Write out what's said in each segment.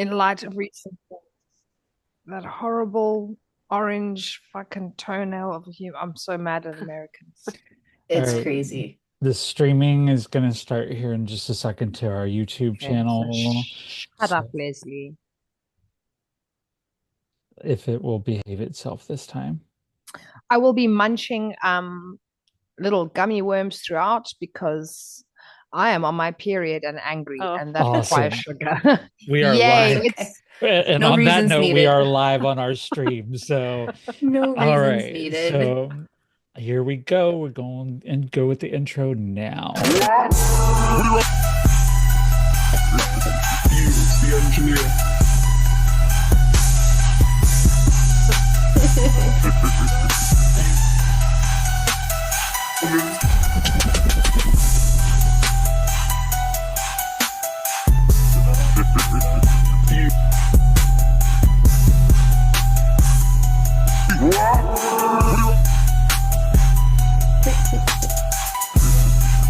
in light of recent that horrible orange fucking toenail of a human. I'm so mad at Americans. All It's right. crazy. The streaming is going to start here in just a second to our YouTube Okay, so channel. shut up, So Leslie. if it will behave itself this time. I will be munching little gummy worms throughout because I am on my period and angry, Oh, and that requires Awesome. sugar. We are Yay! live. Okay. And No on that reasons note, we needed. are live on our stream. So, No all reasons right. needed. So here we go. We're going and go with the intro now. Fuse the engineer.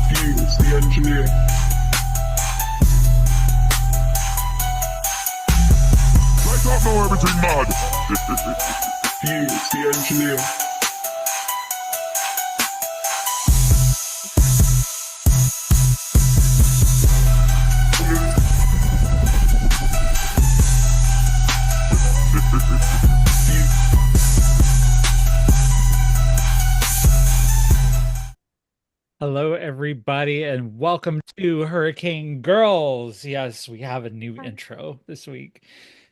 Fuse the engineer. I don't know everything, mud. Fuse the engineer. Hello, everybody, and welcome to Hurricane Girls. Yes, we have a new intro this week.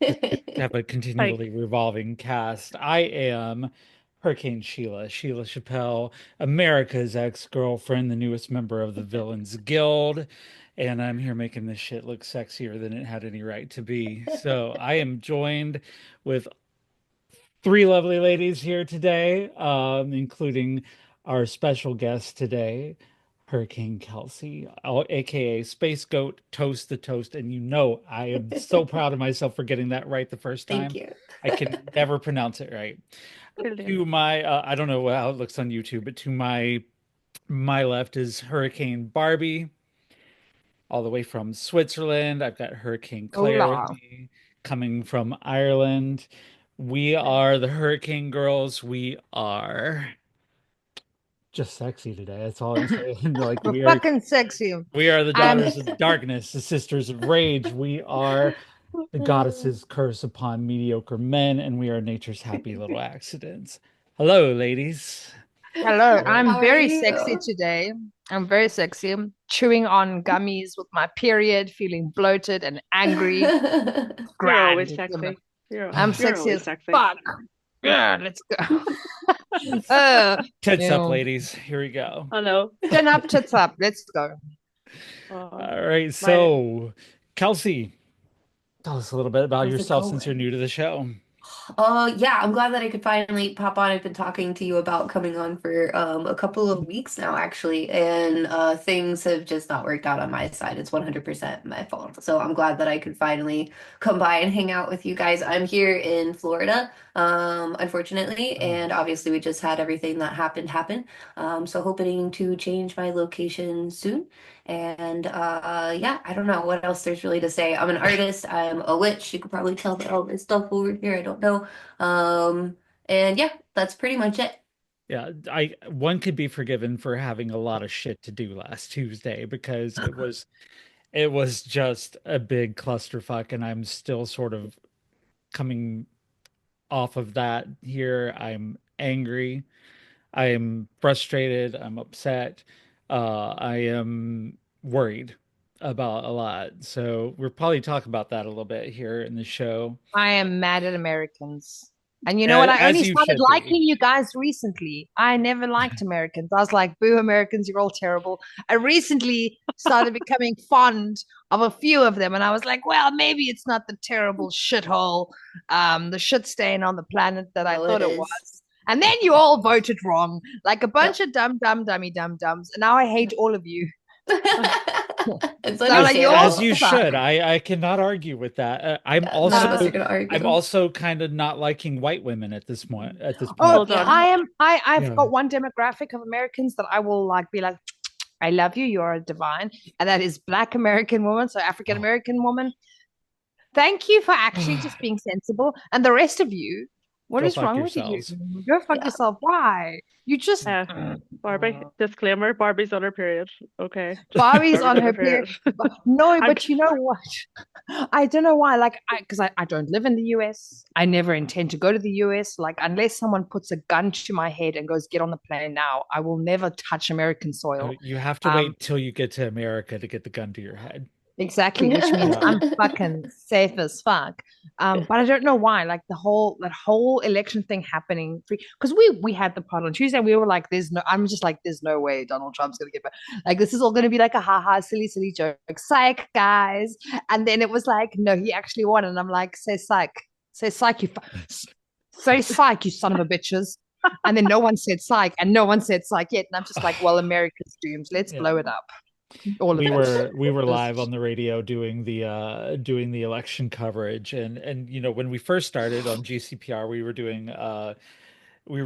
We have a continually revolving cast. I am Hurricane Sheila, Sheila Chappelle, America's ex-girlfriend, the newest member of the Villains Guild, and I'm here making this shit look sexier than it had any right to be. So I am joined with three lovely ladies here today, including our special guest today, Hurricane Kelsey, AKA SpaceGoatToasttheToast. And you know, I am so proud of myself for getting that right the first Thank time. you. I can never pronounce it right. To my, I don't know how it looks on YouTube, but to my left is Hurricane Barbie, all the way from Switzerland. I've got Hurricane Clare with Hola. me, coming from Ireland. We are the Hurricane Girls. We are just sexy today. That's all I'm saying. Like We're fucking sexy. we are the Um, daughters of darkness, the sisters of rage. We are the goddesses curse upon mediocre men, and we are nature's happy little accidents. Hello, ladies. hello. How I'm are very sexy you? today. I'm very sexy. I'm chewing on gummies with my period, feeling bloated and angry. you're always Grand. sexy. I'm You're sexy always as sexy. fuck. Yeah, let's go. uh, Tits up, ew. ladies. Here we go. Oh no. Chin up, tits up. Let's go. All right, My so Kelsey, tell us a little bit about How's it yourself since you're going? new to the show. Yeah, I'm glad that I could finally pop on. I've been talking to you about coming on for a couple of weeks now, actually, and things have just not worked out on my side. It's 100% my fault. So I'm glad that I could finally come by and hang out with you guys. I'm here in Florida, unfortunately, Oh. and obviously we just had everything that happened happen. So hoping to change my location soon. And yeah, I don't know what else there's really to say. I'm an artist. I'm a witch. You could probably tell that all this stuff over here. I don't know. Um, and yeah, that's pretty much it. Yeah, I one could be forgiven for having a lot of shit to do last Tuesday because it was just a big clusterfuck, and I'm still sort of coming off of that here. I'm angry. I am frustrated. I'm upset. I am worried about a lot. So we'll probably talk about that a little bit here in the show. I am mad at Americans. And you know what? I As only you started should be. liking you guys recently. I never liked Americans. I was like, boo, Americans, you're all terrible. I recently started becoming fond of a few of them. And I was like, well, maybe it's not the terrible shithole, the shit stain on the planet that I No, it thought it is. was. And then you all voted wrong, like a bunch Yep. of dumb dums. And now I hate all of you. It's So I'm like, you As all understandable. you suck. should. I cannot argue with that. None of us are uh gonna I'm argue. also kind of not liking white women at this point. At this Oh, point, hold on. Yeah. I've yeah. got one demographic of Americans that I will like be like, I love you, you're divine. And that is Black American woman, so African Oh, American woman. Thank you for actually just being sensible. And the rest of you, what Go is fuck wrong yourselves. with you? Go fuck yourself. Why? You just Barbie, disclaimer, Barbie's on her period. Okay. Barbie's on her period. period. No, I'm- but you know what? I don't know why. Like, because I don't live in the US. I never intend to go to the US. Like, unless someone puts a gun to my head and goes, get on the plane now, I will never touch American soil. You have to wait till you get to America to get the gun to your head. Exactly, which means Yeah. I'm fucking safe as fuck. But I don't know why. Like that whole election thing happening, because we had the part on Tuesday. We were like, "There's no." I'm just like, "There's no way Donald Trump's gonna get back." Like this is all gonna be like a haha, silly joke. Psych, guys. And then it was like, no, he actually won, and I'm like, say psych, you, say psych, you son of a bitches. And then no one said psych, and no one said psych yet. And I'm just like, well, America's doomed. Let's blow it up. We were live on the radio doing the election coverage, and you know, when we first started on GCPR, we were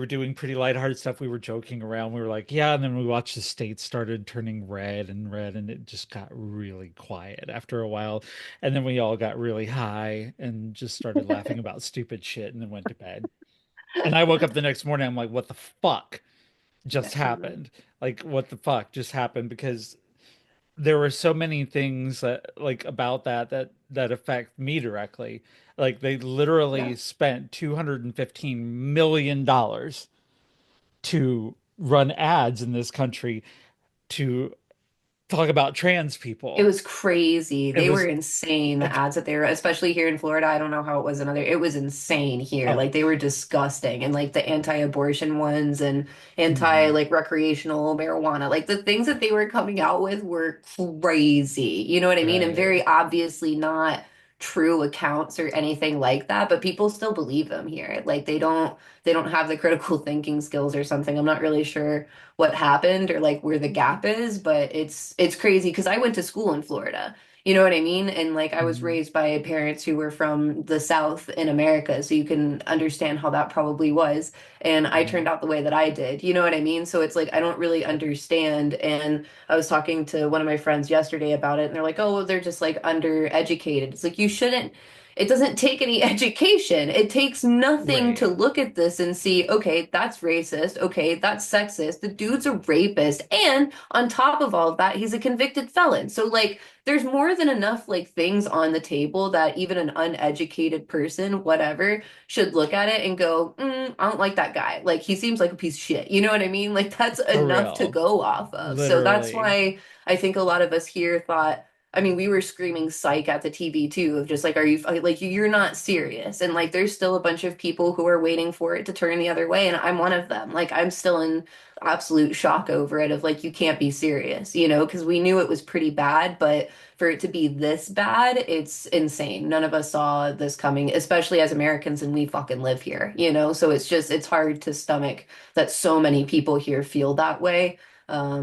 doing pretty lighthearted stuff. We were joking around. We were like, yeah, and then we watched the states started turning red, and it just got really quiet after a while. And then we all got really high and just started laughing about stupid shit and then went to bed. And I woke up the next morning, I'm like, what the fuck just happened? Like, what the fuck just happened? Because there were so many things that like about that affect me directly. Like they literally spent $215 million to run ads in this country to talk about trans people. It was crazy. They were insane, the ads that they were, especially here in Florida. I don't know how it was in other, it was insane here. Like they were disgusting. And like the anti-abortion ones and anti like recreational marijuana, like the things that they were coming out with were crazy. You know what I mean? And very obviously not true accounts or anything like that, but people still believe them here. Like they don't have the critical thinking skills or something. I'm not really sure what happened or like where the gap is, but it's crazy because I went to school in Florida. You know what I mean? And like I was raised by parents who were from the South in America, so you can understand how that probably was. And I turned out the way that I did. You know what I mean? So it's like I don't really understand. And I was talking to one of my friends yesterday about it, and they're like, "Oh, well, they're just like undereducated." It's like you shouldn't. It doesn't take any education. It takes nothing to look at this and see, okay, that's racist. Okay, that's sexist. The dude's a rapist. And on top of all of that, he's a convicted felon. So, like, there's more than enough, like, things on the table that even an uneducated person, whatever, should look at it and go, I don't like that guy. Like, he seems like a piece of shit. You know what I mean? Like, that's enough to go off of. So that's why I think a lot of us here thought, I mean, we were screaming psych at the TV too, of just like, are you like, you're not serious? And like, there's still a bunch of people who are waiting for it to turn the other way. And I'm one of them. Like, I'm still in absolute shock over it of like, you can't be serious, you know, because we knew it was pretty bad, but for it to be this bad, it's insane. None of us saw this coming, especially as Americans, and we fucking live here, you know? So it's hard to stomach that so many people here feel that way.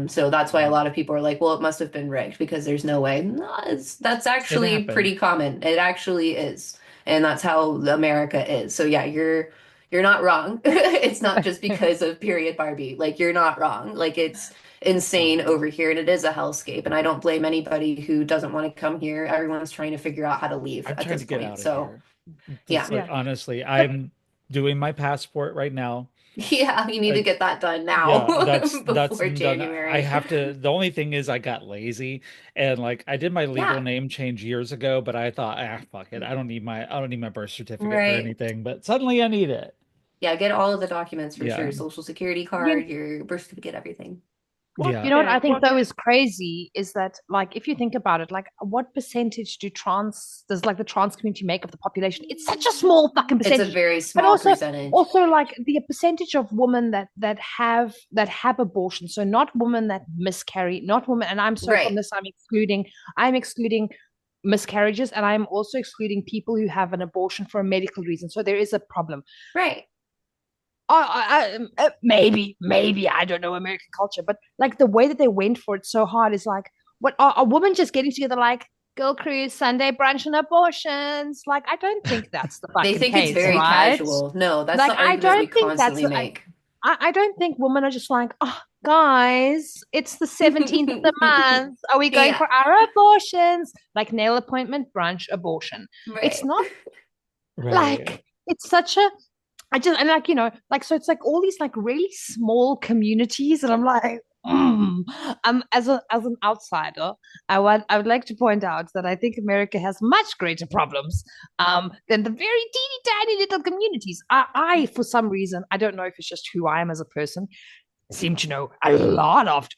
So that's why a lot of people are like, well, it must have been rigged because there's no way. No, that's actually pretty common. It actually is. And that's how America is. So yeah, you're not wrong. It's not just because of period Barbie. Like you're not wrong. Like it's insane over here and it is a hellscape. And I don't blame anybody who doesn't want to come here. Everyone's trying to figure out how to leave I'm at trying this to get point. out of So here. Like, honestly, I'm doing my passport right now. yeah, you need to get that done now. That's before done. January. I have to. The only thing is, I got lazy and like I did my legal name change years ago, but I thought, fuck it, I don't need my birth certificate for anything. But suddenly I need it. Yeah, get all of the documents for sure. Social security card, your birth certificate, everything. Well, you know what I think though is crazy is that like if you think about it, like what percentage does like the trans community make of the population? It's such a small fucking percentage. It's a very small percentage. Also, like the percentage of women that have abortion. So not women that miscarry, not women. And I'm sorry from this, I'm excluding miscarriages, and I'm also excluding people who have an abortion for a medical reason. So there is a problem. Right. Maybe I don't know American culture, but like the way that they went for it so hard is like, what are women just getting together like girl cruise, Sunday brunch, and abortions? Like, I don't think that's the fucking They think case, it's very right? casual. No, that's like the argument we constantly make. I don't think women are just like, oh, guys, it's the 17th of the month. Are we going Yeah. for our abortions? Like nail appointment, brunch, abortion. It's Right. not Right. like it's such a I just and like like so it's like all these like really small communities, and I'm like, as an outsider, I would like to point out that I think America has much greater problems than the very teeny tiny little communities. I for some reason, I don't know if it's just who I am as a person, seem to know I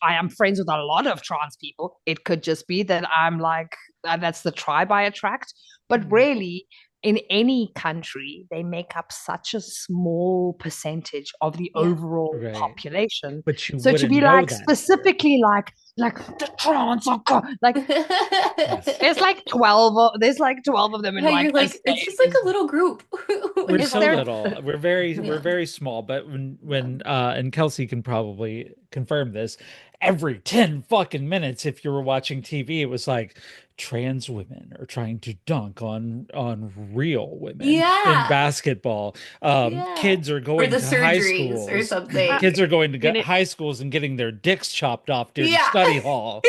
am friends with a lot of trans people. It could just be that I'm like that's the tribe I attract, but really in any country they make up such a small percentage of the overall Right. population, But you so to wouldn't be know like that. specifically like the trans are like Yes. there's like 12 of them in Yeah, like you're like, it's just like a little group. We're Is so there- little. We're very small. But when and Kelsey can probably confirm this, every 10 fucking minutes, if you were watching TV, it was like trans women are trying to dunk on real women in Yeah. basketball. Yeah. Kids are Or going the to high surgeries or schools. something. Kids are going to You need- high schools and getting their dicks chopped off during Yeah. study hall.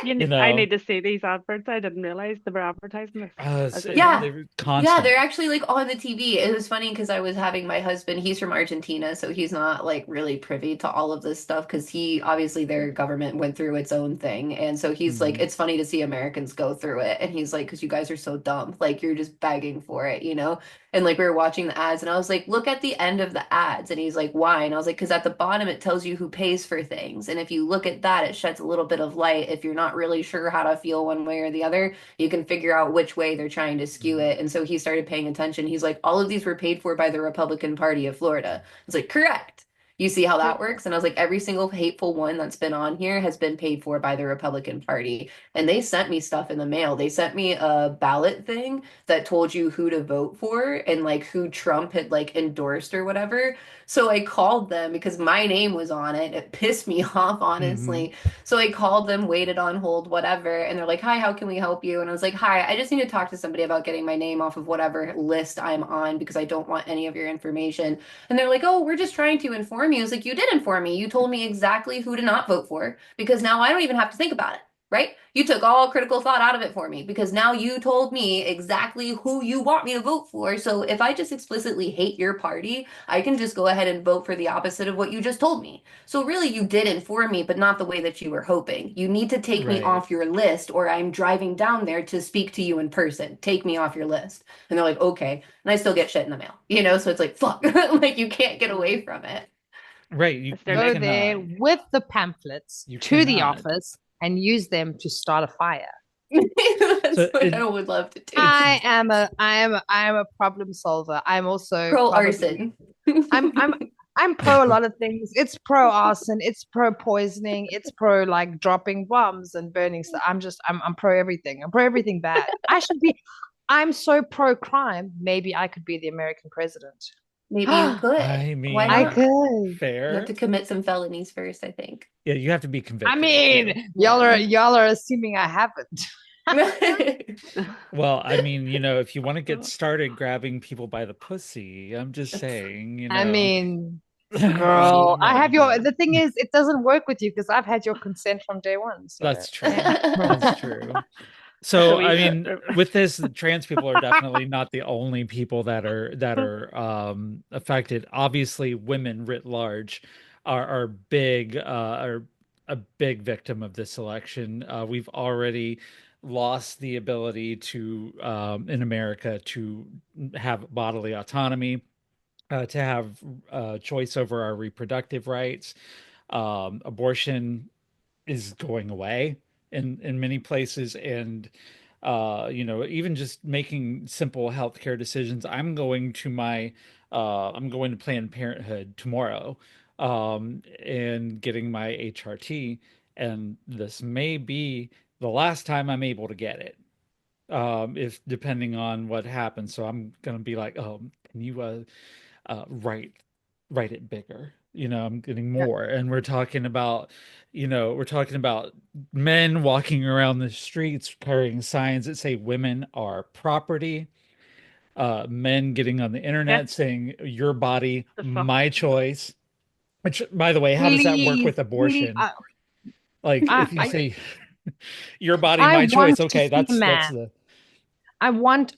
I know. need to see these adverts. I didn't realize they were advertising this. Yeah. They were Yeah, constant. they're actually like on the TV. It was funny because I was having my husband, he's from Argentina, so he's not like really privy to all of this stuff because he obviously their government went through its own thing. And so he's like, it's funny to see Americans go through it. And he's like, because you guys are so dumb. Like you're just begging for it, you know? And like we were watching the ads and I was like, look at the end of the ads. And he's like, why? And I was like, because at the bottom it tells you who pays for things. And if you look at that, it sheds a little bit of light. If you're not really sure how to feel one way or the other, you can figure out which way they're trying to skew it. And so he started paying attention. He's like, all of these were paid for by the Republican Party of Florida. It's like, correct. You see how that works? And I was like, every single hateful one that's been on here has been paid for by the Republican Party. And they sent me stuff in the mail. They sent me a ballot thing that told you who to vote for and like who Trump had like endorsed or whatever. So I called them because my name was on it. It pissed me off, honestly. So I called them, waited on hold, whatever. And they're like, hi, how can we help you? And I was like, hi, I just need to talk to somebody about getting my name off of whatever list I'm on because I don't want any of your information. And they're like, oh, we're just trying to inform you. It's like, you did inform me. You told me exactly who to not vote for because now I don't even have to think about it, right? You took all critical thought out of it for me because now you told me exactly who you want me to vote for. So if I just explicitly hate your party, I can just go ahead and vote for the opposite of what you just told me. So really, you did inform me, but not the way that you were hoping. You need to take me off your list or I'm driving down there to speak to you in person. Take me off your list. And they're like, okay. And I still get shit in the mail, you know? So it's like, fuck, like you can't get away from it. Right. You go there with the pamphlets to the office and use them to start a fire. That's what I would love to do. I am a problem solver. I'm also pro arson. I'm pro a lot of things. It's pro arson, it's pro poisoning, it's pro like dropping bombs and burning stuff. I'm pro everything. I'm pro everything bad. I'm so pro crime. Maybe I could be the American president. Maybe you could. I mean, why not? I could. Fair. You have to commit some felonies first, I think. Yeah, you have to be convicted. I mean, y'all are assuming I haven't. Well, I mean, if you want to get started grabbing people by the pussy, I'm just saying, I mean, girl, the thing is, it doesn't work with you because I've had your consent from day one. So. That's true. That's true. So I mean, with this, the trans people are definitely not the only people that are affected. Obviously, women writ large are a big victim of this election. We've already lost the ability to in America to have bodily autonomy, to have choice over our reproductive rights. Abortion is going away in many places, and even just making simple healthcare decisions. I'm going to Planned Parenthood tomorrow and getting my HRT, and this may be the last time I'm able to get it, if depending on what happens. So I'm gonna be like, oh, can you write it bigger? I'm getting more. And we're talking about men walking around the streets carrying signs that say women are property, men getting on the internet saying your body, my choice. Which, by the way, how does that work Please, with please, abortion? Like, if you I say your body, I my want choice, to okay, see a that's man. the I want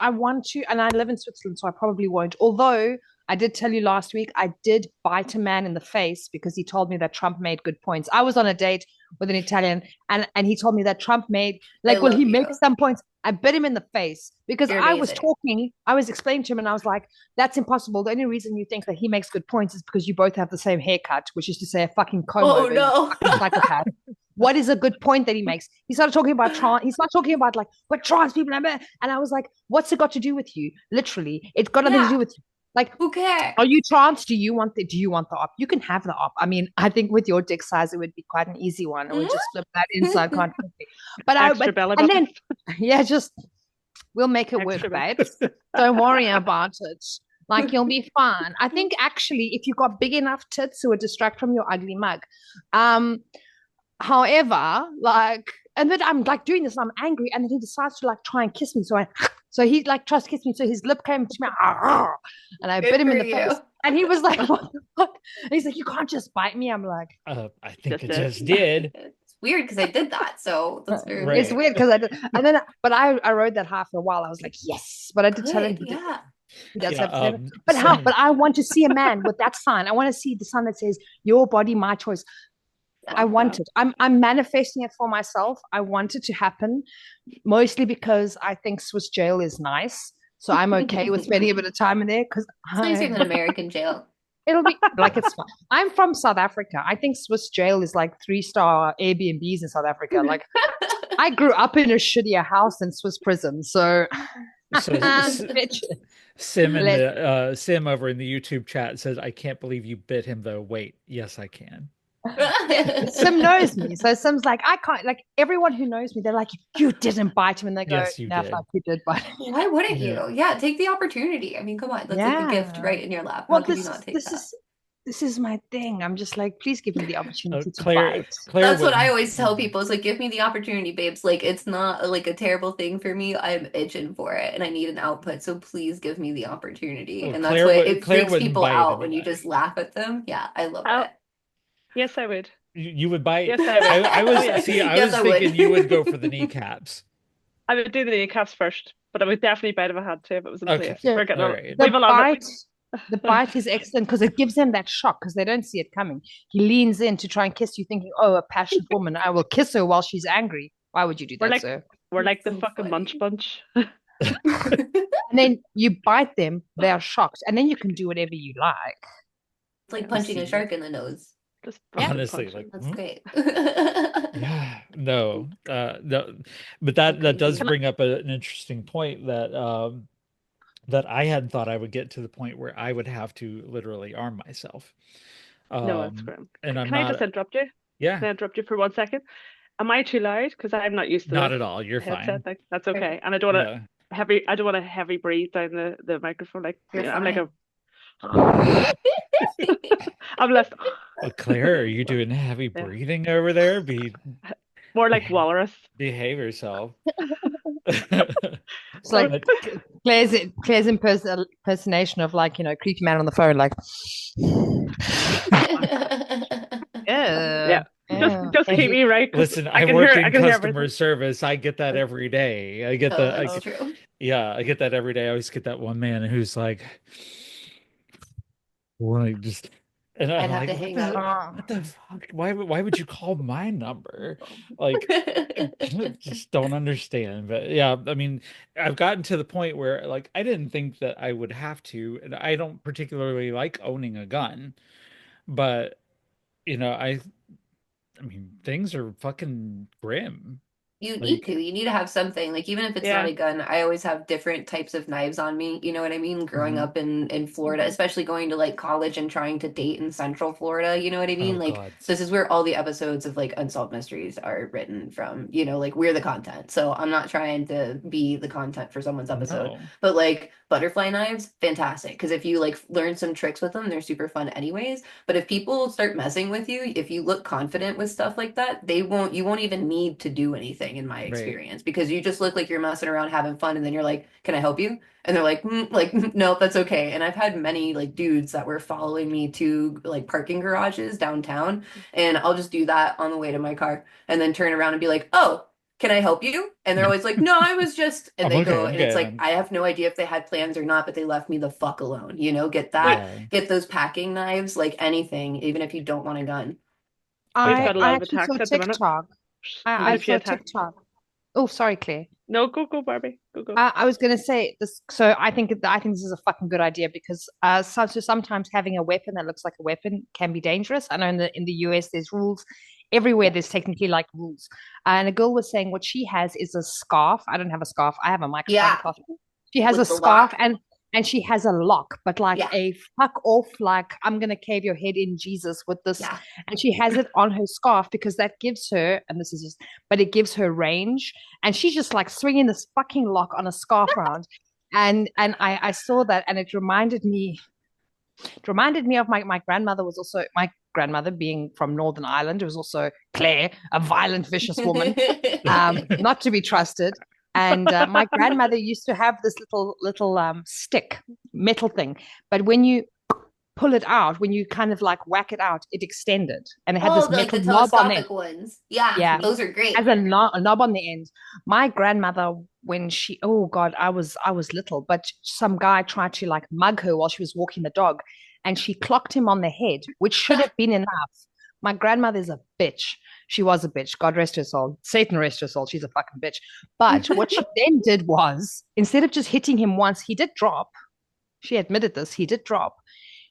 to, and I live in Switzerland, so I probably won't. Although I did tell you last week, I did bite a man in the face because he told me that Trump made good points. I was on a date with an Italian, and he told me that Trump made I well, he love makes you. some points. I bit him in the face because You're I was amazing. talking, I was explaining to him, and I was like, "That's impossible. The only reason you think that he makes good points is because you both have the same haircut, which is to say, a fucking comb Oh over, you no. fucking psychopath." What is a good point that he makes? He started talking about trans. He started talking about like, but trans people, and I was like, what's it got to do with you? Literally, it's got nothing to Yeah. do with you. Like, Who cares? are you trans? Do you want the op? You can have the op. I mean, I think with your dick size, it would be quite an easy one. It would just flip that inside constantly. Extra belly And button. then yeah, just we'll make it work, Extra babes. Don't worry about it. Like, you'll be fine. I think actually, if you got big enough tits, it would distract from your ugly mug. However, like, and then I'm like doing this, and I'm angry, and then he decides to like try and kiss me. So he like tries to kiss me. So his lip came to me, and I Good bit him in for the you. face. And he was like, "What the fuck?" And he's like, "You can't just bite me." I'm like, I think Just it did. just did. It's weird because I did that, so that's very Right. it's weird because I did, and then but I rode that high for a while. I was like, yes, but I did tell him Good, yeah. he does Yeah, have to. But how? some- But I want to see a man with that sign. I want to see the sign that says "Your body, my choice." I want it. I'm manifesting it for myself. I want it to happen, mostly because I think Swiss jail is nice. So I'm okay with spending a bit of time in there because It's nicer than American jail. it'll be like it's fun. I'm from South Africa. I think Swiss jail is like 3-star Airbnbs in South Africa. Like, I grew up in a shittier house than Swiss prison, so So Sim in the Sim over in the YouTube chat says, "I can't believe you bit him though." Wait, yes, I can. Sim knows me, so Sim's like, I can't. Like, everyone who knows me, they're like, "You didn't bite him," and they go, Yes, you "No, did. fuck, you did bite him." Why wouldn't Yeah. you? Yeah, take the opportunity. I mean, come on. That's like a gift Yeah. right in your lap. How Well, could you not take that? this is my thing. I'm just like, please give me the opportunity to Claire, bite. Claire That's what I wouldn't- always tell people. It's like, give me the opportunity, babes. Like, it's not like a terrible thing for me. I'm itching for it and I need an output. So please give me the opportunity. Well, And that's Claire what would- it Claire freaks wouldn't people bite out when you anybody. just laugh at them. Yeah, I love Oh, it. yes, I would. You would bite. Yes, I would. I was Oh, yeah. see. I Yes, was I would. thinking you would go for the kneecaps. I would do the kneecaps first, but I would definitely bite if I had to, if it was in Okay. place. Yeah. We're getting All a- right. The we've a lot of- the bite is excellent because it gives them that shock because they don't see it coming. He leans in to try and kiss you, thinking, "Oh, a passionate woman, I will kiss her while she's angry." Why would you do We're that, like- sir? We're like the So fucking munch funny. bunch. And then you bite them, they are shocked, and then you can do whatever you like. It's like punching a See. shark in the nose. Just fucking Honestly, punch like them. That's great. yeah, no, but that does Crazy. bring up an interesting point that that I hadn't thought I would get to the point where I would have to literally arm myself. No, that's grim. And I'm Can I not. just interrupt you? Can Yeah, I interrupt you for 1 second? Am I too loud? Because I'm not used to not this at all. You're headset. fine. Like, that's okay. And I don't want to Yeah. I don't want to heavy breathe down the microphone. Like, You're I'm like fine. I'm less Well, Claire, are you doing heavy Yeah. breathing over there? more like walrus. Behave yourself. It's like Claire's impersonation of, like, creepy man on the phone, like, Yeah. Just keep me right. 'cause Listen, I can work hear- I in can hear customer everything. service. I get that every day. I get Oh, the that's true. yeah, I get that every day. I always get that one man who's like, just, and I'm I'd have like, to what hang the, up. what the fuck? Why would you call my number? Like, I just don't understand. But yeah, I mean, I've gotten to the point where, like, I didn't think that I would have to, and I don't particularly like owning a gun, but I mean, things are fucking grim. You Like- need to. You need to have something. Like, even if it's not Yeah. a gun, I always have different types of knives on me. You know what I mean? Growing Mhm. up in Florida, especially going to like college and trying to date in Central Florida, you know what I mean? Oh, Like, God. this is where all the episodes of like Unsolved Mysteries are written from. Like, we're the content. So I'm not trying to be the content for someone's episode. No. But like butterfly knives, fantastic. Because if you like learn some tricks with them, they're super fun anyways. But if people start messing with you, if you look confident with stuff like that, you won't even need to do anything. thing in my Right. experience, because you just look like you're messing around having fun, and then you're like, can I help you? And they're like, no, that's okay. And I've had many like dudes that were following me to like parking garages downtown, and I'll just do that on the way to my car and then turn around and be like, oh, can I help you? And they're always like, no, I was just, and I'm they okay, go, I'm and it's good. like, I have no idea if they had plans or not, but they left me the fuck alone. Get Wait. that, get those packing knives, like anything, even if you don't want a gun. We've I got a lot of actually attacks saw at the minute. TikTok. There's I a few saw attacks. TikTok. Oh, sorry, Claire. No, go, Barbie. Go. I was going to say this. So I think this is a fucking good idea because sometimes having a weapon that looks like a weapon can be dangerous. I know in the US there's rules everywhere. There's technically like rules. And a girl was saying what she has is a scarf. I don't have a scarf. I have a microphone. Yeah. She has With a the scarf lock. and she has a lock, but like Yeah. a fuck off, like I'm gonna cave your head in, Jesus, with this. Yeah. And she has it on her scarf because that gives her, and this is just, but it gives her range. And she's just like swinging this fucking lock on a scarf round. And I saw that, and it reminded me of my grandmother. Was also my grandmother, being from Northern Ireland, was also Claire, a violent, vicious woman, not to be trusted. And my grandmother used to have this little stick, metal thing. But when you pull it out, when you kind of like whack it out, it extended. And it had this like metal the knob on it. telescopic ones. Yeah, Yeah. those are great. Has a knob on the end. My grandmother, when she, oh God, I was little, but some guy tried to like mug her while she was walking the dog, and she clocked him on the head, which should have been enough. My grandmother's a bitch. She was a bitch. God rest her soul. Satan rest her soul. She's a fucking bitch. But what she then did was, instead of just hitting him once, he did drop. She admitted this. He did drop.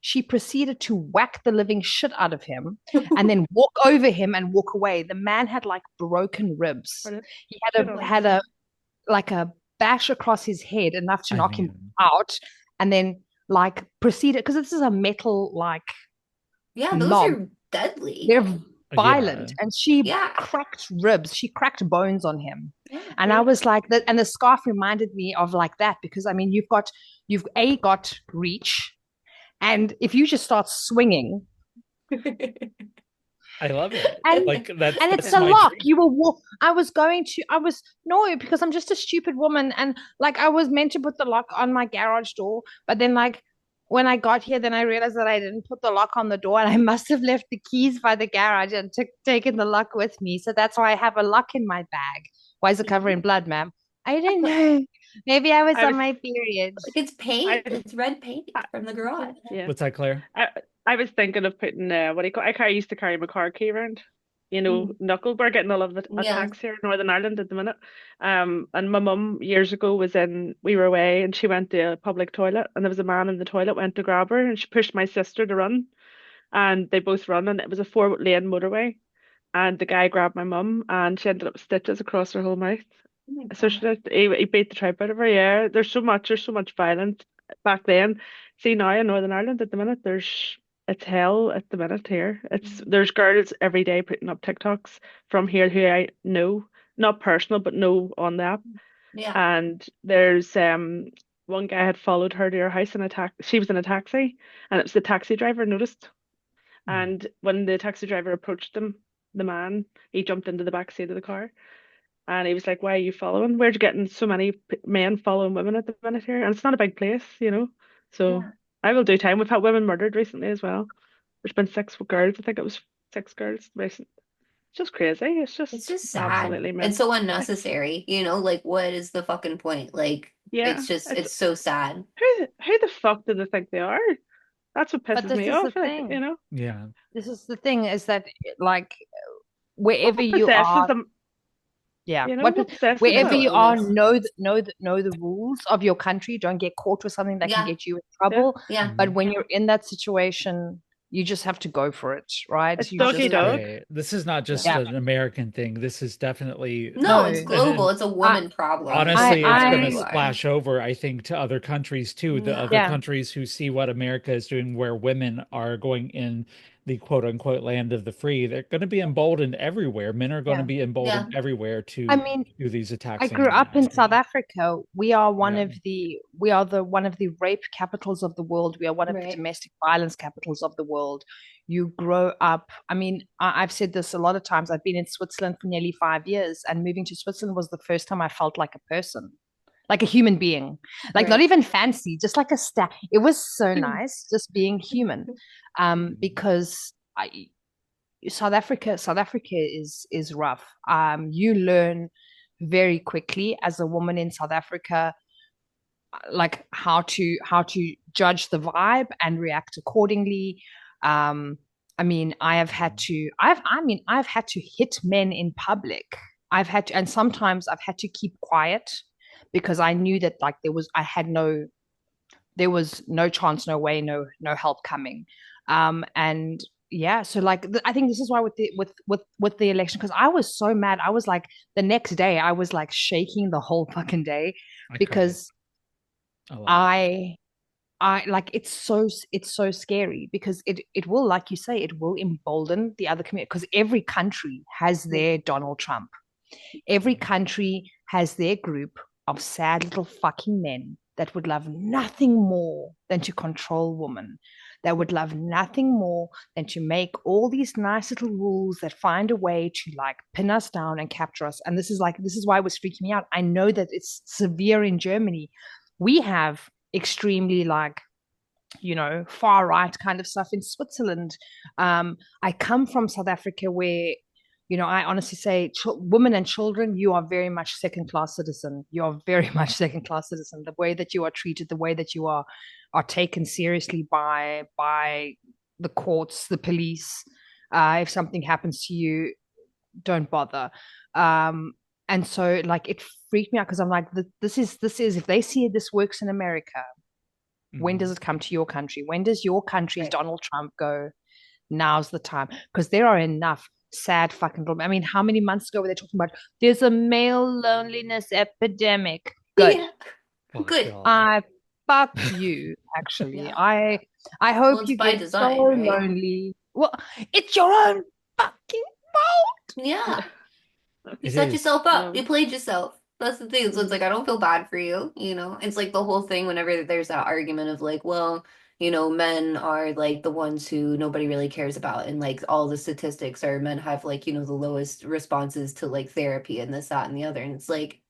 She proceeded to whack the living shit out of him and then walk over him and walk away. The man had like broken ribs. He had a like a bash across his head, enough to knock him out, and then like proceeded, because this is a metal like yeah, those knob. are deadly. They're violent. Yeah. And she cracked ribs. She cracked bones on him. And I was like that, and the scarf reminded me of like that, because I mean you've got reach. And if you just start swinging, I love it. And, like that's and it's a lock. You will walk. Because I'm just a stupid woman, and like I was meant to put the lock on my garage door, but then like when I got here, then I realized that I didn't put the lock on the door, and I must have left the keys by the garage and taken the lock with me. So that's why I have a lock in my bag. Why is it covered in blood, ma'am? I didn't know. Maybe I was on my period. It's paint. It's red paint from the garage. Yeah. What's that, Claire? I was thinking of putting what do you call? I used to carry my car key around. Knuckle. We're getting a lot of attacks here in Northern Ireland at the minute. And my mum years ago we were away, and she went to a public toilet, and there was a man in the toilet, went to grab her, and she pushed my sister to run, and they both run, and it was a 4-lane motorway, and the guy grabbed my mum, and she ended up with stitches across her whole mouth. So he beat the tripe out of her. Yeah, there's so much violence back then. See, now in Northern Ireland at the minute, it's hell at the minute here. There's girls every day putting up TikToks from here who I know, not personal, but know on the app. Yeah. And there's one guy had followed her to her house in a taxi. She was in a taxi, and it was the taxi driver noticed. And when the taxi driver approached him, the man, he jumped into the back seat of the car. And he was like, why are you following? Where'd you getting so many men following women at the minute here? And it's not a big place, So I will do time. We've had women murdered recently as well. There's been 6 girls. I think it was 6 girls recent. It's just crazy. It's just sad. Absolutely It's so unnecessary. Like what is the fucking point? Like it's so sad. Who the fuck do they think they are? That's what pisses me off. Yeah. This is the thing, is that like wherever you are. Yeah, wherever you are, know the rules of your country. Don't get caught with something that can get you in trouble. Yeah. But when you're in that situation, you just have to go for it, right? It's doggy dog. Right. This is not just an American thing. This is definitely it's global. It's a woman problem. Honestly, it's going to splash over, I think, to other countries too. The other countries who see what America is doing, where women are going in the quote unquote land of the free, they're going to be emboldened everywhere. Men are going to be emboldened everywhere to I mean, do these attacks. I grew up in South Africa. We are one of the rape capitals of the world. We are one of the domestic violence capitals of the world. You grow up. I mean, I've said this a lot of times. I've been in Switzerland for nearly 5 years, and moving to Switzerland was the first time I felt like a person, like a human being, like not even fancy, just like a stat. It was so nice just being human, because South Africa is rough. You learn very quickly as a woman in South Africa, like how to judge the vibe and react accordingly. I mean, I've had to hit men in public. And sometimes I've had to keep quiet because I knew that like there was no chance, no way, no help coming. And yeah, so like I think this is why with the election, because I was so mad. I was like the next day I was like shaking the whole fucking day because I like it's so scary because it will, like you say, it will embolden the other community, because every country has their Donald Trump. Every country has their group of sad little fucking men that would love nothing more than to control women. That would love nothing more than to make all these nice little rules that find a way to like pin us down and capture us. And this is why it was freaking me out. I know that it's severe in Germany. We have extremely like, you know, far right kind of stuff in Switzerland. I come from South Africa where, you know, I honestly say women and children, you are very much second-class citizen. You are very much second-class citizen. The way that you are treated, the way that you are taken seriously by the courts, the police. If something happens to you, don't bother. And so like it freaked me out because I'm like, this is if they see this works in America, when does it come to your country? When does your country's Donald Trump go, now's the time? Because there are enough sad fucking problem. I mean, how many months ago were they talking about there's a male loneliness epidemic? Good. Yeah. Good. Fuck you, actually. I hope you get design, so lonely. Well, it's your own fucking fault. Yeah. You set yourself up. You played yourself. That's the thing. So it's like, I don't feel bad for you, you know? It's like the whole thing whenever there's that argument of like, well, you know, men are like the ones who nobody really cares about. And like all the statistics are men have like, you know, the lowest responses to like therapy and this, that, and the other. And it's like,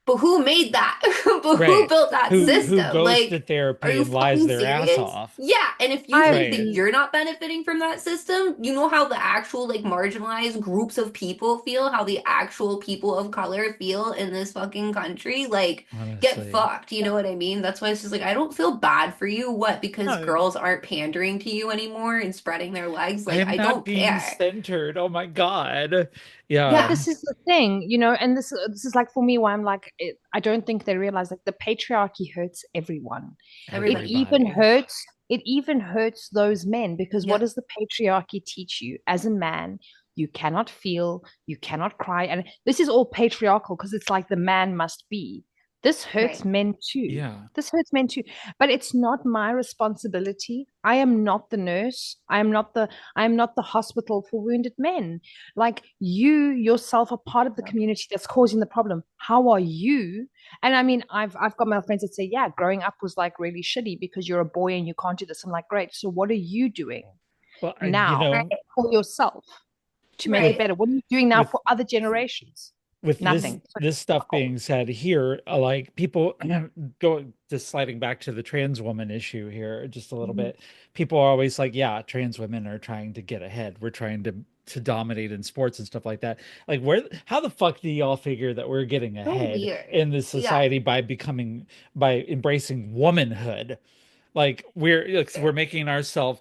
but who made that? But who built that system? Who goes like, to therapy and lies their ass off? Yeah, and if you think that you're not benefiting from that system, you know how the actual like marginalized groups of people feel, how the actual people of color feel in this fucking country, like get fucked. You know what I mean? That's why it's just like I don't feel bad for you. What? Because girls aren't pandering to you anymore and spreading their legs. Like I don't care. Centered. Oh my god. Yeah, this is the thing, you know, and this is like for me why I'm like I don't think they realize like the patriarchy hurts everyone. Everybody. It even hurts those men because what does the patriarchy teach you? As a man, you cannot feel, you cannot cry, and this is all patriarchal because it's like the man must be. This hurts men too. Yeah. This hurts men too. But it's not my responsibility. I am not the nurse. I am not the hospital for wounded men. Like you yourself are part of the community that's causing the problem. How are you? And I mean, I've got my friends that say, yeah, growing up was like really shitty because you're a boy and you can't do this. I'm like, great. So what are you doing now for yourself to make it better? What are you doing now for other generations? With this stuff being said here, like people go just sliding back to the trans woman issue here just a little bit. People are always like, yeah, trans women are trying to get ahead. We're trying to dominate in sports and stuff like that. Like how the fuck do y'all figure that we're getting ahead in this society by embracing womanhood? Like we're making ourselves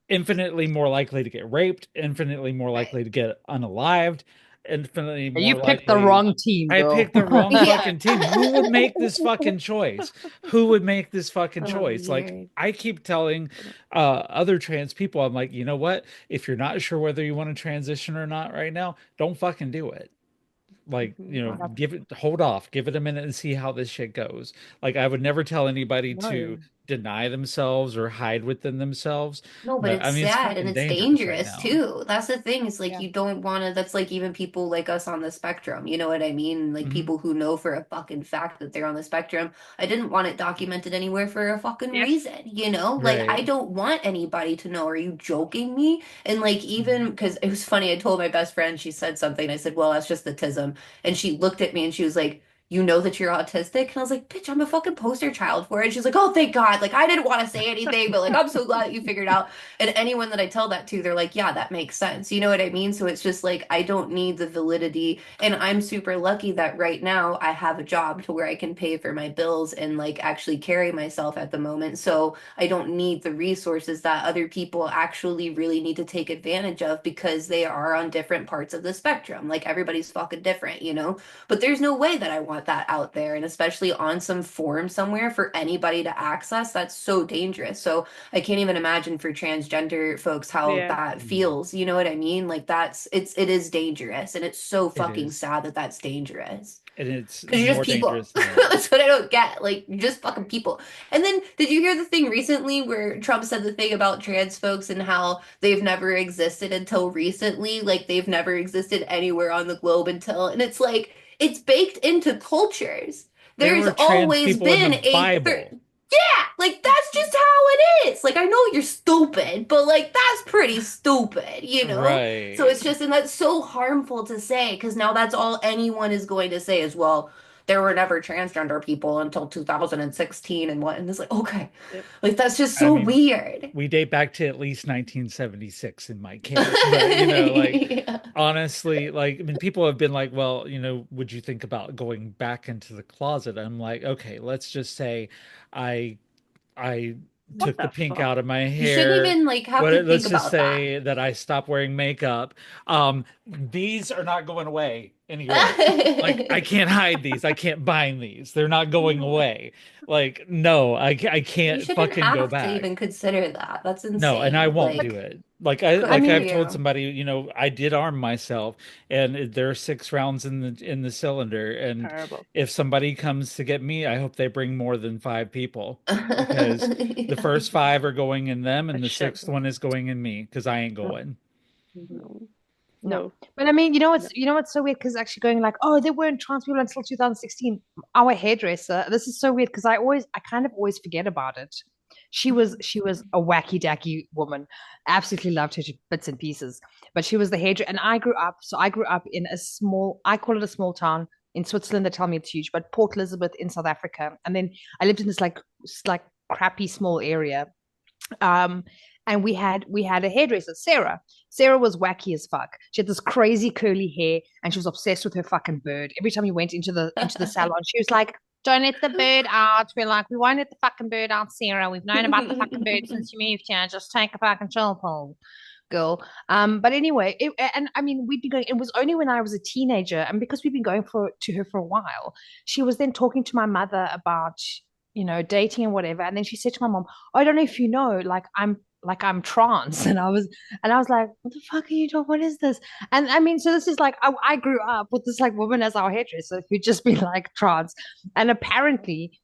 infinitely more likely to get raped, infinitely more likely to get unalived. Infinitely more you picked the wrong team. I picked the wrong fucking team. Who would make this fucking choice? Who would make this fucking choice? Like I keep telling other trans people, I'm like, you know what? If you're not sure whether you want to transition or not right now, don't fucking do it. Like, you know, hold off, give it a minute and see how this shit goes. Like I would never tell anybody to deny themselves or hide within themselves. No, but But it's I mean, it's sad and fucking it's dangerous right dangerous now. too. That's the thing. It's like Yeah. you don't want to, that's like even people like us on the spectrum. You know what I mean? Like Mhm. people who know for a fucking fact that they're on the spectrum. I didn't want it documented anywhere for a fucking Yeah. reason, you know? Like I Right. don't want anybody to know. Are you joking me? And like even Mhm. because it was funny, I told my best friend, she said something. I said, well, that's just the tism. And she looked at me and she was like, you know that you're autistic? And I was like, bitch, I'm a fucking poster child for it. And she's like, oh, thank God. Like, I didn't want to say anything, but like, I'm so glad that you figured out. And anyone that I tell that to, they're like, yeah, that makes sense. You know what I mean? So it's just like, I don't need the validity. And I'm super lucky that right now I have a job to where I can pay for my bills and like actually carry myself at the moment. So I don't need the resources that other people actually really need to take advantage of because they are on different parts of the spectrum. Like, everybody's fucking different, you know? But there's no way that I want that out there, and especially on some forum somewhere for anybody to access, that's so dangerous. So I can't even imagine for transgender folks how Yeah. that Mhm. feels. You know what I mean? Like it is dangerous, and it's so It fucking is. sad that that's dangerous. And it's Because you're just more people. dangerous now. That's what I don't get. Like, you're just fucking people. And then, did you hear the thing recently where Trump said the thing about trans folks and how they've never existed until recently? Like, they've never existed anywhere on the globe until, and it's like, it's baked into cultures. There There's were trans always people in the been Bible. yeah, like that's just how it is. Like I know you're stupid, but like that's pretty stupid, you know? So Right. it's just, and that's so harmful to say because now that's all anyone is going to say is, well, there were never transgender people until 2016 and what? And it's like, okay, Yep. like that's just I so mean, weird. we date back to at least 1976 in my case, but like Yeah. honestly, like I mean, people have been like, well, would you think about going back into the closet? I'm like, okay, let's just say I I What took the the pink fuck? out of my You shouldn't hair. even like have What to think let's just about that. say that I stopped wearing makeup. These are not going away anywhere. Like I can't hide these. I can't bind these. They're not going No. away. Like no, I You can't shouldn't fucking go have to back. even consider that. That's No, and I insane. won't But do Like, it. Like good I for I've mean, told you. somebody, I did arm myself, and there are 6 rounds in the cylinder, and Terrible. if somebody comes to get me, I hope they bring more than 5 people, because the Yeah. first 5 are going in them, A and the shit. sixth one is going in me because I ain't No, going. no, no. no, But I mean, no. you know what's so weird? Because actually going like, oh, they weren't trans people until 2016. Our hairdresser, this is so weird because I kind of always forget about it. She was a wacky dacky woman. Absolutely loved her to bits and pieces. But she was the hairdresser, and I grew up in a small, I call it a small town in Switzerland. They tell me it's huge, but Port Elizabeth in South Africa. And then I lived in this like crappy small area. Um, and we had a hairdresser, Sarah. Sarah was wacky as fuck. She had this crazy curly hair, and she was obsessed with her fucking bird. Every time you went into the salon, she was like, "Don't let the bird out." We're like, "We won't let the fucking bird out, Sarah. We've known about the fucking bird since you moved here. Just take a fucking chill pill, girl." But anyway, and I mean, we'd been going. It was only when I was a teenager, and because we've been going to her for a while, she was then talking to my mother about dating and whatever. And then she said to my mom, "Oh, I don't know if you know, I'm trans." And I was like, "What the fuck are you talking? What is this?" And I mean, so this is like I grew up with this like woman as our hairdresser who'd just been like trans. And apparently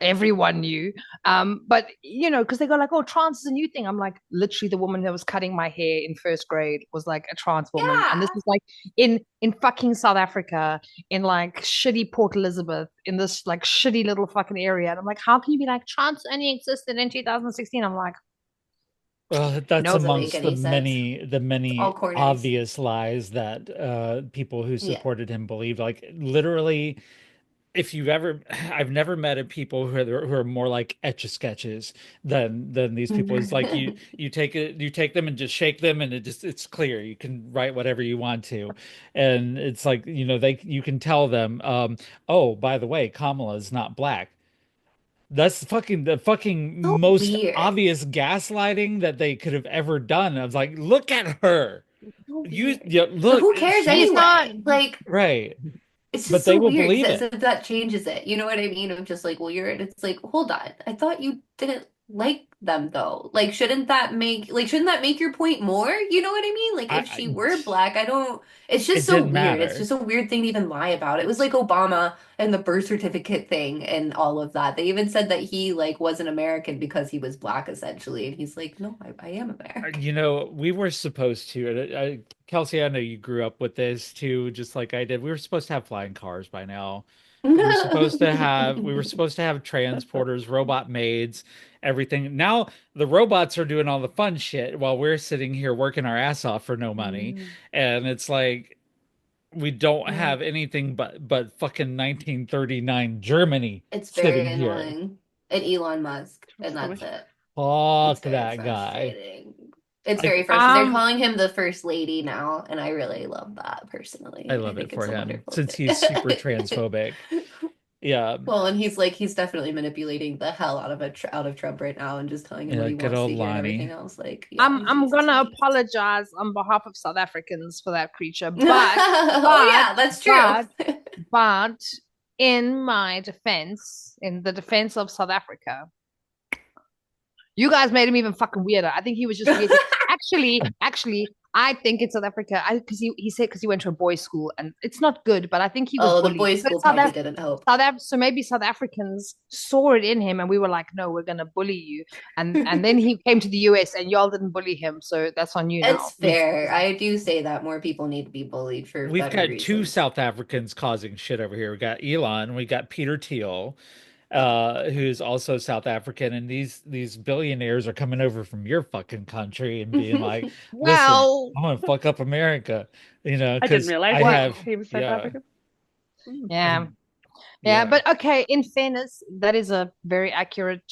everyone knew. But because they go like, "Oh, trans is a new thing." I'm like, literally the woman that was cutting my hair in first grade was like a trans woman. And this Yeah. is like in fucking South Africa, in like shitty Port Elizabeth, in this like shitty little fucking area. And I'm like, how can you be like trans only existed in 2016? I'm like, Well, that's no. Doesn't make amongst any sense. the It's all many corners. obvious lies that people who Yeah. supported him believed. Like literally, if you've ever, I've never met a people who are more like etch a sketches than these people. It's like you take them and just shake them, and it's clear. You can write whatever you want to, and it's like you can tell them, oh, by the way, Kamala is not black. That's the So fucking most weird. obvious gaslighting that they could have ever done. I was like, look at her. So You weird. yeah, But look, who cares He's she's not. anyway? Like, right. it's But just they so will weird believe because as it. if that changes it. You know what I mean? I'm just like, well, you're, it's like, hold on. I thought you didn't like them though? Like, shouldn't that make your point more? You know what I mean? Like, if I she were black, I don't, it's just it so didn't weird. It's matter. just a weird thing to even lie about. It was like Obama and the birth certificate thing and all of that. They even said that he like wasn't American because he was black essentially. And he's like, no, I am American. You know, we were supposed to, Kelsey, I know you grew up with this too, just like I did. We were supposed to have flying cars by now. We were supposed to have transporters, robot maids, everything. Now the robots are doing all the fun shit while we're sitting here working our ass off for no money. Mm. And it's like we don't Yeah. have anything but fucking 1939 Germany It's very sitting here. annoying. And Elon Musk, and Funny. that's it. Fuck It's very that guy. frustrating. It's Like, very frustrating. They're calling him the first lady now, and I really love that personally. I I love it think for it's a him wonderful since thing. he's super transphobic. Yeah. Well, and he's definitely manipulating the hell out of out of Trump right now and just telling him what Yeah, he good wants old to hear and Lonnie. everything else. Like, yeah, I'm gonna apologize on behalf of South Africans for that creature, but oh yeah, that's true. but in my defense, in the defense of South Africa, you guys made him even fucking weirder. I think he was just weird. Actually, I think in South Africa, because he said because he went to a boys' school and it's not good, but I think he was Oh, the bullied. boys' But school probably didn't help. So maybe South Africans saw it in him, and we were like, "No, we're gonna bully you." And then he came to the US, and y'all didn't bully him, so that's on you now. It's fair. I do say that more people need to be bullied for We've better got two reasons. South Africans causing shit over here. We got Elon, we got Peter Thiel, who's also South African, and these billionaires are coming over from your fucking country and being like, "Listen, Well, I'm gonna fuck up America," you know, I didn't because realize I have, he was South yeah, African. yeah. yeah. But okay, in fairness, that is a very accurate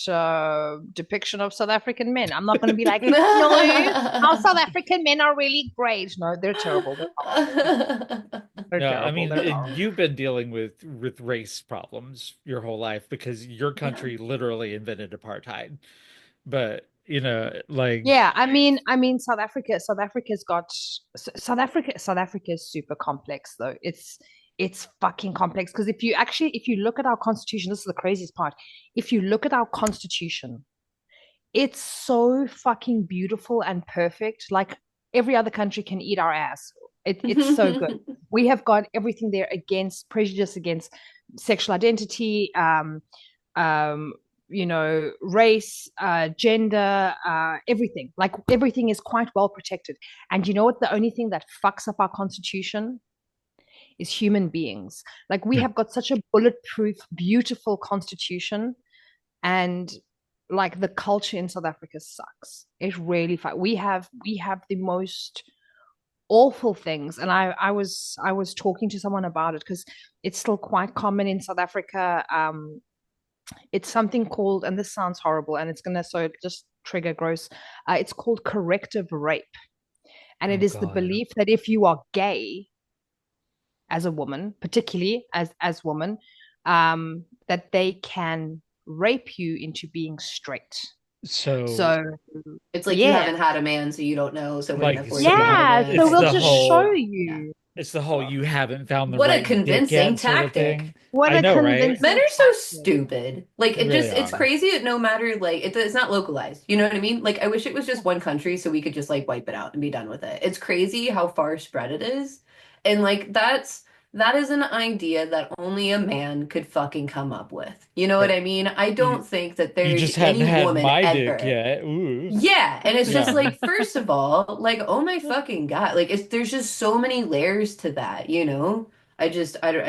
depiction of South African men. I'm not going to be like, no, our South African men are really great. No, they're terrible. They're horrible. They're No, I terrible. mean, They're horrible. you've been dealing with race problems your whole life because your country literally invented apartheid. But, you know, like, Yeah, I mean, South Africa's got South Africa is super complex though. It's fucking complex because if you look at our constitution, this is the craziest part. If you look at our constitution, it's so fucking beautiful and perfect. Like every other country can eat our ass. It's so good. We have got everything there against prejudice against sexual identity, race, gender, everything. Like everything is quite well protected. And you know what? The only thing that fucks up our constitution is human beings. Like we have got such a bulletproof, beautiful constitution, and like the culture in South Africa sucks. It really we have the most awful things, and I was talking to someone about it because it's still quite common in South Africa. It's something called, and this sounds horrible, and it's gonna just trigger gross. It's called corrective rape, and it is the belief that if you are gay as a woman, particularly as woman, that they can rape you into being straight. so it's like you haven't had a man, so you don't know. So we're like, gonna force you to have a man. So we'll just whole- show you. it's the whole you haven't found the What a right dick convincing yet sort of tactic. thing. What I a know, right? convincing Men are so tactic. stupid. Like They it really just it's are. crazy that no matter like it's not localized. You know what I mean? Like I wish it was just one country so we could just like wipe it out and be done with it. It's crazy how far spread it is. And like that is an idea that only a man could fucking come up with. You know what I mean? I don't think that You there's just hadn't any had woman my ever. dick yet. Ooh. Yeah, and it's just Yeah. like, first of all, like, oh my fucking God, like, there's just so many layers to that, you know? I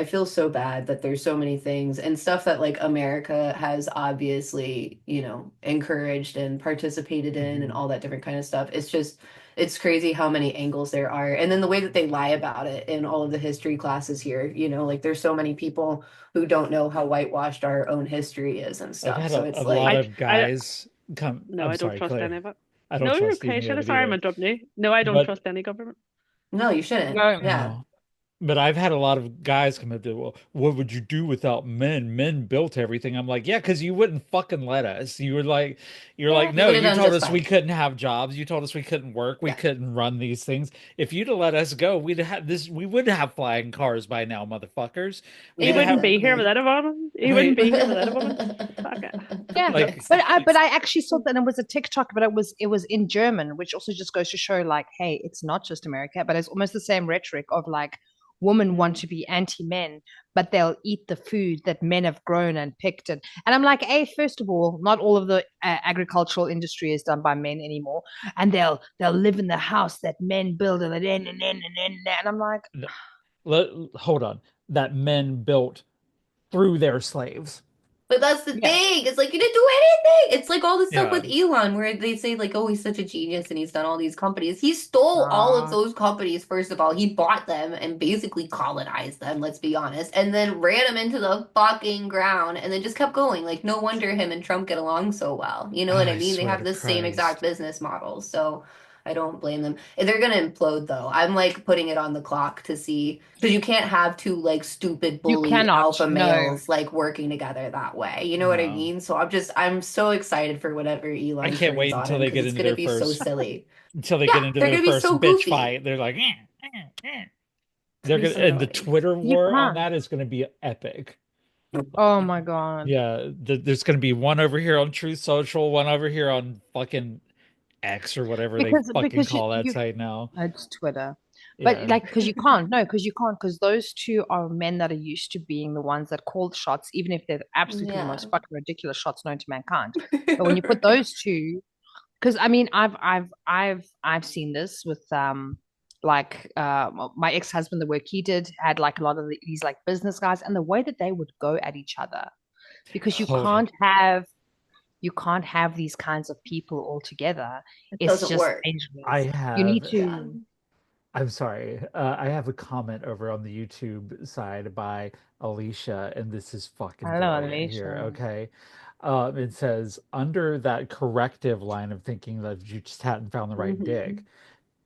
feel so bad that there's so many things and stuff that like America has obviously, you know, encouraged and participated in and all that different kind of stuff. It's crazy how many angles there are. And then the way that they lie about it in all of the history classes here, you know, like there's so many people who don't know how whitewashed our own history is and I've stuff. had So it's a like, lot of guys come. No, I'm I don't sorry, trust Claire. any of it. I don't No, you're trust okay, any of Sheila. it Sorry, I'm either. interrupting you. No, I don't But- trust any government. no, you shouldn't. No. Yeah. No. But I've had a lot of guys come up to, well, what would you do without men? Men built everything. I'm like, yeah, because you wouldn't fucking let us. You're like, You no, would have you done told just us we fine. couldn't have jobs. You told us we couldn't work. We Yeah. couldn't run these things. If you'd have let us go, we'd have this. We would have flying cars by now, motherfuckers. He We'd wouldn't have, be here Exactly. without a woman. He wouldn't right? be here without a woman. Fuck it. Yeah, Like, but I actually saw that it was a TikTok, but it was in German, which also just goes to show like, hey, it's not just America, but it's almost the same rhetoric of like women want to be anti-men, but they'll eat the food that men have grown and picked, and I'm like, hey, first of all, not all of the agricultural industry is done by men anymore, and they'll live in the house that men build, and I'm like, hold on. That men built through their slaves. But that's the yeah, thing. It's like you didn't do anything. It's like all this stuff Yeah. with Elon where they say like, oh, he's such a genius and he's done all these companies. He stole all of those companies, first of all. He bought them and basically colonized them, let's be honest, and then ran them into the fucking ground and then just kept going. Like, no wonder him and Trump get along so well. You know what I I mean? They swear have to the same exact Christ. business models. So I don't blame them. They're gonna implode though. I'm like putting it on the clock to see because you can't have two like stupid you bully cannot, alpha no. males like working together that way. You know what I No. mean? So I'm so excited for whatever I Elon can't turns wait on until him they because get it's into gonna their be so first silly. until they Yeah, get into they're their gonna be first so bitch goofy. fight. They're like, It's they're gonna be gonna, so and the annoying. Twitter You war on can't. that is gonna be epic. Oh my God. Yeah, there's gonna be one over here on Truth Social, one over here on fucking X or whatever they fucking Because call that you site now. it's Twitter. But Yeah. like, because you can't, no, because you can't, because those two are men that are used to being the ones that call the shots, even if they're absolutely the Yeah. most fucking ridiculous shots known to mankind. But when you put those two, because I mean, I've seen this with like my ex-husband, the work he did had like a lot of these like business guys, and the way that they would go at each other, because Hold on. you can't have these kinds of people all together. It It's doesn't just work. I dangerous. You need have Yeah. to. I'm sorry. I have a comment over on the YouTube side by Alicia, and this is fucking Hello, brilliant here. Alicia. Okay. It says, under that corrective line of thinking that you just hadn't found the right dick, Mhm.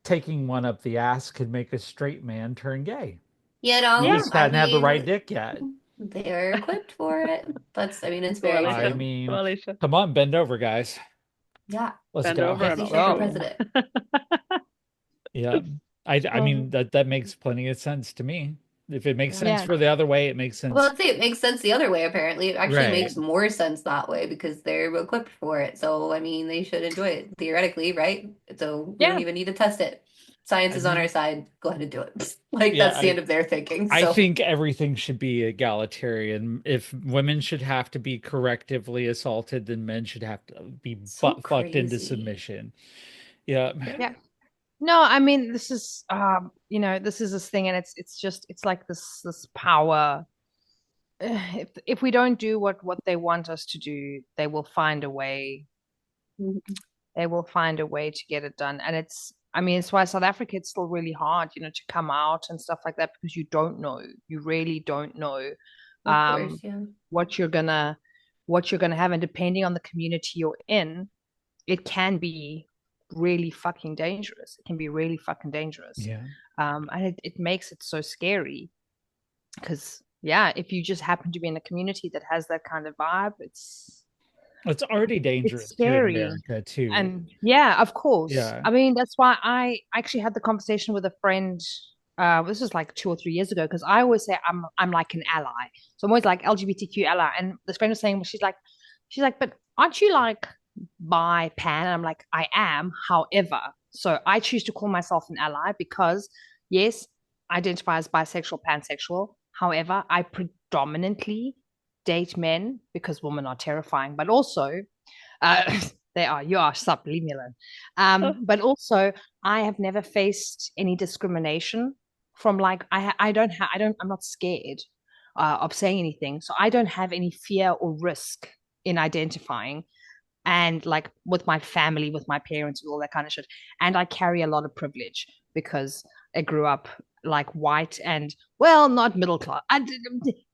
taking one up the ass could make a straight man turn gay. You You know, Yeah. just I hadn't had the right mean, dick yet. they're equipped for it. I mean, it's Go, very I Alicia. true. Go, mean, Alicia. come on, bend over, guys. Yeah. Let's Bend go. over and Let's I'll see for show Go. president. Yeah. I mean Oh, that makes plenty of sense to me. If it makes Yeah. sense yeah. for the other way, it makes Well, sense. let's say it makes sense the other way, apparently. It actually Right. makes more sense that way because they're equipped for it. So, I mean, they should enjoy it theoretically, right? So, we don't Yeah. even need to test it. Science I is on our mean, side. Go ahead and do it. Like, yeah, that's the end of their thinking. I So, think everything should be egalitarian. If women should have to be correctively assaulted, then men should have to be so butt fucked into crazy. submission. Yeah. Yeah. No, I mean, this is this is this thing, and it's like this power. If we don't do what they want us to do, they will find a way. Mhm. They will find a way to get it done. And I mean, it's why South Africa, it's still really hard, to come out and stuff like that, because you don't know. You really don't know Of course, um yeah. what you're gonna have. And depending on the community you're in, it can be really fucking dangerous. It can be really fucking dangerous. Yeah. And it makes it so scary because, yeah, if you just happen to be in a community that has that kind of vibe, it's already dangerous here in scary. America too. And yeah, of course. Yeah. I mean, that's why I actually had the conversation with a friend. This was like 2 or 3 years ago, because I always say I'm like an ally. So I'm always like LGBTQ ally. And this friend was saying, she's like, but aren't you like bi-pan? And I'm like, I am. However, so I choose to call myself an ally because, yes, I identify as bisexual, pansexual. However, I predominantly date men because women are terrifying, but also they are. You are. Stop. Leave me alone. But also, I have never faced any discrimination from like I'm not scared of saying anything, so I don't have any fear or risk in identifying, and like with my family, with my parents, with all that kind of shit. And I carry a lot of privilege because I grew up like white and, well, not middle class.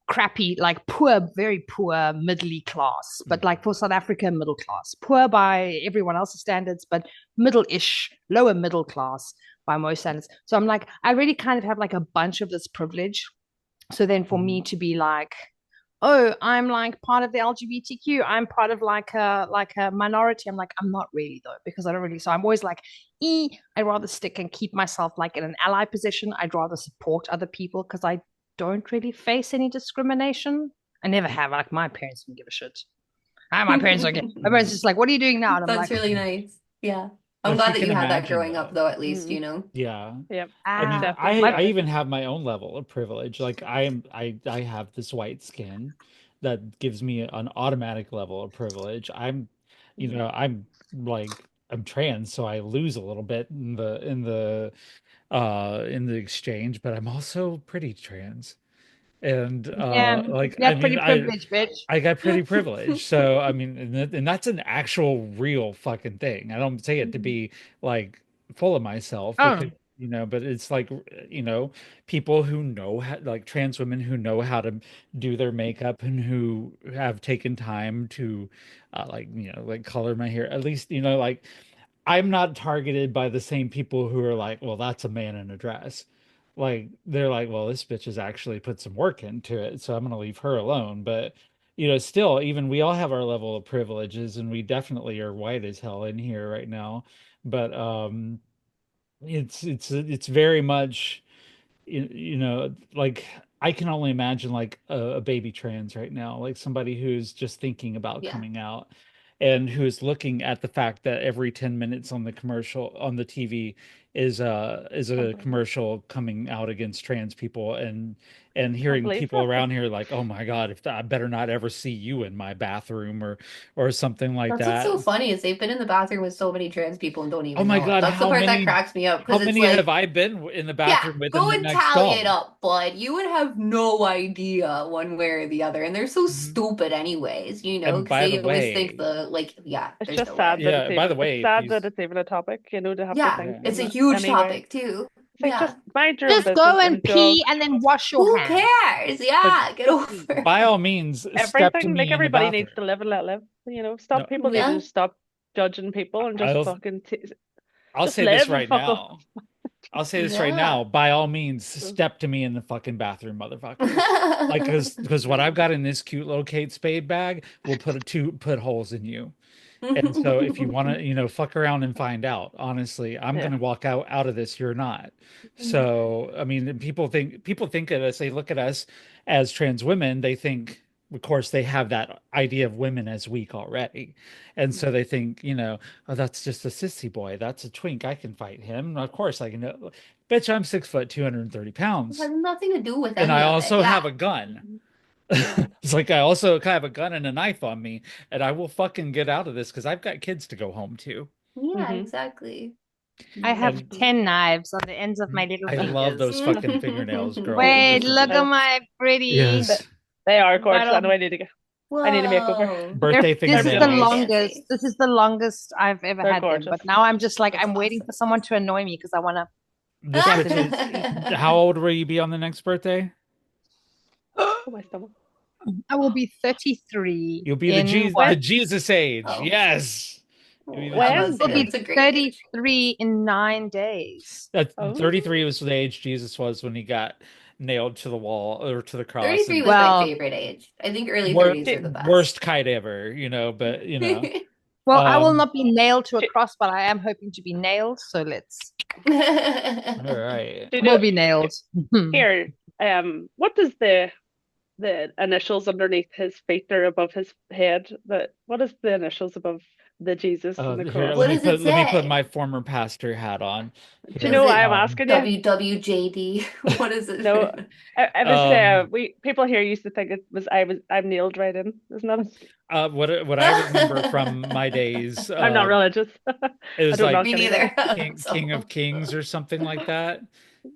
Crappy, like poor, very poor, middle class, but like for South Africa, middle class, poor by everyone else's standards, but middle-ish, lower middle class by most standards. So I'm like, I really kind of have like a bunch of this privilege. So then for me to be like, oh, I'm like part of the LGBTQ, I'm part of like a minority. I'm like, I'm not really though, because I don't really. So I'm always like, I'd rather stick and keep myself like in an ally position. I'd rather support other people because I don't really face any discrimination. I never have. Like my parents don't give a shit. My parents don't get. My parents just like, what are you doing now? And I'm That's like, really nice. Yeah. I'm If glad you that can you had that imagine, growing up, though, at least, you know? Yeah. Yep. I mean, Definitely. I even have my own level of privilege. Like I have this white skin that gives me an automatic level of privilege. I'm like I'm trans, so I lose a little bit in the exchange, but I'm also pretty trans. And yeah, like yeah, I mean pretty privileged, bitch. I got pretty privileged. So I mean, and that's an actual real fucking thing. I don't say it to be like full of myself Oh, because but it's like people who know how, like trans women who know how to do their makeup and who have taken time to like like color my hair. At least like I'm not targeted by the same people who are like, well, that's a man in a dress. Like they're like, well, this bitch has actually put some work into it, so I'm gonna leave her alone. But still, even we all have our level of privileges, and we definitely are white as hell in here right now. But it's very much like I can only imagine like a baby trans right now, like somebody who's just thinking about Yeah. coming out and who's looking at the fact that every 10 minutes on the TV is a commercial coming out against trans people and hearing believe people that. around here like, oh my God, if I better not ever see you in my bathroom or something like That's what's that. so funny is they've been in the bathroom with so many trans people and don't Oh even my know it. God, That's the part that cracks me up how because it's many have like, I been in the yeah, bathroom with in go the and next tally it stall? up, bud. You would have no idea one way or the other. And they're so Mhm. stupid anyways, And because by the they always think way, yeah, It's there's just no sad way. that yeah, by the way, it's if sad you that it's even a topic, to have to Yeah, think yeah. it's a that huge anyway. topic too. It's like Yeah. just mind your own just business go and and don't pee and then wash your Who hands. cares? Yeah, get over By it. all means, step to everything. Like me in the everybody needs to bathroom. live and let live. No, Stop. People need to Yeah. just stop judging people and just I'll fucking I'll just say this live and right fuck off. now. I'll say this right Yeah. now. By all means, step to me in the fucking bathroom, motherfuckers. Like, because what I've got in this cute little Kate Spade bag will put holes in you. And so if you want to, fuck around and find out, honestly, I'm Yeah. going to walk out of this. You're not. So, I mean, people think of us, they look at us as trans women, they think, of course, they have that idea of women as weak already. And so they think, oh, that's just a sissy boy. That's a twink. I can fight him. Of course I can. Bitch, I'm 6 foot, 230 It pounds. has nothing to do with And I any of it. also Yeah. have a gun. Yeah. It's like I also have a gun and a knife on me, and I will fucking get out of this because I've got kids to go home to. Yeah, Mm-hmm. exactly. I have And 10 knives on the ends of my little I love fingers. those fucking fingernails, girl. Wait, Those are look at the my pretty yes. They are gorgeous. I know little. I need to get. I need to make over. Whoa. Birthday This is They're the Very fingernails. longest. fancy. This is the longest I've ever They're had them. gorgeous. But now I'm just like, That's I'm waiting for awesome. someone to annoy me because I want to. This bitch is, how old will you be on the next birthday? Oh, my stomach. I will be 33 You'll be in the what? Jesus age. Oh. Yes. You'll be the When? I Jesus was Will gonna, age. it's be a great age. 33 in 9 days. That Oh. 33 was the age Jesus was when he got nailed to the wall or to the cross 33 and was my Well, favorite age. I think early wor 30s are the best. worst kite ever, but well, I will um not be nailed to a Sh- cross, but I am hoping to be nailed. So let's. all right. Do you We'll know be nailed. here? What does the initials underneath his feet or above his head? What is the initials above the Jesus and the Here, cross? What does it let me put say? my former pastor hat on. Do you Here. know Is why it I'm asking you? WWJD? What is it? No, it was Um, people here used to think it was I'm nailed right in. Isn't that? what I remember from my days, I'm not religious. it I was don't like Me knock anybody. neither. King of Kings or something like that,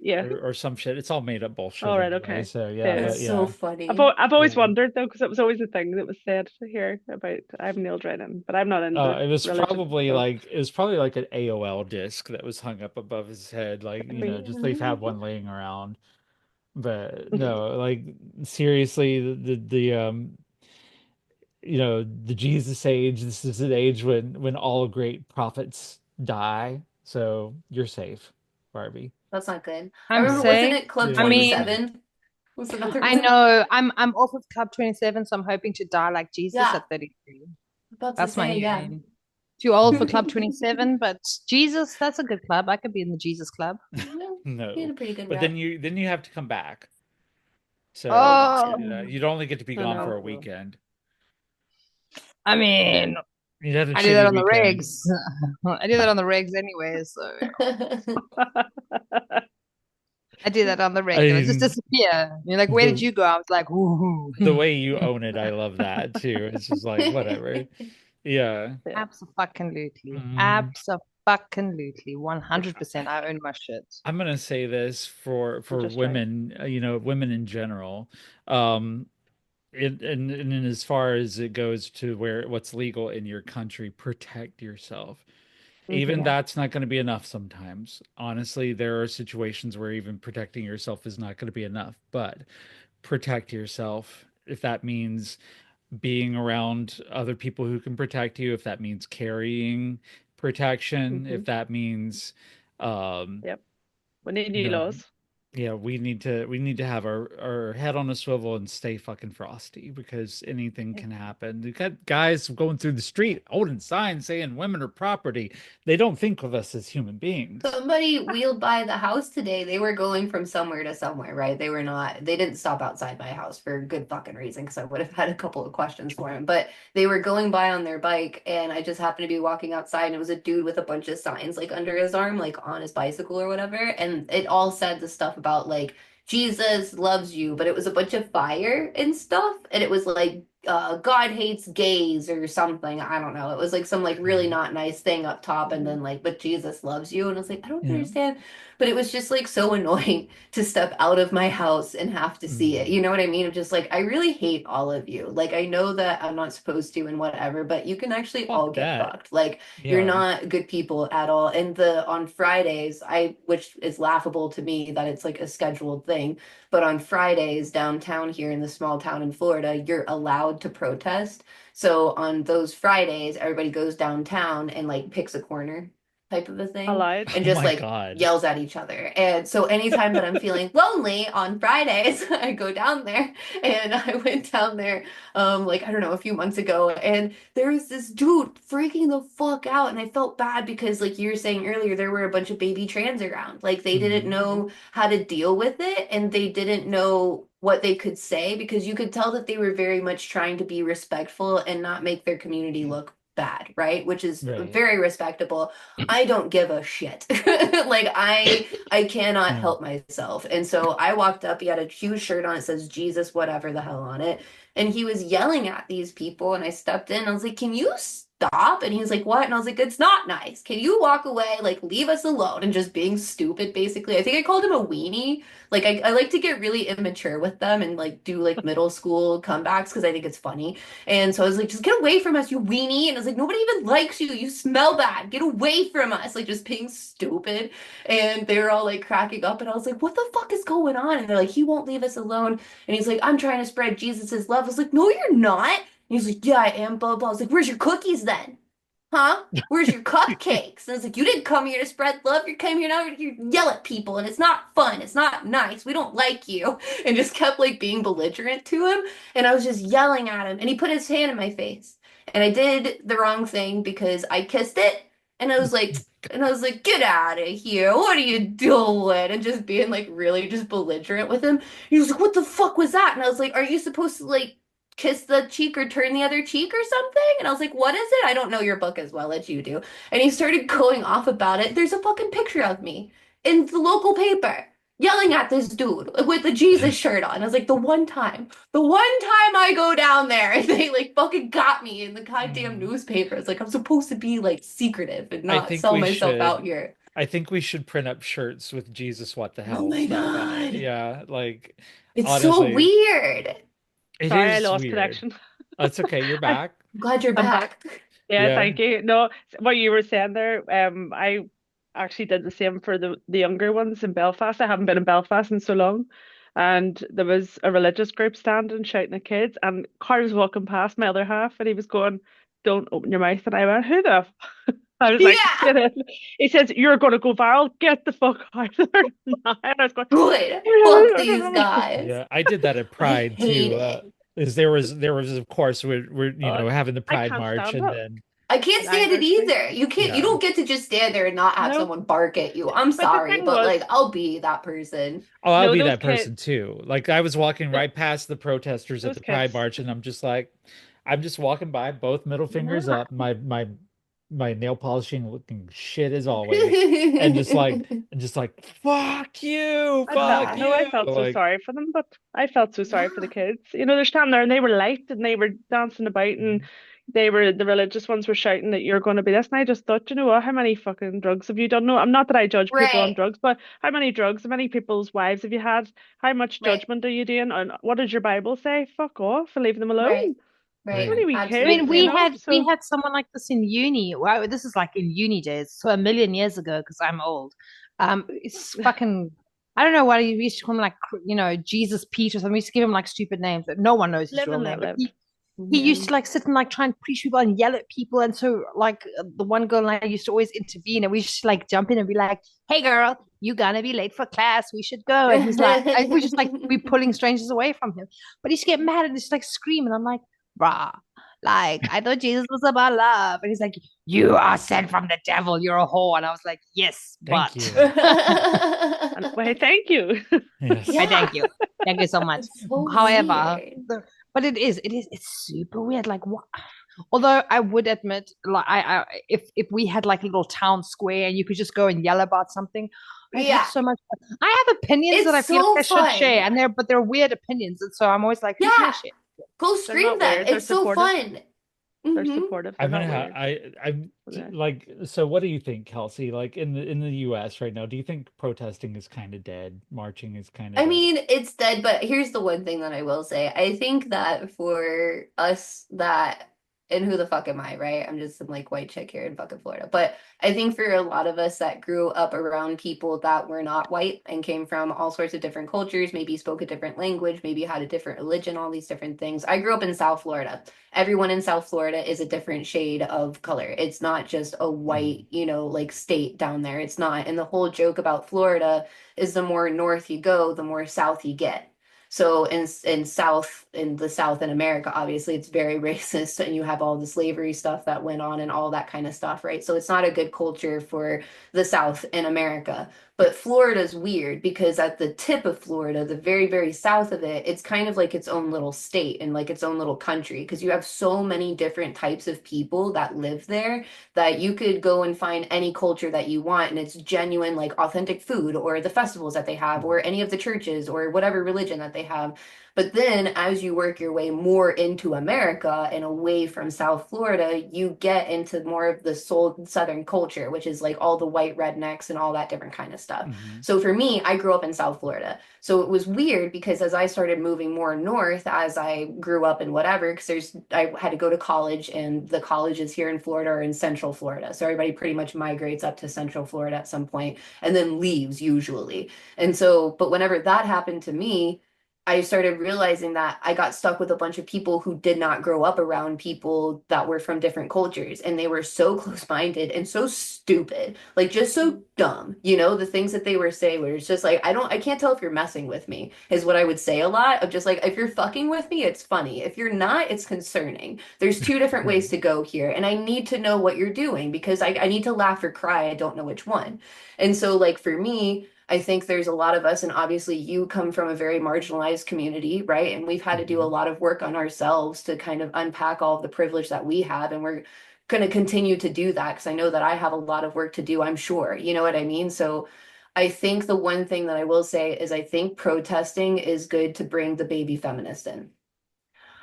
Yeah. or some shit. It's all made up bullshit All right. anyway. Okay. So yeah, Yeah. but That's so yeah, funny. I've always yeah. wondered though, because it was always a thing that was said here about I'm nailed right in, but I'm not into It was religion, probably so like an AOL disc that was hung up above his head, like maybe. just they've had one laying around. But no, like seriously, the Jesus age. This is an age when all great prophets die, so you're safe. Barbie. That's not good. I I'm remember, wasn't sick. it Club Yeah. I mean, 27? Was another I one? know I'm off of Club 27, so I'm hoping to die like Jesus Yeah. at 33. About to That's my say, new yeah. aim. Too old for Club 27, but Jesus, that's a good club. I could be in the Jesus club. No, You had a pretty good but rep. then you have to come back. So Oh, you'd only get to be I gone know. for a weekend. I mean, You'd have a I do that shitty on the weekend. regs. I do that on the regs anyway, so I do that on the I regular. Just mean, disappear. You're like, where did the you go? I was like, woohoo. the way you own it, I love that too. It's just like whatever. Yeah. Yeah, Absolutely. Mm. Absolutely. 100%. I own my shit. I'm gonna say this for I'm just trying. women, women in general. Um, and as far as it goes to what's legal in your country, protect yourself. Even Yeah. that's not going to be enough sometimes. Honestly, there are situations where even protecting yourself is not going to be enough, but protect yourself. If that means being around other people who can protect you, if that means carrying protection, if that means, um, Yep. We need you new know, laws. yeah, we need to have our head on a swivel and stay fucking frosty because anything can happen. You got guys going through the street holding signs saying women are property. They don't think of us as human beings. Somebody wheeled by the house today. They were going from somewhere to somewhere, right? They didn't stop outside my house for a good fucking reason because I would have had a couple of questions for him. But they were going by on their bike, and I just happened to be walking outside, and it was a dude with a bunch of signs like under his arm, like on his bicycle or whatever. And it all said the stuff about like Jesus loves you, but it was a bunch of fire and stuff. And it was like God hates gays or something. I don't know. It was like some like really not nice thing up top, and then like, but Jesus loves you. And I was like, I don't Yeah. understand. But it was just like so annoying to step out of my house and have to see it. You know what I mean? I'm just like, I really hate all of you. Like, I know that I'm not supposed to and whatever, but you can actually all Fuck get that. fucked. Like, you're Yeah. not good people at all. And on Fridays, which is laughable to me that it's like a scheduled thing, but on Fridays downtown here in the small town in Florida, you're allowed to protest. So on those Fridays, everybody goes downtown and like picks a corner type of a thing Allowed. and Oh just my like God. yells at each other. And so anytime that I'm feeling lonely on Fridays, I go down there. And I went down there like I don't know, a few months ago, and there was this dude freaking the fuck out, and I felt bad because like you were saying earlier, there were a bunch of baby trans around. Like they didn't know how to deal with it, and they didn't know what they could say because you could tell that they were very much trying to be respectful and not make their community look bad, right? Which is Right. very respectable. I don't give a shit. Like I cannot Yeah. help myself. And so I walked up, he had a huge shirt on, it says Jesus whatever the hell on it. And he was yelling at these people, and I stepped in, and I was like, "Can you stop?" And he was like, "What?" And I was like, "It's not nice. Can you walk away? Like, leave us alone." And just being stupid, basically. I think I called him a weenie. Like, I like to get really immature with them and like do like middle school comebacks because I think it's funny. And so I was like, "Just get away from us, you weenie." And I was like, "Nobody even likes you. You smell bad. Get away from us." Like, just being stupid. And they were all like cracking up. And I was like, "What the fuck is going on?" And they're like, "He won't leave us alone." And he's like, "I'm trying to spread Jesus's love." I was like, "No, you're not." And he's like, "Yeah, I am, blah, blah." I was like, "Where's your cookies then? Huh? Where's your cupcakes?" And I was like, "You didn't come here to spread love. You came here now to yell at people, and it's not fun. It's not nice. We don't like you." And just kept like being belligerent to him. And I was just yelling at him. And he put his hand in my face. And I did the wrong thing because I kissed it. And I was like, "Get out of here. What are you doing?" And just being like really just belligerent with him. He was like, "What the fuck was that?" And I was like, "Are you supposed to like kiss the cheek or turn the other cheek or something?" And I was like, "What is it? I don't know your book as well as you do." And he started going off about it. There's a fucking picture of me in the local paper yelling at this dude with the Jesus shirt on. I was like, the one time I go down there, they like fucking got me in the goddamn newspaper. It's like I'm supposed to be like secretive and I not think sell we myself out should. here. I think we should print up shirts with Jesus what the Oh hell my stuff on it. God. Yeah, like It's so honestly, weird. it Sorry, I is lost weird. connection. That's okay, you're I, back. I'm glad you're I'm back. back. Yeah, Yeah. thank you. No, what you were saying there, I actually did the same for the younger ones in Belfast. I haven't been in Belfast in so long. And there was a religious group standing shouting at kids, and Carl was walking past my other half, and he was going, "Don't open your mouth." And I went, "Who the f-" I was like, Yeah. get in. He says, you're going to go viral. Get the fuck out of there now. And I was going, Good. Fuck these guys. Yeah, I did that at I Pride hate too. it. Is there was of course we're having the I Pride can't March, stand and it. then I can't stand it Irish thing. either. You can't. Yeah. You don't get to just stand there and not have No. someone bark at you. I'm But the sorry, thing but was, like I'll be that person. I'll be those that person kids, too. Like I was walking right past the protesters at those the Pride kids. March, and I'm just like, I'm just walking by, both middle fingers up, my nail polishing looking shit as always, and just like fuck you, fuck No, I you. felt so Like, sorry for them, but I felt so sorry for the kids. They're standing there and they were light and they were dancing about and the religious ones were shouting that you're going to be this. And I just thought, you know what, how many fucking drugs have you done? No, I'm not that I judge people on Right, drugs, but how many drugs, how many people's wives have you had? How much right, judgment are you doing? And what does your Bible say? Fuck off and leave them right, alone. right. Only right. we I kids, mean, Absolutely. we So had someone like this in uni. Wow, this is like in uni days, so a million years ago, because I'm old. It's fucking. I don't know what we used to call him, like Jesus Pete or something. We used to give him like stupid names, but no one knows his live real and name. let But live. he used to like sit and like try and preach people and yell at people, and so like the one girl and I used to always intervene, and we used to like jump in and be like, "Hey, girl, you gonna be late for class? We should go." And he's like, we just like be pulling strangers away from him, but he used to get mad and just like scream, and I'm like, "Bruh. Like, I thought Jesus was about love." And he's like, "You are sent from the devil. You're a whore." And I was like, "Yes, Thank but you. And well, thank you. Yes. I thank you. Thank you so much." It's so However, weird. but it's super weird. Like, what? Although I would admit, like, if we had like a little town square and you could just go and yell about something, I'd have Yeah, so much fun. I have opinions that I it's feel so like I should fun. share, and they're weird opinions, and so I'm always like, who can I Yeah, share? go They're scream not them. weird. They're It's so supportive. fun. They're Hmm. supportive. I They're mean, not weird. I'm Yeah. like, so what do you think, Kelsey? Like in the US right now, do you think protesting is kind of dead? Marching is kind of I dead? mean, it's dead, but here's the one thing that I will say. I think that for us that, and who the fuck am I, right? I'm just some like white chick here in fucking Florida. But I think for a lot of us that grew up around people that were not white and came from all sorts of different cultures, maybe spoke a different language, maybe had a different religion, all these different things. I grew up in South Florida. Everyone in South Florida is a different shade of color. It's not just a white, like state down there. It's not. And the whole joke about Florida is the more north you go, the more south you get. So in the South in America, obviously it's very racist, and you have all the slavery stuff that went on and all that kind of stuff, right? So it's not a good culture for the South in America. But Florida's weird because at the tip of Florida, the very, very south of it, it's kind of like its own little state and like its own little country because you have so many different types of people that live there that you could go and find any culture that you want and it's genuine, like authentic food or the festivals that they have or any of the churches or whatever religion that they have. But then as you work your way more into America and away from South Florida, you get into more of the Southern culture, which is like all the white rednecks and all that different kind of stuff. Mm-hmm. So for me, I grew up in South Florida. So it was weird because as I started moving more north, as I grew up and whatever, because I had to go to college and the colleges here in Florida are in Central Florida. So everybody pretty much migrates up to Central Florida at some point and then leaves usually. And so, but whenever that happened to me, I started realizing that I got stuck with a bunch of people who did not grow up around people that were from different cultures. And they were so close-minded and so stupid, like just so dumb. The things that they were saying were just like, I can't tell if you're messing with me, is what I would say a lot of just like, if you're fucking with me, it's funny. If you're not, it's concerning. There's two different ways to go here. And I need to know what you're doing because I need to laugh or cry. I don't know which one. And so like for me, I think there's a lot of us, and obviously you come from a very marginalized community, right? And we've had to do a lot of work on ourselves to kind of unpack all of the privilege that we have. And we're going to continue to do that because I know that I have a lot of work to do, I'm sure. You know what I mean? So I think the one thing that I will say is I think protesting is good to bring the baby feminist in.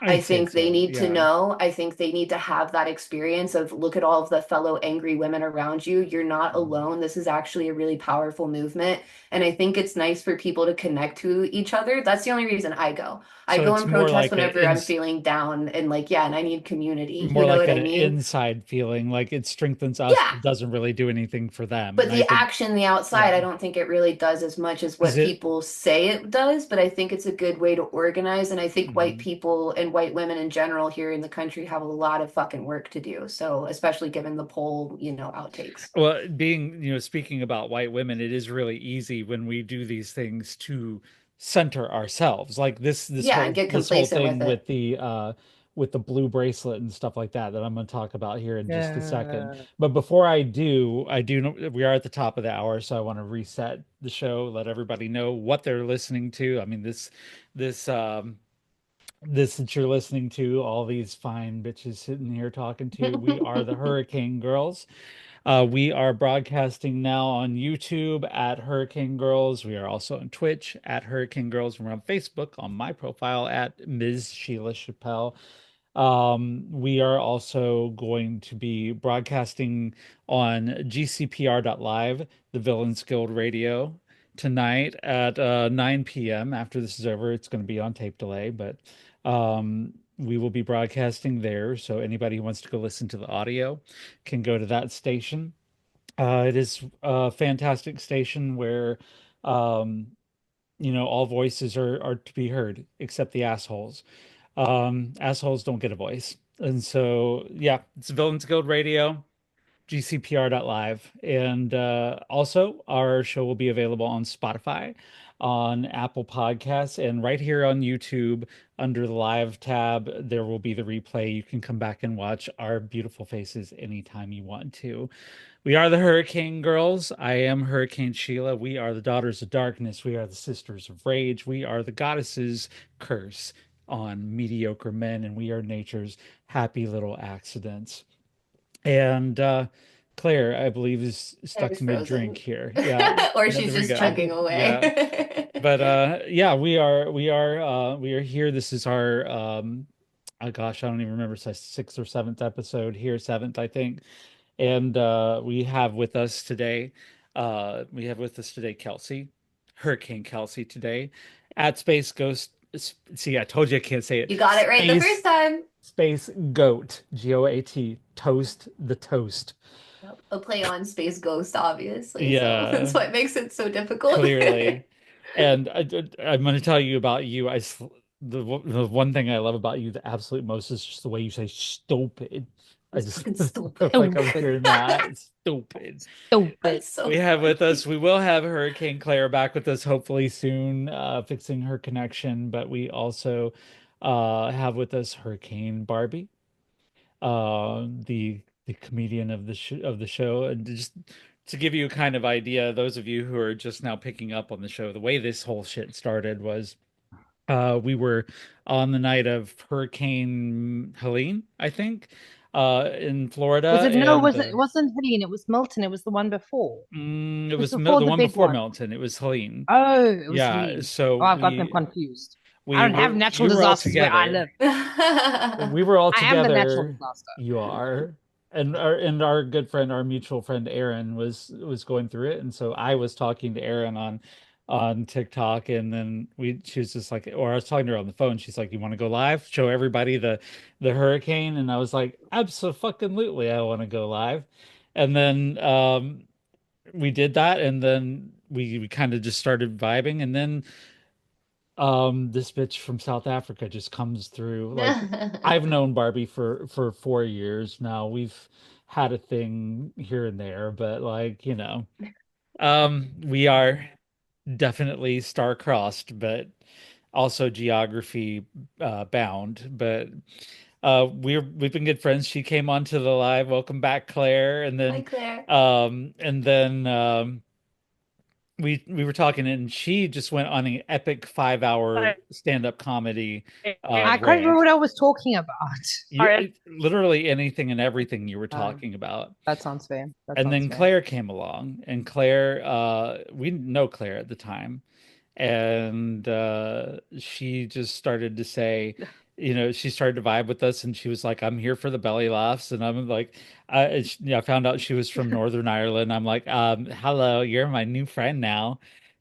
I I'd say think they so, need to yeah. know. I think they need to have that experience of look at all of the fellow angry women around you. You're not alone. This is actually a really powerful movement. And I think it's nice for people to connect to each other. That's the only reason I go. I So go it's and more protest like whenever I'm feeling down and like, yeah, and I need community. more You know like what I an mean? inside feeling, like it strengthens us, Yeah. but doesn't really do anything for them. But And I the think, action, the outside, I don't think it really does as much as is what it? people say it does. But I think it's a good way to organize. And I think white Mhm. people and and white women in general here in the country have a lot of fucking work to do. So especially given the poll, outtakes. Well, speaking about white women, it is really easy when we do these things to center ourselves. Like this Yeah, and get this whole complacent thing with with the blue bracelet and stuff like that I'm going to talk about here in just a second. Yeah. But before I do know we are at the top of the hour, so I want to reset the show, let everybody know what they're listening to. I mean, this that you're listening to, all these fine bitches sitting here talking to, we are the Hurricane Girls. We are broadcasting now on YouTube at Hurricane Girls. We are also on Twitch at Hurricane Girls. We're on Facebook on my profile at Ms. Sheila Chappelle. We are also going to be broadcasting on GCPR.live, the Villains Guild Radio, tonight at 9 p.m. After this is over, it's going to be on tape delay, but we will be broadcasting there. So anybody who wants to go listen to the audio can go to that station. It is a fantastic station where, all voices are to be heard except the assholes. Assholes don't get a voice. And so, yeah, it's Villains Guild Radio, GCPR.live. And also, our show will be available on Spotify, on Apple Podcasts, and right here on YouTube under the live tab, there will be the replay. You can come back and watch our beautiful faces anytime you want to. We are the Hurricane Girls. I am Hurricane Sheila. We are the Daughters of Darkness. We are the Sisters of Rage. We are the Goddesses' curse on mediocre men, and we are nature's happy little accidents. And Claire, I believe, is stuck mid-drink here. Yeah. Or she's just chugging away. Yeah. But yeah, we are here. This is our oh gosh, I don't even remember, 6th or 7th episode here, 7th, I think. And we have with us today Kelsey, Hurricane Kelsey today at Space Ghost. See, I told you I can't say it. You got it right the first time. Space Goat, GOAT, Toast the Toast. A play on Space Ghost, obviously. Yeah. So that's what makes it so difficult. Clearly. And I'm going to tell you about you. The one thing I love about you the absolute most is just the way you say stupid. I just stupid. Like I'm hearing that. Stupid. So we have with us, we will have Hurricane Claire back with us hopefully soon, fixing her connection. But we also have with us Hurricane Barbie, the comedian of the show. And just to give you a kind of idea, those of you who are just now picking up on the show, the way this whole shit started was we were on the night of Hurricane Helene, I think, in Florida. It wasn't Helene, it was Milton. It was the one before. It was the one before Milton. It was Helene. Oh, it was Helene. Yeah, so I've got them confused. I don't have natural disasters where I live. We were all together. I am the natural disaster. You are. And our good friend, our mutual friend Aaron was going through it, and so I was talking to Aaron on TikTok, and then she was just like, or I was talking to her on the phone. She's like, "You want to go live? Show everybody the hurricane?" And I was like, "Absolutely, I want to go live." And then we did that, and then we kind of just started vibing, and then this bitch from South Africa just comes through. Like, I've known Barbie for 4 years now. We've had a thing here and there, but like, we are definitely star-crossed, but also geography bound. But we've been good friends. She came onto the live. Welcome back, Claire. And then Hi, Claire. And then we were talking, and she just went on an epic 5-hour stand-up comedy. I can't remember what I was talking about. Literally anything and everything you were talking about. That sounds fair. Then Claire came along, and Claire, we know Claire at the time, and she just started to say, she started to vibe with us, and she was like, "I'm here for the belly laughs," and I'm like, I found out she was from Northern Ireland. I'm like, "Hello, you're my new friend now."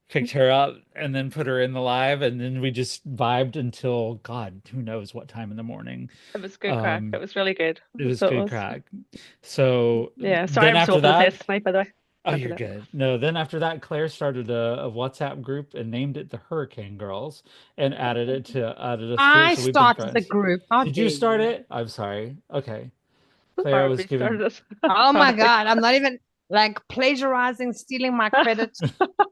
Picked her up and then put her in the live, and then we just vibed until God, who knows what time in the morning. It was good crack. It was really good. It was good crack. So yeah, sorry, I'm so full of piss tonight, by the way. Oh, Look you're at it. good. No, then after that, Claire started a WhatsApp group and named it the Hurricane Girls and added us to it. I So we've been started the friends. group. How Did you dare start you? it? I'm sorry. Okay. Claire was Barbie giving. started us. Oh my Sorry. God. I'm not even like plagiarizing, stealing my credit.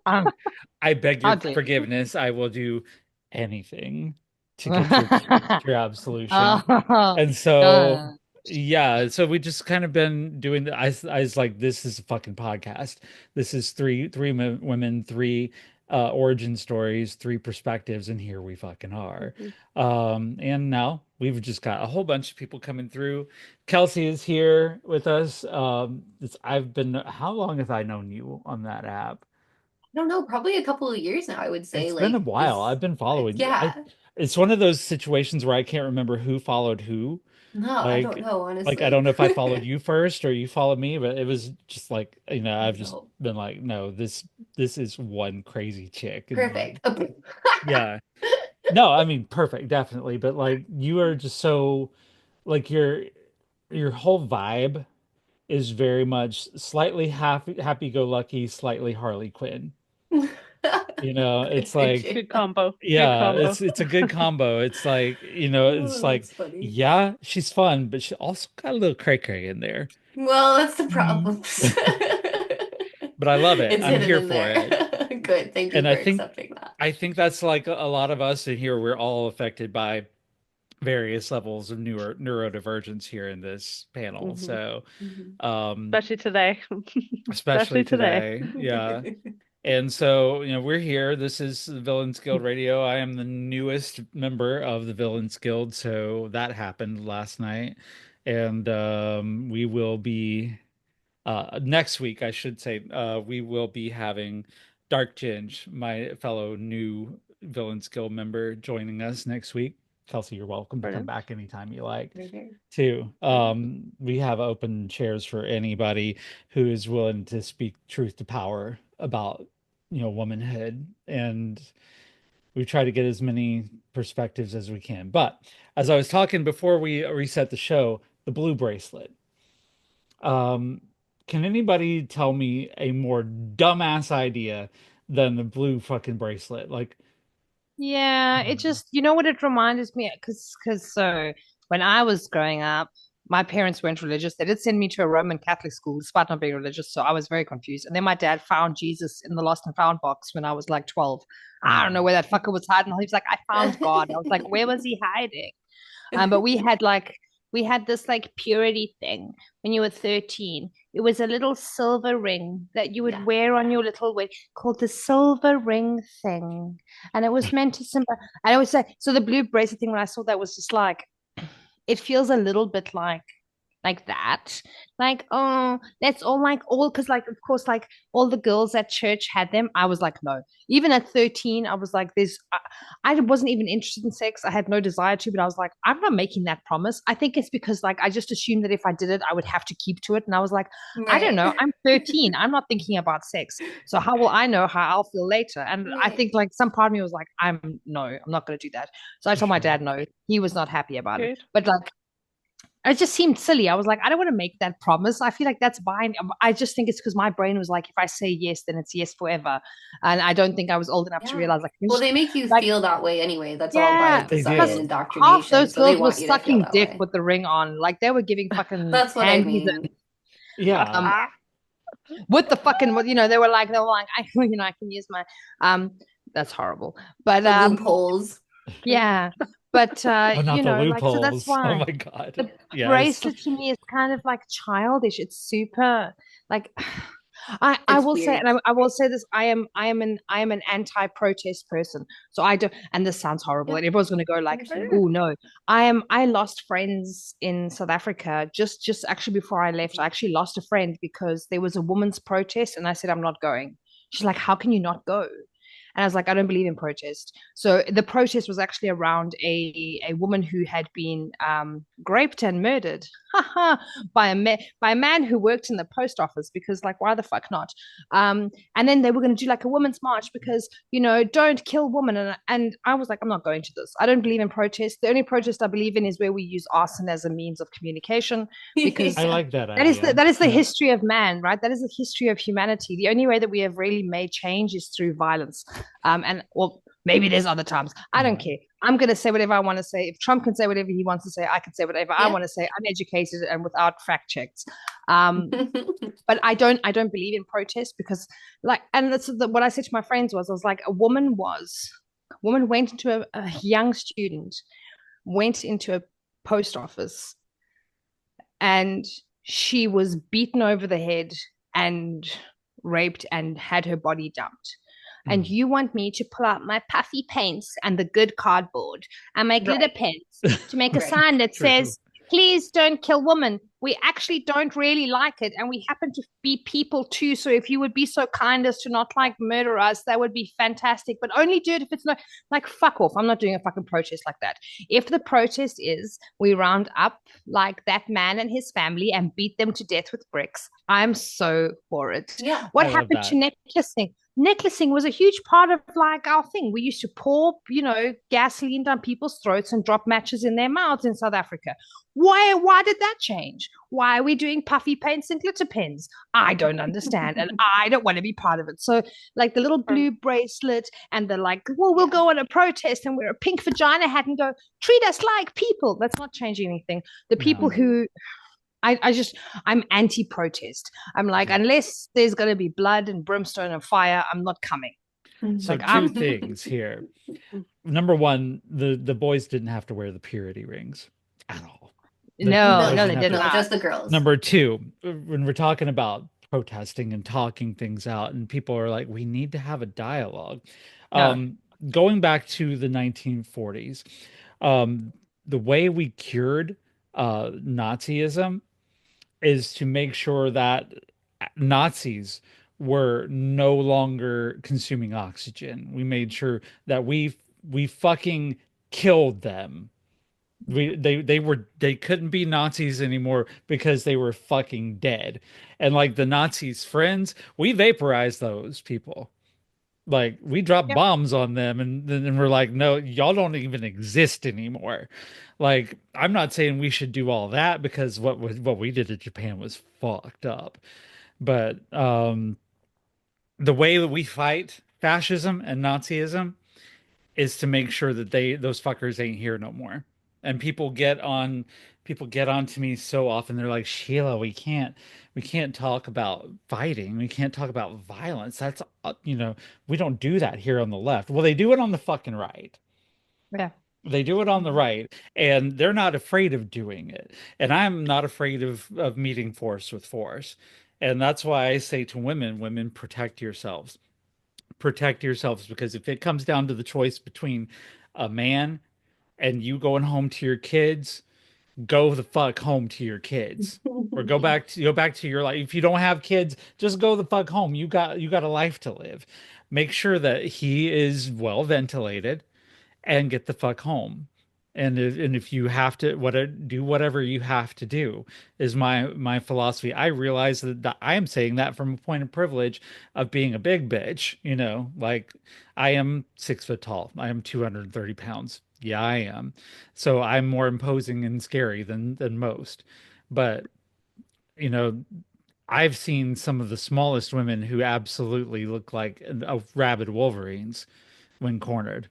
I beg How your dare forgiveness. I will do anything to you? get your absolution. Oh, And so, God. yeah, so we just kind of been doing the I was like, this is a fucking podcast. This is three women, three origin stories, three perspectives, and here we fucking are. Mhm. And now we've just got a whole bunch of people coming through. Kelsey is here with us. I've been, how long have I known you on that app? I don't know, probably a couple of years now, I would say. It's been a Like while. this, I've been following you. yeah. It's one of those situations where I can't remember who followed who. No, I don't Like, know, I don't honestly. know if I followed you first or you followed me, but it was just like, I've just No. been like, no, this is one crazy chick. And like, Perfect. yeah. No, I mean, perfect, definitely. But like you are just so like your whole vibe is very much slightly happy-go-lucky, slightly Harley Quinn. It's Thank like, you. Good combo. Good yeah, combo. it's a good combo. It's like, it's Oh, like, that's funny. yeah, she's fun, but she also got a little cray-cray in there. Well, that's the Mhm. problem. But I love it. It's I'm hidden here in for it. there. Good. Thank you And for accepting that. I think that's like a lot of us in here, we're all affected by various levels of neurodivergence here in this panel. hmm So, Mhm. um, Especially today. especially Especially today. today, yeah. And so, we're here. This is the Villains Guild Radio. I am the newest member of the Villains Guild, so that happened last night. And we will be next week, I should say, we will be having Dark Ginge, my fellow new Villains Guild member, joining us next week. Kelsey, you're welcome to come Brilliant. back anytime you like Okay. too. We have open chairs for anybody who is willing to speak truth to power about, womanhood. And we try to get as many perspectives as we can. But as I was talking before we reset the show, the blue bracelet. Um, can anybody tell me a more dumbass idea than the blue fucking bracelet? Like, Yeah, it just, you know what it reminded me? Because so when I was growing up, my parents weren't religious. They did send me to a Roman Catholic school despite not being religious. So I was very confused. And then my dad found Jesus in the lost and found box when I was like 12. I don't know where that fucker was hiding. He was like, I found God. I was like, where was he hiding? But we had this like purity thing when you were 13. It was a little silver ring that you would Yeah. wear on your little way called the silver ring thing. And it was meant to symbol. And I was like, so the blue bracelet thing when I saw that was just like, it feels a little bit like that. Like, oh, that's all because like of course, like all the girls at church had them. I was like, no. Even at 13, I was like, I wasn't even interested in sex. I had no desire to, but I was like, I'm not making that promise. I think it's because like I just assumed that if I did it, I would have to keep to it. And I was like, I don't Right. know. I'm 13. I'm not thinking about sex. So how will I know how I'll feel later? And I Right. think like some part of me was like, I'm not gonna do that. So I told my dad no. He was not happy about it. Good. But like it just seemed silly. I was like, I don't want to make that promise. I feel like that's binding. I just think it's because my brain was like, if I say yes, then it's yes forever. And I don't think I was old enough to Yeah. realize like, Well, they make you like feel that way anyway. That's all by yeah. They design and do. Plus, half indoctrination. those So they girls were want you to feel sucking that dick way. with the ring on. Like they were giving fucking That's what I handies mean. Yeah. and with the fucking they were like I I can use my that's horrible. But The loopholes. yeah. But Oh, not the like so that's loopholes. Oh why my God. the Yes. bracelet to me is kind of like childish. It's super like I It's will say, weird. and I will say this: I am an anti-protest person. So I do, and this sounds horrible. Yeah. And everyone's going to go like, Understandable. "Oh no!" I lost friends in South Africa just actually before I left. I actually lost a friend because there was a woman's protest, and I said I'm not going. She's like, "How can you not go?" And I was like, I don't believe in protest. So the protest was actually around a woman who had been raped and murdered by a man who worked in the post office, because like, why the fuck not? And then they were going to do like a women's march because, don't kill women. And I was like, I'm not going to this. I don't believe in protest. The only protest I believe in is where we use arson as a means of communication, because I like that idea. that is the history of man, right? That is the history of humanity. The only way that we have really made change is through violence. And well, maybe there's other times. I don't care. I'm going to say whatever I want to say. If Trump can say whatever he wants to say, I can say whatever I want to say. I'm educated and without fact checks. But I don't believe in protest, because like, and that's what I said to my friends was, I was like, a woman went into a young student, went into a post office, and she was beaten over the head and raped and had her body dumped. And you want me to pull out my puffy paints and the good cardboard and my glitter pens to make a sign that says, please don't kill women. We actually don't really like it. And we happen to be people too. So if you would be so kind as to not like murder us, that would be fantastic. But only do it if it's not like, fuck off. I'm not doing a fucking protest like that. If the protest is we round up like that man and his family and beat them to death with bricks, I'm so for it. Yeah. What happened to necklacing? Necklacing was a huge part of like our thing. We used to pour, gasoline down people's throats and drop matches in their mouths in South Africa. Why did that change? Why are we doing puffy paints and glitter pens? I don't understand, and I don't want to be part of it. So like the little blue bracelet and the like, well, we'll go on a protest and wear a pink vagina hat and go, treat us like people. That's not changing anything. The people who I'm anti-protest. I'm like, unless there's going to be blood and brimstone and fire, I'm not coming. So like, two things here. Number one, the boys didn't have to wear the purity rings at all. No, they did not. Just the girls. Number two, when we're talking about protesting and talking things out, and people are like, we need to have a dialogue. Going back to the 1940s, the way we cured Nazism is to make sure that Nazis were no longer consuming oxygen. We made sure that we fucking killed them. They couldn't be Nazis anymore because they were fucking dead. And like the Nazis' friends, we vaporized those people. Like we dropped bombs on them, and then we're like, no, y'all don't even exist anymore. Like, I'm not saying we should do all that, because what we did in Japan was fucked up. But the way that we fight fascism and Nazism is to make sure that those fuckers ain't here no more. And people get on to me so often. They're like, Sheila, we can't talk about fighting. We can't talk about violence. That's we don't do that here on the left. Well, they do it on the fucking right. Yeah. They do it on the right, and they're not afraid of doing it. And I'm not afraid of meeting force with force. And that's why I say to women, protect yourselves. Protect yourselves, because if it comes down to the choice between a man and you going home to your kids, go the fuck home to your kids, or go back to your life. If you don't have kids, just go the fuck home. You got a life to live. Make sure that he is well ventilated, and get the fuck home. And if you have to do whatever you have to do, is my philosophy. I realize that I am saying that from a point of privilege of being a big bitch. Like I am 6 foot tall. I am 230 pounds. Yeah, I am. So I'm more imposing and scary than most. But I've seen some of the smallest women who absolutely look like a rabid Wolverines when cornered.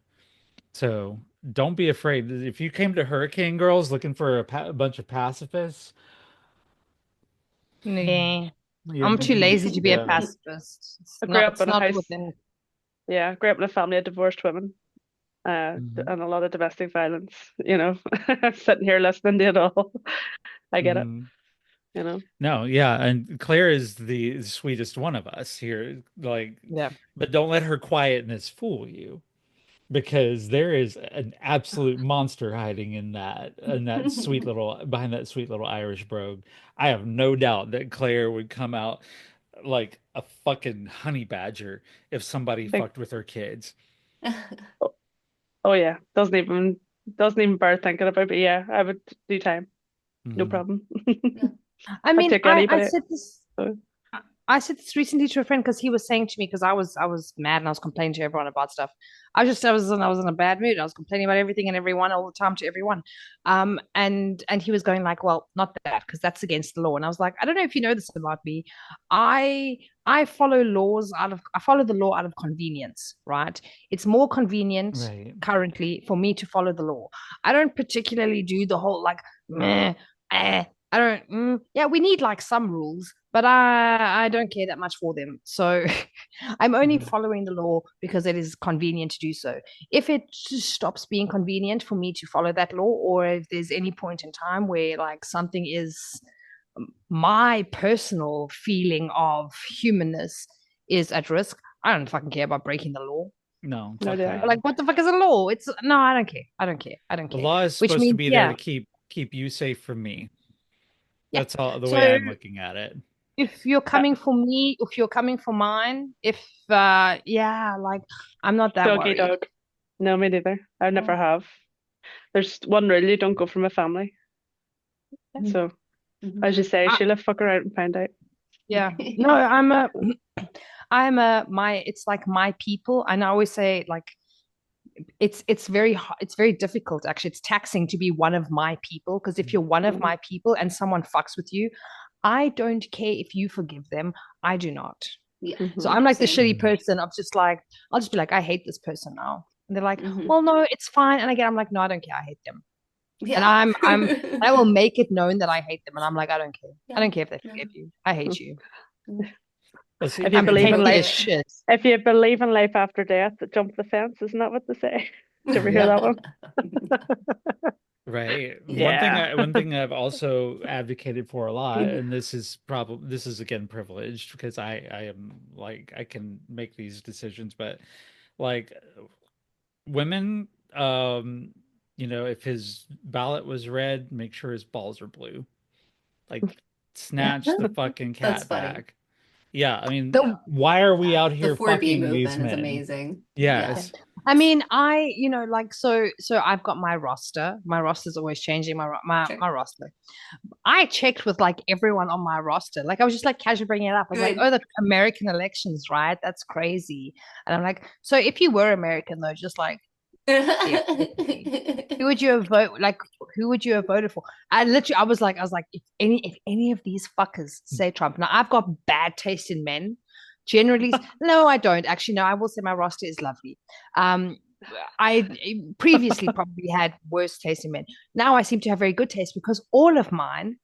So don't be afraid. If you came to Hurricane Girls looking for a bunch of pacifists, I'm too lazy to be a pacifist. I grew up in a family of divorced women, and a lot of domestic violence. Sitting here listening to it all, I get it. No, yeah, and Claire is the sweetest one of us here. Like, but don't let her quietness fool you. Because there is an absolute monster hiding in that behind that sweet little Irish brogue. I have no doubt that Claire would come out like a fucking honey badger if somebody Like, fucked with their kids. oh yeah, doesn't even bear thinking about. But yeah, I would do time, no Mhm. problem. Yeah. I I'd mean, take I anybody. said this. So, I said this recently to a friend because he was saying to me because I was mad and I was complaining to everyone about stuff. I was in a bad mood. I was complaining about everything and everyone all the time to everyone. And he was going like, well, not that because that's against the law. And I was like, I don't know if you know this about me. I I follow I follow the law out of convenience, right? It's more convenient Right. currently for me to follow the law. I don't particularly do the whole like meh, I don't. Yeah, we need like some rules, but I don't care that much for them. So I'm only Mhm. following the law because it is convenient to do so. If it just stops being convenient for me to follow that law, or if there's any point in time where like something is my personal feeling of humanness is at risk, I don't fucking care about breaking the law. No, no, fuck there. that. Like, what the fuck is a law? It's no, I don't care. I don't care. I don't The care. law is Which supposed to means, be there yeah, to keep you safe from me. yeah. That's all the way So I'm looking at it. if you're Uh, coming for me, if you're coming for mine, if yeah, like I'm not that Doggy worried. dog. No, me neither. I never Yeah. have. There's one rule: you don't go from a family. Mhm. So Mhm. as you say, I, Sheila, fuck her out and find out. yeah. No, I'm a my it's like my people. And I always say like it's very difficult actually. It's taxing to be one of my people because if you're one of my people and someone fucks with you, I don't care if you forgive them. I do not. Yeah. So Hmm. I'm like the Same. shitty person of just like, I'll just be like, I hate this person now. And they're like, Mhm. well, no, it's fine. And again, I'm like, no, I don't care. I hate them. And Yeah. I will make it known that I hate them. And I'm like, I don't care. I Yeah. don't care if they No. forgive you. I hate you. Well, see, If you I'm believe in petty as life, shit. if you believe in life after death, jump the fence. Isn't that what they say? Did you ever hear that one? right. Yeah. One thing I've also advocated for a lot, and this is again privileged because I am like I can make these decisions, but like women, if his ballot was red, make sure his balls are blue. Like snatch the fucking That's cat funny. back. Yeah, I mean, The why are we out The here 4B fucking these movement is men? amazing. Yeah. Yes. I mean, like so I've got my roster. My roster's always changing Sure. my roster. I checked with like everyone on my roster. Like I was just like casually bringing it up. I was like, Good. oh, the American elections, right? That's crazy. And I'm like, so if you were American though, just like theoretically, who would you have vote like who would you have voted for? I was like, if any of these fuckers say Trump. Now I've got bad taste in men. Generally, no, I don't. Actually, no, I will say my roster is lovely. Um, I previously probably had worse taste in men. Now I seem to have very good taste because all of mine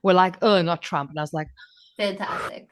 were like, oh, not Trump. And I was like, Fantastic.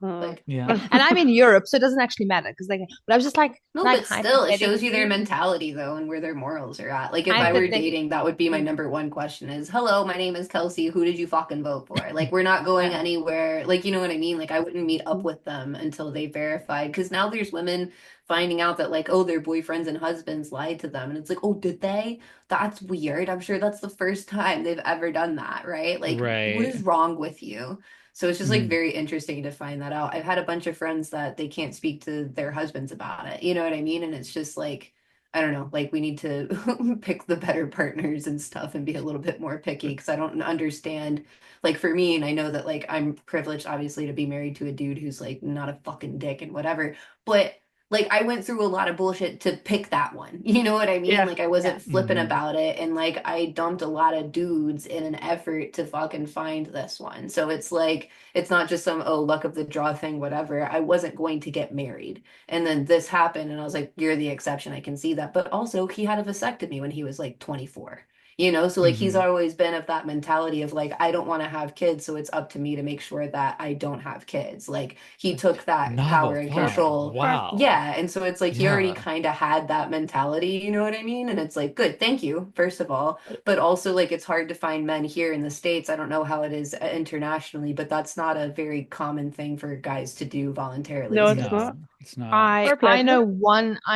Oh. Like, Yeah. and I'm in Europe, so it doesn't actually matter because but I was just like, no, but still, it shows you their hypothetically, mentality though and where their morals are at. Like, if I were dating, that would be my number one question is, hello, my name is Kelsey. Who did you fucking vote for? Like, we're not going anywhere. Like, you know what I mean? Like, I wouldn't meet up with them until they verified. Because now there's women finding out that, like, oh, their boyfriends and husbands lied to them. And it's like, oh, did they? That's weird. I'm sure that's the first time they've ever done that, right? Like, what Right. is wrong with you? So it's just like Mm. very interesting to find that out. I've had a bunch of friends that they can't speak to their husbands about it. You know what I mean? And it's just like, I don't know, like we need to pick the better partners and stuff and be a little bit more picky because I don't understand. Like for me, and I know that like I'm privileged obviously to be married to a dude who's like not a fucking dick and whatever, but like I went through a lot of bullshit to pick that one. You know what I mean? Yeah. Like I wasn't flippant Mhm. about it and like I dumped a lot of dudes in an effort to fucking find this one. So it's like it's not just some oh luck of the draw thing whatever. I wasn't going to get married. And then this happened and I was like you're the exception. I can see that. But also he had a vasectomy when he was like 24. You know, so like he's Mhm. always been of that mentality of like, I don't want to have kids, so it's up to me to make sure that I don't have kids. Like he took that power Novel and thought. control. Wow. Yeah. And so it's like he already Yeah. kind of had that mentality, you know what I mean? And it's like, good, thank you, first of all. But also, like, it's hard to find men here in the States. I don't know how it is internationally, but that's not a very common thing for guys to do voluntarily. No, So it's No, not. it's not. I Or pleasure.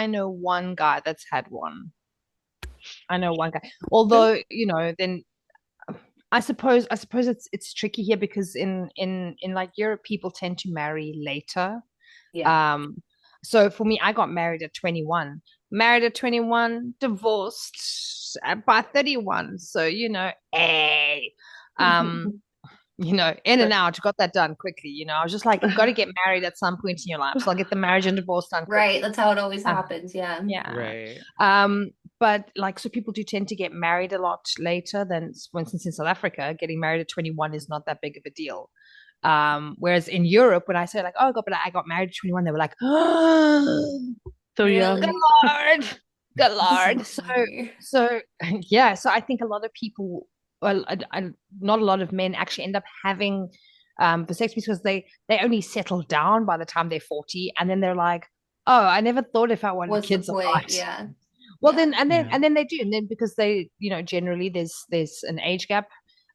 know one guy that's had one. I know one guy. Although, then I suppose it's tricky here because in like Europe, people tend to marry later. Yeah. So for me, I got married at 21. Married at 21, divorced by 31. So, hey. Um, in and out, got that done quickly. I was just like, you've got to get married at some point in your life. So I'll get the marriage and divorce done Right. quickly. That's how it always Uh, happens. Yeah. Yeah. Right. But like, so people do tend to get married a lot later than, for instance, in South Africa, getting married at 21 is not that big of a deal. Whereas in Europe, when I say like, oh God, but I got married at 21, they were like, oh, So young. good Lord, good Lord. So yeah, so I think a lot of people, well, not a lot of men actually end up having vasectomies because they only settle down by the time they're 40, and then they're like, oh, I never thought if I wanted What's the kids or point? not. Yeah. Well, Yeah. then they do, and then because they, generally there's an age gap.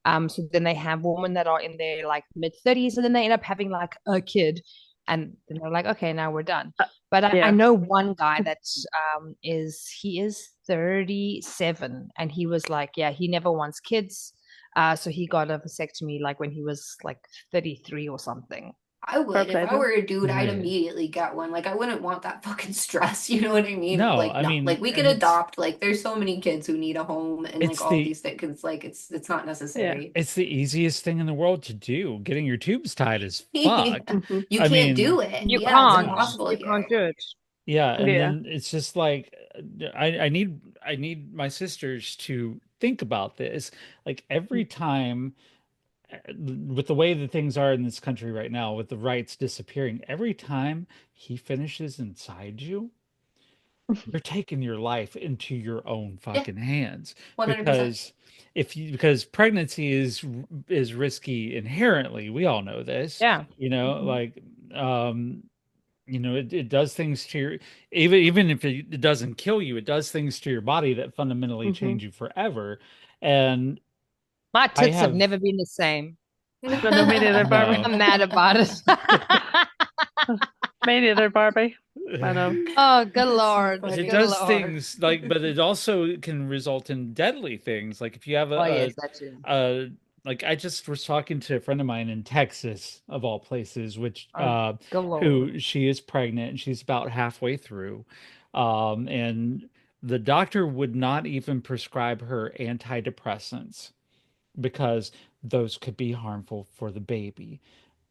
So then they have women that are in their like mid-30s, and then they end up having like a kid, and then they're like, okay, now we're done. But I Yeah. know one guy that he is 37, and he was like, yeah, he never wants kids. So he got a vasectomy like when he was like 33 or something. I would. If I Perfect. were a dude, I'd Right. immediately get one. Like, I wouldn't want that fucking stress. You know what I mean? No, Like, I no. mean, Like, we could and adopt. Like, there's so many kids who need a home and like it's all the these things. It's like it's not necessary. it's the easiest thing in the world to do. Getting your tubes tied is Yeah. fuck. You I can't mean, do it. You Yeah, it's can't. impossible You can't do here. it. yeah, and Yeah. then it's just like I need my sisters to think about this. Like every time with the way that things are in this country right now, with the rights disappearing, every time he finishes inside you, you're taking your life into your own Yeah, fucking hands 100%. because pregnancy is risky inherently. We all know this, Yeah. like it does things to your even if it doesn't kill you, it does things to your body that fundamentally change you forever. And My I tits have have never been the same. I know, me neither, Barbie. no. I'm mad about it. Me neither, Barbie. I know. Oh, good That's so Lord. It funny. Good does Lord. things like, but it also can result in deadly things. Like if you have Oh, yes, that too. like I just was talking to a friend of mine in Texas, of all places, which Oh, good Lord. who she is pregnant and she's about halfway through, and the doctor would not even prescribe her antidepressants because those could be harmful for the baby.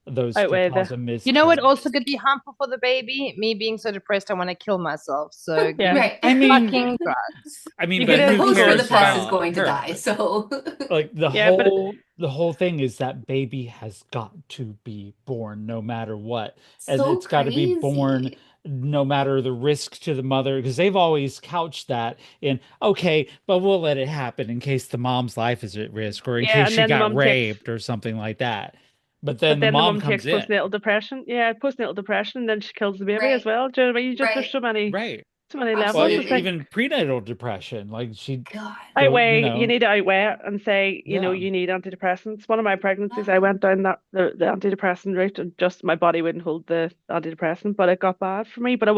Those could Outweigh cause the. a You know what miscarriage. also could be harmful for the baby? Me being so depressed, I want to kill myself. So give Yeah. me Right. I mean, fucking drugs. You but could The who host for the cares pest is about going to die, her? so Like Yeah, but the whole thing is that baby has got to be born no matter what, and so it's got to be born crazy. no matter the risk to the mother, because they've always couched that in, okay, but we'll let it happen in case the mom's life is at risk or in yeah, case and she then the got mum takes. raped or something like that. But But then the then the mom mum comes takes in. postnatal depression. Yeah, postnatal depression, and then she kills the baby as Right. well. Do you know what I mean? You just there's Right. Right. so many Well, levels. It's like Absolutely. even prenatal depression, like she God. go, outweigh. You need to outweigh it and say, yeah. you need antidepressants. One of my pregnancies, I Uh-huh. went down the antidepressant route, and just my body wouldn't hold the antidepressant, but it got bad for me. But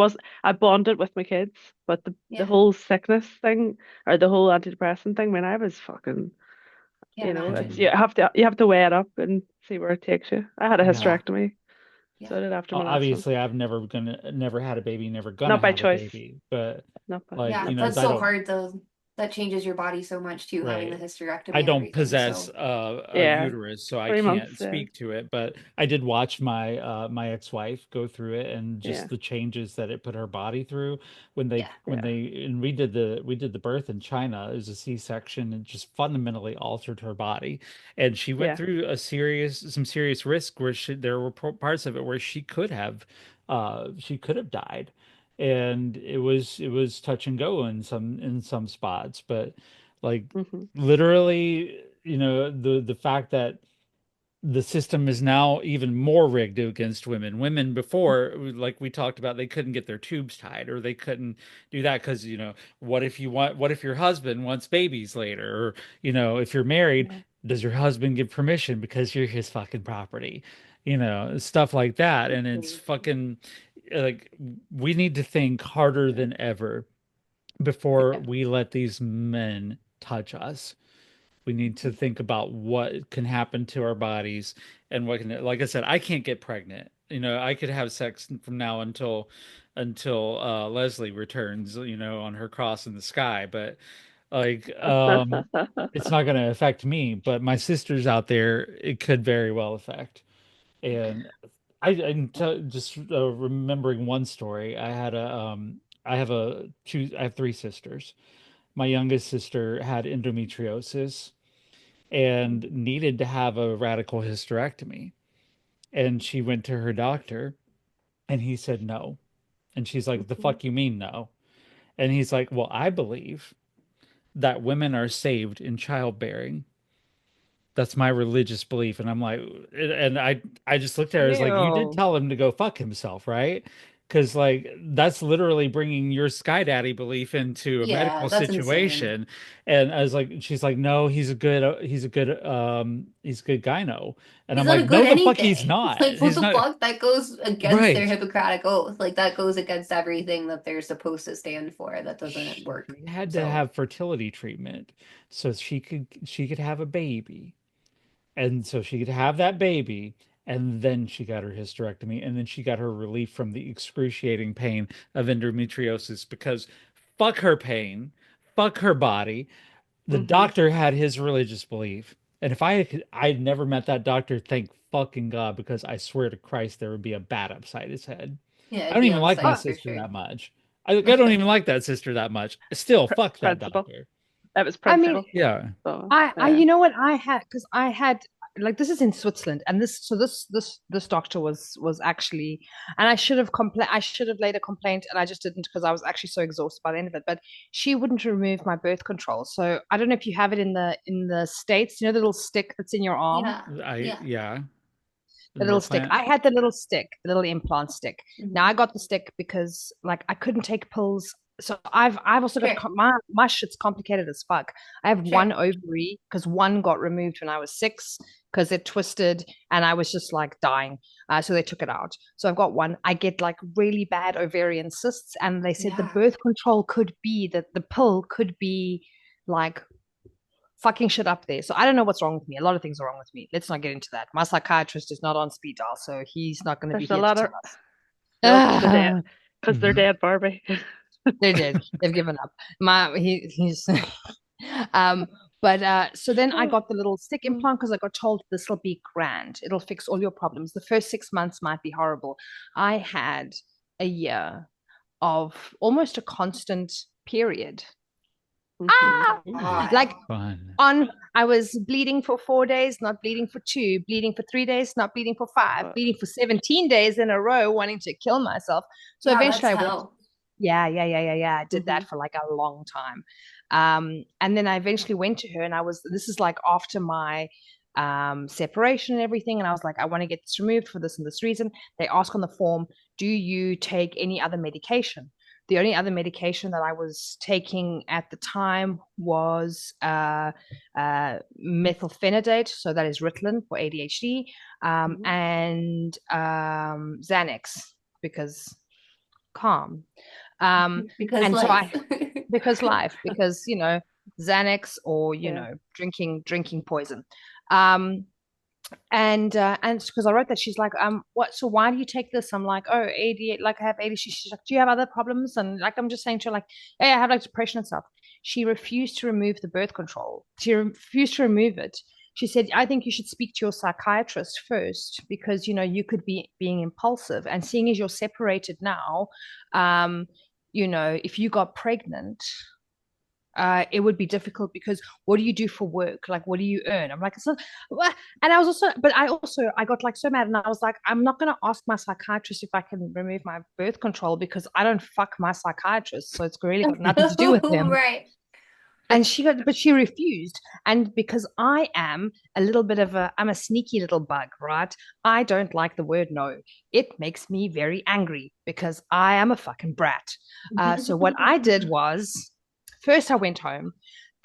I bonded with my kids. But the Yeah. whole sickness thing or the whole antidepressant thing, when I was fucking, Can't it's imagine. you have to weigh it up and see where it takes you. I had a Yeah. Yeah. hysterectomy, so I Yeah. did after my last one. Obviously I've never had a baby, never gonna Not by have a choice. baby, but Not by like, Yeah. not by That's I so don't, hard though. That changes your body so much too, having the right. hysterectomy I and don't everything. possess So a yeah, uterus, so I 3 months. can't Yeah, speak to it, but I did watch my ex-wife go through it and yeah, just the changes that it put her body through yeah. yeah, and we did the birth in China. It was a C-section and just fundamentally altered her body. And she went yeah. through some serious risk where there were parts of it where she could have died. And it was touch and go in some spots, but like Hmm. literally, the fact that the system is now even more rigged against women. Women before, like we talked about, they couldn't get their tubes tied or they couldn't do that because, what if your husband wants babies later? Or, if you're married, Yeah, does your husband give permission because you're his fucking property? Stuff like that. And it's Crazy. fucking like we need to think harder than ever before yeah, we let these men touch us. We need to think about what can happen to our bodies and what can, like I said, I can't get pregnant. I could have sex from now until Leslie returns, on her cross in the sky, but like it's not going to affect me, but my sisters out there, it could very well affect. And just remembering one story. I have three sisters. My youngest sister had endometriosis and needed to have a radical hysterectomy. And she went to her doctor and he said no. And she's like, "The fuck you mean no?" And he's like, "Well, I believe that women are saved in childbearing. That's my religious belief." And I'm like, and I just looked at her, I was like, "You did Ew. tell him to go fuck himself, right?" Because like that's literally bringing your sky daddy belief into a Yeah, medical that's insane. situation. And I was like, she's like, "No, he's a good gyno." And He's I'm not a like, good "No, the fuck he's anything. not. Like, what He's the not." fuck? That goes against their Right. Hippocratic oath. Like, that goes against everything that they're supposed to stand for. That doesn't work. She had to So, have fertility treatment so she could have a baby. And so she could have that baby, and then she got her hysterectomy, and then she got her relief from the excruciating pain of endometriosis because fuck her pain, fuck her body. The doctor had his religious belief. And if I'd never met that doctor, thank fucking God, because I swear to Christ there would be a bat upside his head. yeah, I it'd don't be even on like my site for sister sure. that much. I don't even like that sister that much. Still, fuck that Principal. doctor. It was I mean, principal. Yeah. So, I yeah. you know what I had, because I had, like, this is in Switzerland, and this doctor was actually, and I should have laid a complaint, and I just didn't because I was actually so exhausted by the end of it. But she wouldn't remove my birth control. So I don't know if you have it in the States, the little stick that's in your arm. Yeah. The little stick. I had the little stick, the little implant stick. Now I got the stick because like I couldn't take pills. So I've also got my shit's complicated as fuck. I have one ovary because one got removed when I was 6 because it twisted and I was just like dying. So they took it out. So I've got one. I get like really bad ovarian cysts, and they said the birth control could be that the pill could be like fucking shit up there. So I don't know what's wrong with me. A lot of things are wrong with me. Let's not get into that. My psychiatrist is not on speed dial, so he's not going to be There's a here lot to of tell us. because they're dead. Because they're dead, Barbie. They're dead. They've given up. He's so then I got the little stick implant because I got told this will be grand. It'll fix all your problems. The first 6 months might be horrible. I had a year of almost a constant period. Like Fun. I was bleeding for 4 days, not bleeding for 2, bleeding for 3 days, not bleeding for 5, bleeding for 17 days in a row, wanting to kill myself. So eventually I went. Yeah. I did that for like a long time. And then I eventually went to her, and this is like after my separation and everything. And I was like, I want to get this removed for this and this reason. They ask on the form, do you take any other medication? The only other medication that I was taking at the time was methylphenidate, so that is Ritalin for ADHD, and Xanax because calm. Because life. Because Xanax or drinking poison. And because I wrote that, she's like, what? So why do you take this? I'm like, oh, ADHD, like I have ADHD. She's like, do you have other problems? And like, I'm just saying to her, like, hey, I have like depression and stuff. She refused to remove the birth control. She refused to remove it. She said, I think you should speak to your psychiatrist first because you could be being impulsive, and seeing as you're separated now, if you got pregnant. It would be difficult because what do you do for work? Like, what do you earn? I'm like, it's not, and I got like so mad, and I was like, I'm not going to ask my psychiatrist if I can remove my birth control because I don't fuck my psychiatrist. So it's really got nothing to do with him. Right. And but she refused. And because I am a little bit I'm a sneaky little bug, right? I don't like the word no. It makes me very angry because I am a fucking brat. So what I did was, first, I went home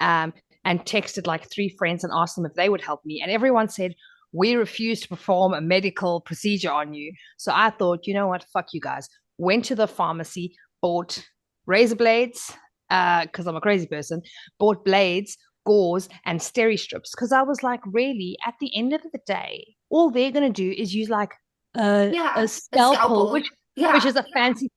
and texted like 3 friends and asked them if they would help me. And everyone said, we refuse to perform a medical procedure on you. So I thought, you know what? Fuck you guys. Went to the pharmacy, bought razor blades, because I'm a crazy person, bought blades, gauze and steri strips, because I was like, really, at the end of the day, all they're going to do is use like a scalpel, which is a fancy.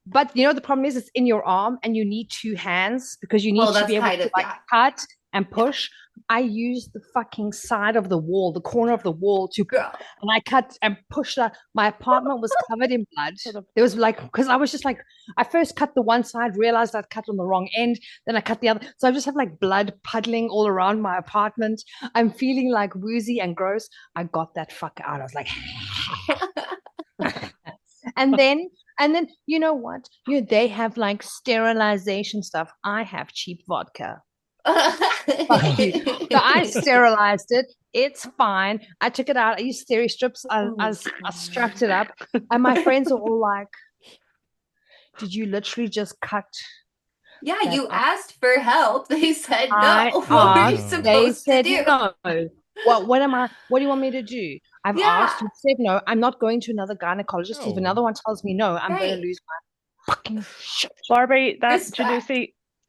But you know, the problem is it's in your arm and you need two hands because you need to be able to like cut and push. I used the fucking side of the wall, the corner of the wall and I cut and pushed that. My apartment was covered in blood. There was like, because I was just like, I first cut the one side, realized I'd cut on the wrong end, then I cut the other. So I just have like blood puddling all around my apartment. I'm feeling like woozy and gross. I got that fuck out. I was like, and then you know what? They have like sterilization stuff. I have cheap vodka. So I sterilized it. It's fine. I took it out. I used steri strips. I strapped it up. And my friends are all like, did you literally just cut? Yeah, you asked for help. They said no. What were you supposed to do? No. What do you want me to do? I've asked, you said no. I'm not going to another gynecologist. If another one tells me no, I'm going to lose my fucking shit. Barbie,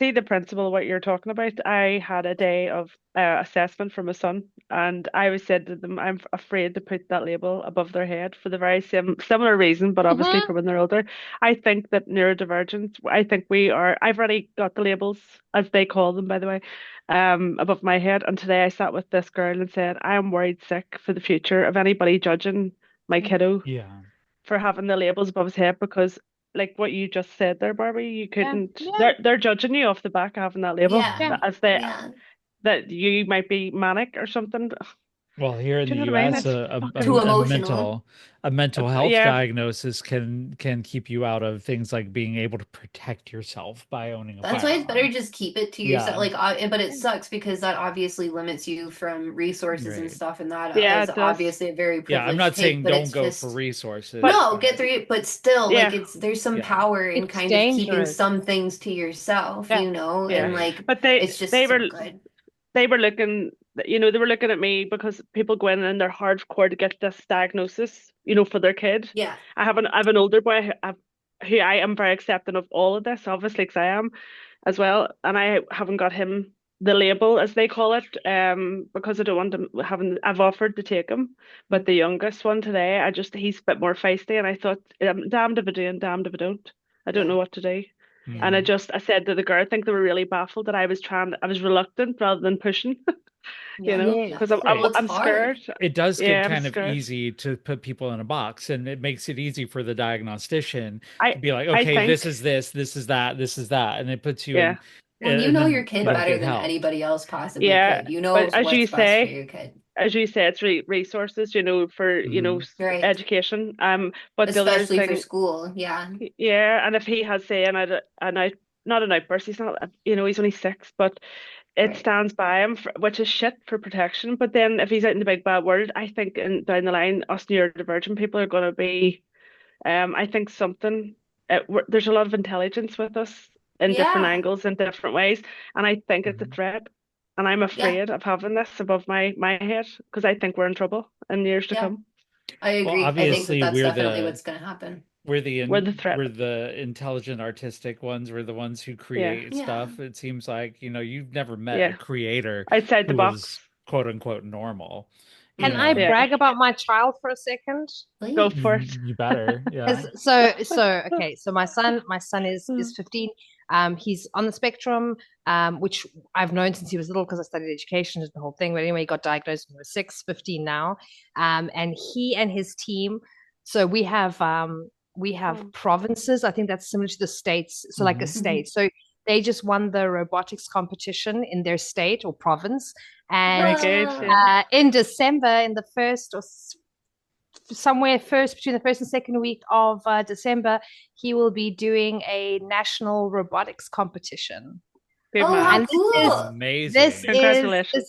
see the principle of what you're talking about. I had a day of assessment for my son, and I said to them, I'm afraid to put that label above their head for the very similar reason, but obviously for when they're older. I think that neurodivergent, I've already got the labels, as they call them, by the way, above my head. And today I sat with this girl and said, I am worried sick for the future of anybody judging my kiddo for having the labels above his head, because like what you just said there, Barbie, you couldn't. They're judging you off the back of having that label that you might be manic or something. Well, here in the US, a mental health diagnosis can keep you out of things like being able to protect yourself by owning a firearm. That's why it's better just keep it to yourself. Like, but it sucks because that obviously limits you from resources and stuff, and that is obviously a very privileged I'm not saying don't go for resources. No, get through it, but still, like there's some power in kind of keeping some things to yourself, you know, and like, but it's just good. They were looking. They were looking at me because people go in and they're hardcore to get this diagnosis, for their kid. Yeah. I have an older boy who I am very accepting of all of this, obviously, because I am as well. And I haven't got him the label, as they call it, because I don't want him I've offered to take him. But the youngest one today, he's a bit more feisty. And I thought, I'm damned if I do and damned if I don't. I don't know what to do. And I said to the girl, I think they were really baffled that I was reluctant rather than pushing. Because I'm scared. It does get kind of easy to put people in a box, and it makes it easy for the diagnostician to be like, okay, this is this is that, this is that, and it puts you in. And you know your kid better than anybody else possibly could. You know what's best for your kid. As you say, it's resources, for education. But especially for school, and if he has say not an outburst, he's not, he's only 6, but it stands by him, which is shit for protection. But then if he's out in the big bad world, I think down the line, us neurodivergent people are going to be, I think there's a lot of intelligence with us in different angles and different ways, and I think it's a threat. And I'm afraid of having this above my head because I think we're in trouble in years to come. I agree. Well, obviously, I think that's definitely what's going to happen. We're the threat. We're the intelligent, artistic ones. We're the ones who create stuff. It seems like you've never met a creator outside the box, quote unquote, normal. Can I brag about my child for a second? Please. Go for it. You better. Yeah. So my son is 15. He's on the spectrum, which I've known since he was little because I studied education and the whole thing. But anyway, he got diagnosed when he was 6, 15 now. And he and his team. So we have provinces. I think that's similar to the states. So like a state. So they just won the robotics competition in their state or province. And in December, in the first or between the first and second week of December, he will be doing a national robotics competition. And cool. Amazing! This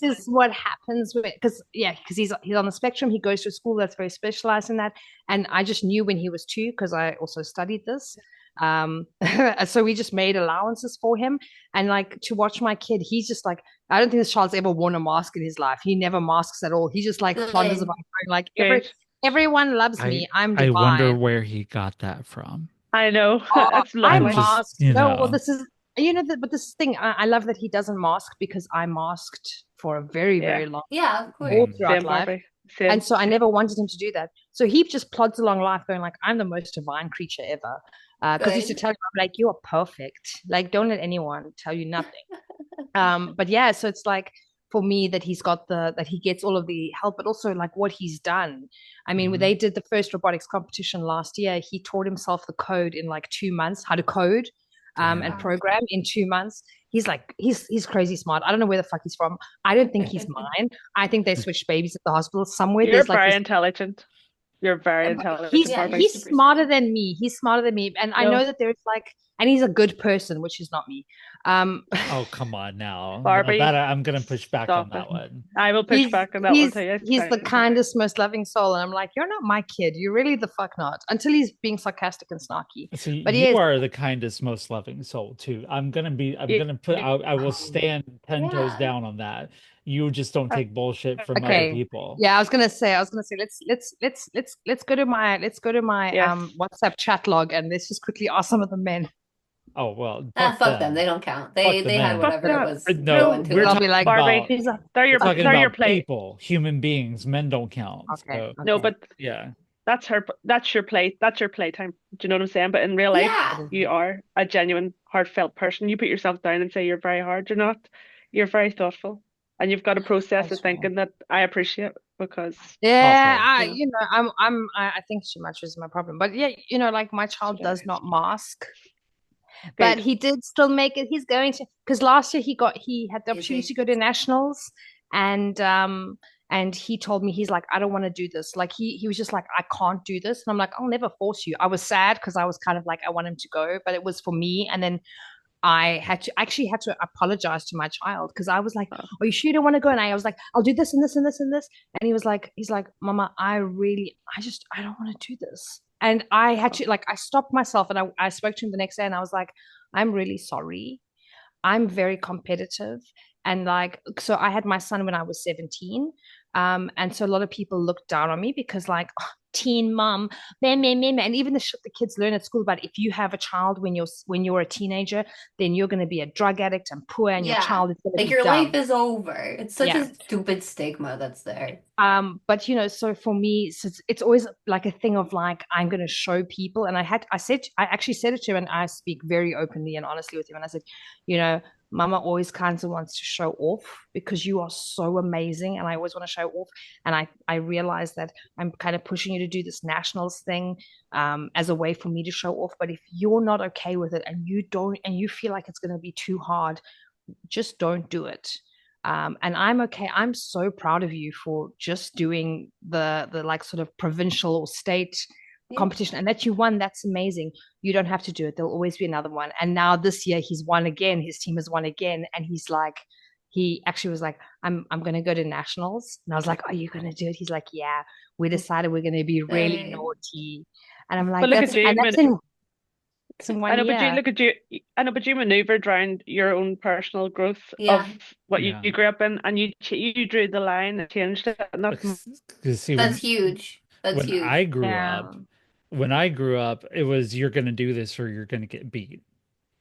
is what happens because he's on the spectrum. He goes to a school that's very specialized in that, and I just knew when he was 2 because I also studied this. So we just made allowances for him, and like to watch my kid, he's just like, I don't think this child's ever worn a mask in his life. He never masks at all. He just like plunders about like everyone loves me. I'm divine. I wonder where he got that from. I know. I'm masked. No, well, this is but this thing, I love that he doesn't mask because I masked for a very, very long Yeah, of course. all throughout Same, life. Barbie. Same. And so I never wanted him to do that. So he just plods along life going like, I'm the most divine creature ever. Because he used to tell me, I'm like, you are perfect. Like, don't let anyone tell you nothing. But yeah, so it's like for me that that he gets all of the help, but also like what he's done. I mean, when they did the first robotics competition last year, he taught himself the code in like 2 months, how to code and program in 2 months. He's like, he's crazy smart. I don't know where the fuck he's from. I don't think he's mine. I think they switched babies at the hospital somewhere. You're There's like very this intelligent. You're very intelligent, he's Barbie. he's smarter than me. He's smarter than me, and I know that there's like, and he's a good person, which is not me. Oh, come on now, Barbie, that I'm gonna push back on stop that it. one. I will push back on that one too. He's the kindest, most loving soul, and I'm like, you're not my kid. You're really the fuck not. Until he's being sarcastic and snarky. So But you are the kindest, most loving soul too. I will stand 10 toes down on that. You just don't take bullshit from other people. Yeah, I was gonna say, let's go to my WhatsApp chat log and let's just quickly ask some of the men. Oh well, fuck them. They don't count. They had whatever it was. No, we're talking like, Barbie. They're your plate. People, human beings. Men don't count. Okay. So, no, but yeah, that's your plate. That's your playtime. Do you know what I'm saying? But in real life, you are a genuine, heartfelt person. You put yourself down and say you're very hard. You're not. You're very thoughtful, and you've got a process of thinking that I appreciate because I think too much is my problem. But yeah, like my child does not mask. But he did still make it. He's going to, because last year he had the opportunity to go to nationals, and he told me, he's like, I don't want to do this. Like he was just like, I can't do this, and I'm like, I'll never force you. I was sad because I was kind of like, I want him to go, but it was for me. And then I had to apologize to my child because I was like, are you sure you don't want to go? And I was like, I'll do this and this and this and this. And he's like, Mama, I don't want to do this. And I had to, like, I stopped myself and I spoke to him the next day and I was like, I'm really sorry. I'm very competitive. And like, so I had my son when I was 17. And so a lot of people looked down on me because like, teen mom, and even the shit the kids learn at school about if you have a child when you're a teenager, then you're going to be a drug addict and poor, and your child is going to like be your dumb. life is over. It's such a stupid stigma that's there. But so for me, so it's always like a thing of like, I'm going to show people, and I actually said it to him, and I speak very openly and honestly with him, and I said, Mama always kind of wants to show off because you are so amazing, and I always want to show off. And I realize that I'm kind of pushing you to do this nationals thing as a way for me to show off. But if you're not okay with it and you feel like it's going to be too hard, just don't do it. And I'm okay. I'm so proud of you for just doing the like sort of provincial or state competition, and that you won. That's amazing. You don't have to do it. There'll always be another one. And now this year he's won again. His team has won again, and he's like, he actually was like, I'm going to go to nationals. And I was like, are you going to do it? He's like, yeah, we decided we're going to be really naughty. And I'm like, but but you maneuvered around your own personal growth of what you grew up in, and you drew the line and changed it. And that's huge. That's huge. When I grew up, it was, you're going to do this or you're going to get beat.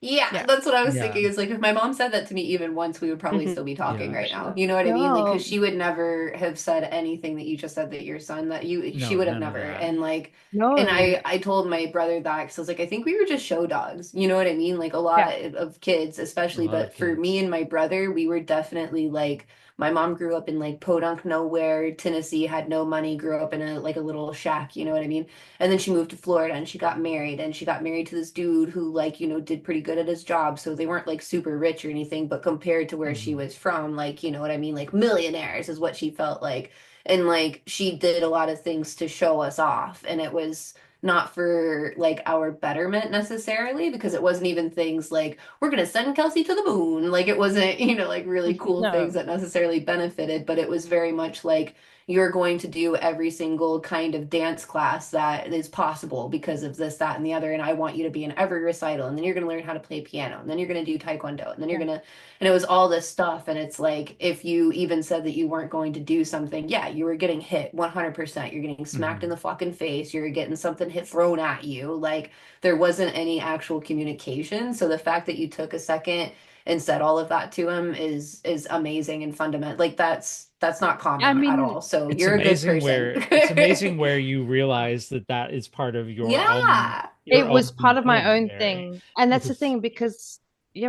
Yeah, that's what I was thinking. It's like, if my mom said that to me even once, we would probably still be talking right now. You know what I mean? Like, because she would never have said anything that you just said that your son, she would have never. And like, and I told my brother that, because I was like, I think we were just show dogs. You know what I mean? Like a lot of kids, especially. But for me and my brother, we were definitely like, my mom grew up in like Podunk nowhere, Tennessee, had no money, grew up in a little shack, you know what I mean? And then she moved to Florida and she got married to this dude who like, did pretty good at his job. So they weren't like super rich or anything, but compared to where she was from, like, you know what I mean? Like millionaires is what she felt like. And like, she did a lot of things to show us off. And it was not for like our betterment necessarily, because it wasn't even things like, we're going to send Kelsey to the moon. Like it wasn't, like really cool things that necessarily benefited, but it was very much like, you're going to do every single kind of dance class that is possible because of this, that, and the other. And I want you to be in every recital. And then you're going to learn how to play piano. And then you're going to do taekwondo. And then you're going to, and it was all this stuff. And it's like, if you even said that you weren't going to do something, yeah, you were getting hit 100%. You're getting smacked in the fucking face. You're getting something thrown at you. Like, there wasn't any actual communication. So the fact that you took a second and said all of that to him is amazing and fundamental. Like, that's not common at all. So you're a good person. It's amazing where you realize that is part of your own. It was part of my own thing. And that's the thing, because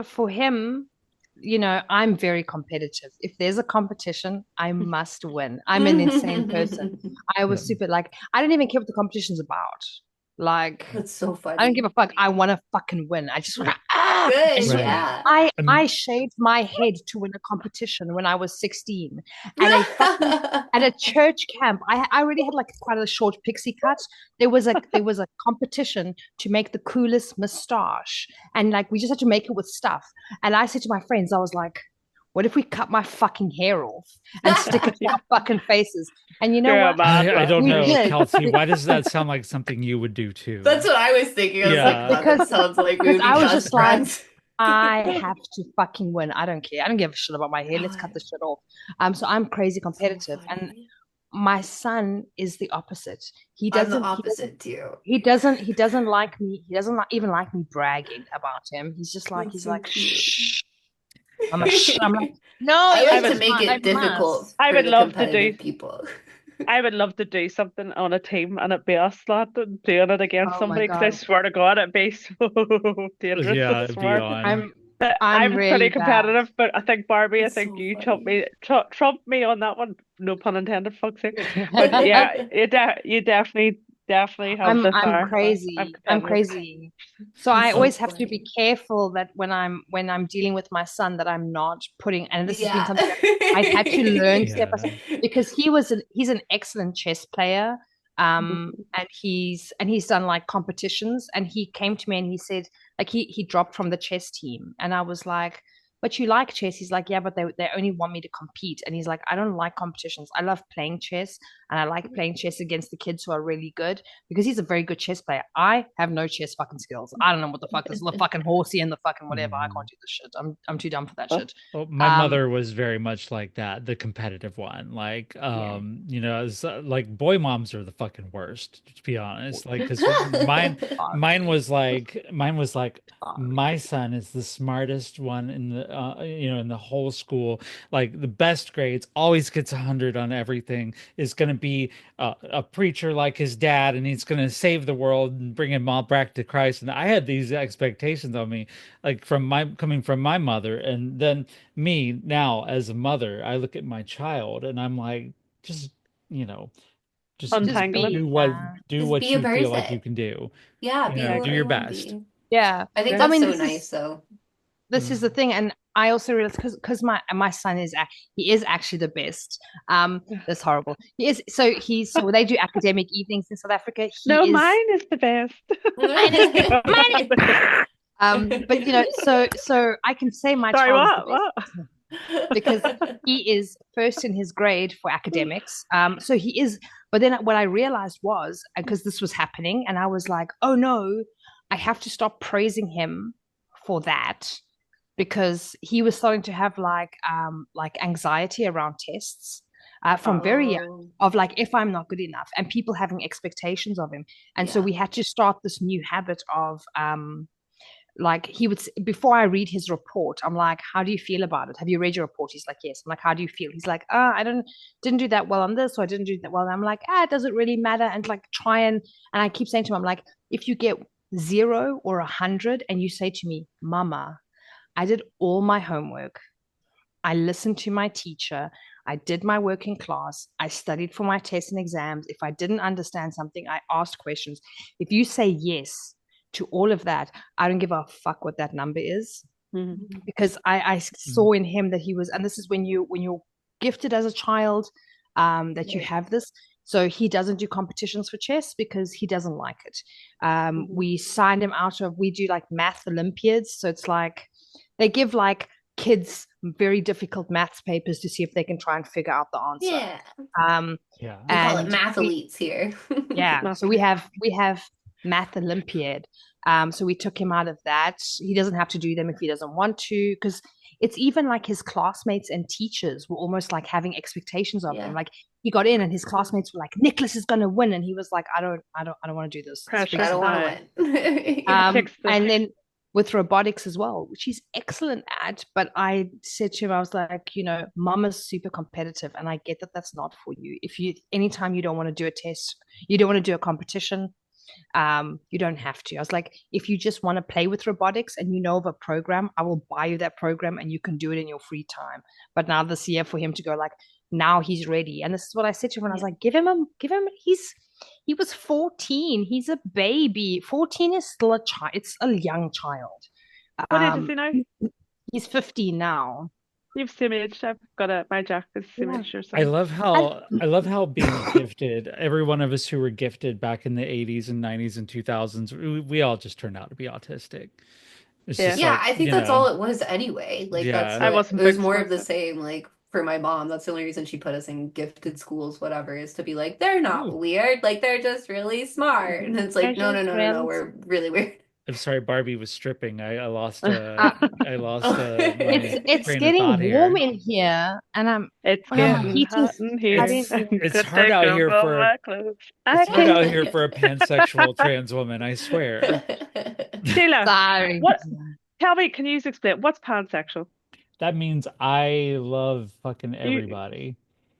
for him, I'm very competitive. If there's a competition, I must win. I'm an insane person. I was super, like, I don't even care what the competition's about. Like, that's so funny. I don't give a fuck. I want to fucking win. I just want to. Good, yeah. I shaved my head to win a competition when I was 16, and at a church camp. I already had like quite a short pixie cut. There was a competition to make the coolest mustache, and like we just had to make it with stuff. And I said to my friends, I was like, what if we cut my fucking hair off and stick it to our fucking faces? And you know what? I don't know, Kelsey. Why does that sound like something you would do too? That's what I was thinking. I was like, that sounds like we would be just friends. I have to fucking win. I don't care. I don't give a shit about my hair. Let's cut this shit off. So I'm crazy competitive, and my son is the opposite. I'm the opposite too. He doesn't like me. He doesn't even like me bragging about him. He's just like, shh. I'm like, no, I like to make it difficult. I would love to do people. I would love to do something on a team and it be us lot doing it against somebody, because I swear to God, it'd be so dangerous. Yeah, it'd be on. I'm really pretty competitive, but I think Barbie, I think you trumped me on that one. No pun intended, fuck's sake. But yeah, you definitely have the fire. I'm crazy. I'm crazy. So I always have to be careful that when I'm dealing with my son, that I'm not putting, and this has been something I had to learn step by step, because he's an excellent chess player. And he's done like competitions, and he came to me and he said, like, he dropped from the chess team, and I was like, but you like chess? He's like, yeah, but they only want me to compete. And he's like, I don't like competitions. I love playing chess, and I like playing chess against the kids who are really good, because he's a very good chess player. I have no chess fucking skills. I don't know what the fuck is the fucking horsey and the fucking whatever. I can't do this shit. I'm too dumb for that shit. Well, my mother was very much like that, the competitive one. Like, it's like boy moms are the fucking worst, to be honest. Like, because mine was like my son is the smartest one in the in the whole school, like the best grades, always gets 100 on everything, is going to be a preacher like his dad, and he's going to save the world and bring him all back to Christ. And I had these expectations on me, like coming from my mother. And then me now as a mother, I look at my child and I'm like, just untangle do what you feel like you can do. Yeah, do your best. Yeah, I think that's so nice though. This is the thing, and I also realized, because my son is actually the best. That's horrible. He is so they do academic evenings in South Africa. Mine is the best. But so I can say my child is the best because he is first in his grade for academics. So he is. But then what I realized was, because this was happening, and I was like, oh no, I have to stop praising him for that. Because he was starting to have like anxiety around tests from very young, of like, if I'm not good enough, and people having expectations of him. And so we had to start this new habit of like, he would, before I read his report, I'm like, how do you feel about it? Have you read your report? He's like, yes. I'm like, how do you feel? He's like, I didn't do that well on this, or I didn't do that well. And I'm like, does it really matter? And like, and I keep saying to him, I'm like, if you get 0 or 100 and you say to me, Mama, I did all my homework, I listened to my teacher, I did my work in class, I studied for my tests and exams. If I didn't understand something, I asked questions. If you say yes to all of that, I don't give a fuck what that number is. Because I saw in him that he was, and this is when you're gifted as a child, that you have this. So he doesn't do competitions for chess because he doesn't like it. We signed him out of, we do like math Olympiads. So it's like, they give like kids very difficult maths papers to see if they can try and figure out the answer. Yeah. Yeah. We call it And math elites here. yeah, so we have math Olympiad. So we took him out of that. He doesn't have to do them if he doesn't want to, because it's even like his classmates and teachers were almost like having expectations of him. Like he got in and his classmates were like, Nicholas is going to win, and he was like, I don't want to do this. Pressure. I don't want to win. And then with robotics as well, which he's excellent at. But I said to him, I was like, Mama's super competitive, and I get that that's not for you. Anytime you don't want to do a test, you don't want to do a competition, you don't have to. I was like, if you just want to play with robotics and you know of a program, I will buy you that program and you can do it in your free time. But now this year for him to go like, now he's ready. And this is what I said to him when I was like, give him, he was 14. He's a baby. 14 is still a child. It's a young child. What age is he now? He's 15 now. You've same age. I've got my Jack is same age or something. I love how being gifted, every one of us who were gifted back in the 80s and 90s and 2000s, we all just turned out to be autistic. I think that's all it was anyway. Like it was more of the same. Like for my mom, that's the only reason she put us in gifted schools, whatever, is to be like, they're not weird, like they're just really smart. And it's like, no, we're really weird. I'm sorry, Barbie was stripping. I lost. It's getting warm in here, and it's getting hot in here. It's hard out here for a pansexual trans woman. I swear. Sheila, sorry. Tell me, can you explain what's pansexual? That means I love fucking everybody.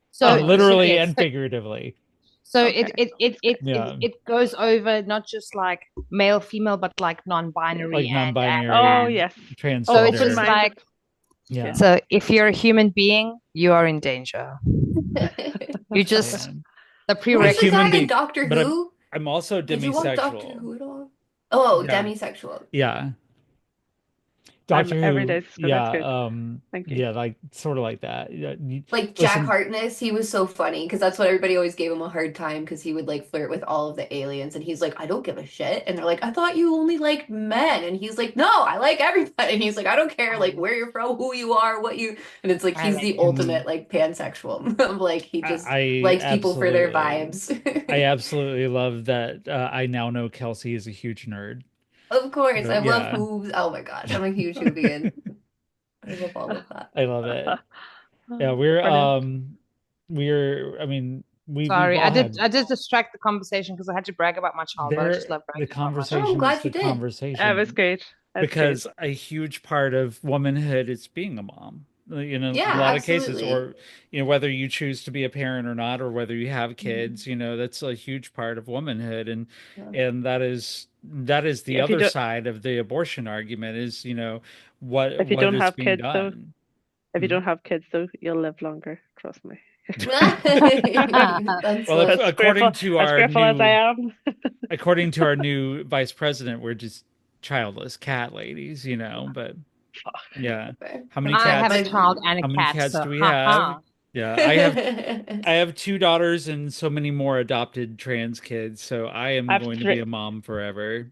So literally and figuratively. So it goes over not just like male, female, but like non-binary. Like non-binary. Oh yes. Transgender. So it's just like, So if you're a human being, you are in danger. You just the prerequisite. Who's the guy in Doctor Who? I'm also demisexual. Did you watch Doctor Who at all? Oh, demisexual. Yeah. Doctor Who, every day. So thank you. Yeah, like sort of like that. Like Jack Harkness, he was so funny because that's what everybody always gave him a hard time, because he would like flirt with all of the aliens, and he's like, I don't give a shit. And they're like, I thought you only liked men. And he's like, no, I like everybody. And he's like, I don't care like where you're from, who you are, what you. And it's like he's the ultimate like pansexual. Like he just likes people for their vibes. I absolutely love that. I now know Kelsey is a huge nerd. Of course, I love hooves. Oh my gosh, I'm a huge Hoovian. I love all of that. I love it. Yeah, we're. I mean, Sorry, I did distract the conversation because I had to brag about my child. But I just love bragging. The conversation. I'm glad you did. That was great. Because a huge part of womanhood is being a mom. In a lot of cases, or whether you choose to be a parent or not, or whether you have kids, that's a huge part of womanhood, and that is the other side of the abortion argument is what if you don't have kids done. though, if you don't have kids though, you'll live longer, trust me. Well, according to our new vice president, we're just childless cat ladies, but yeah. How many cats? I have a child and a cat. How many cats do we have? Yeah, I have 2 daughters and so many more adopted trans kids. So I am going to be a mom forever.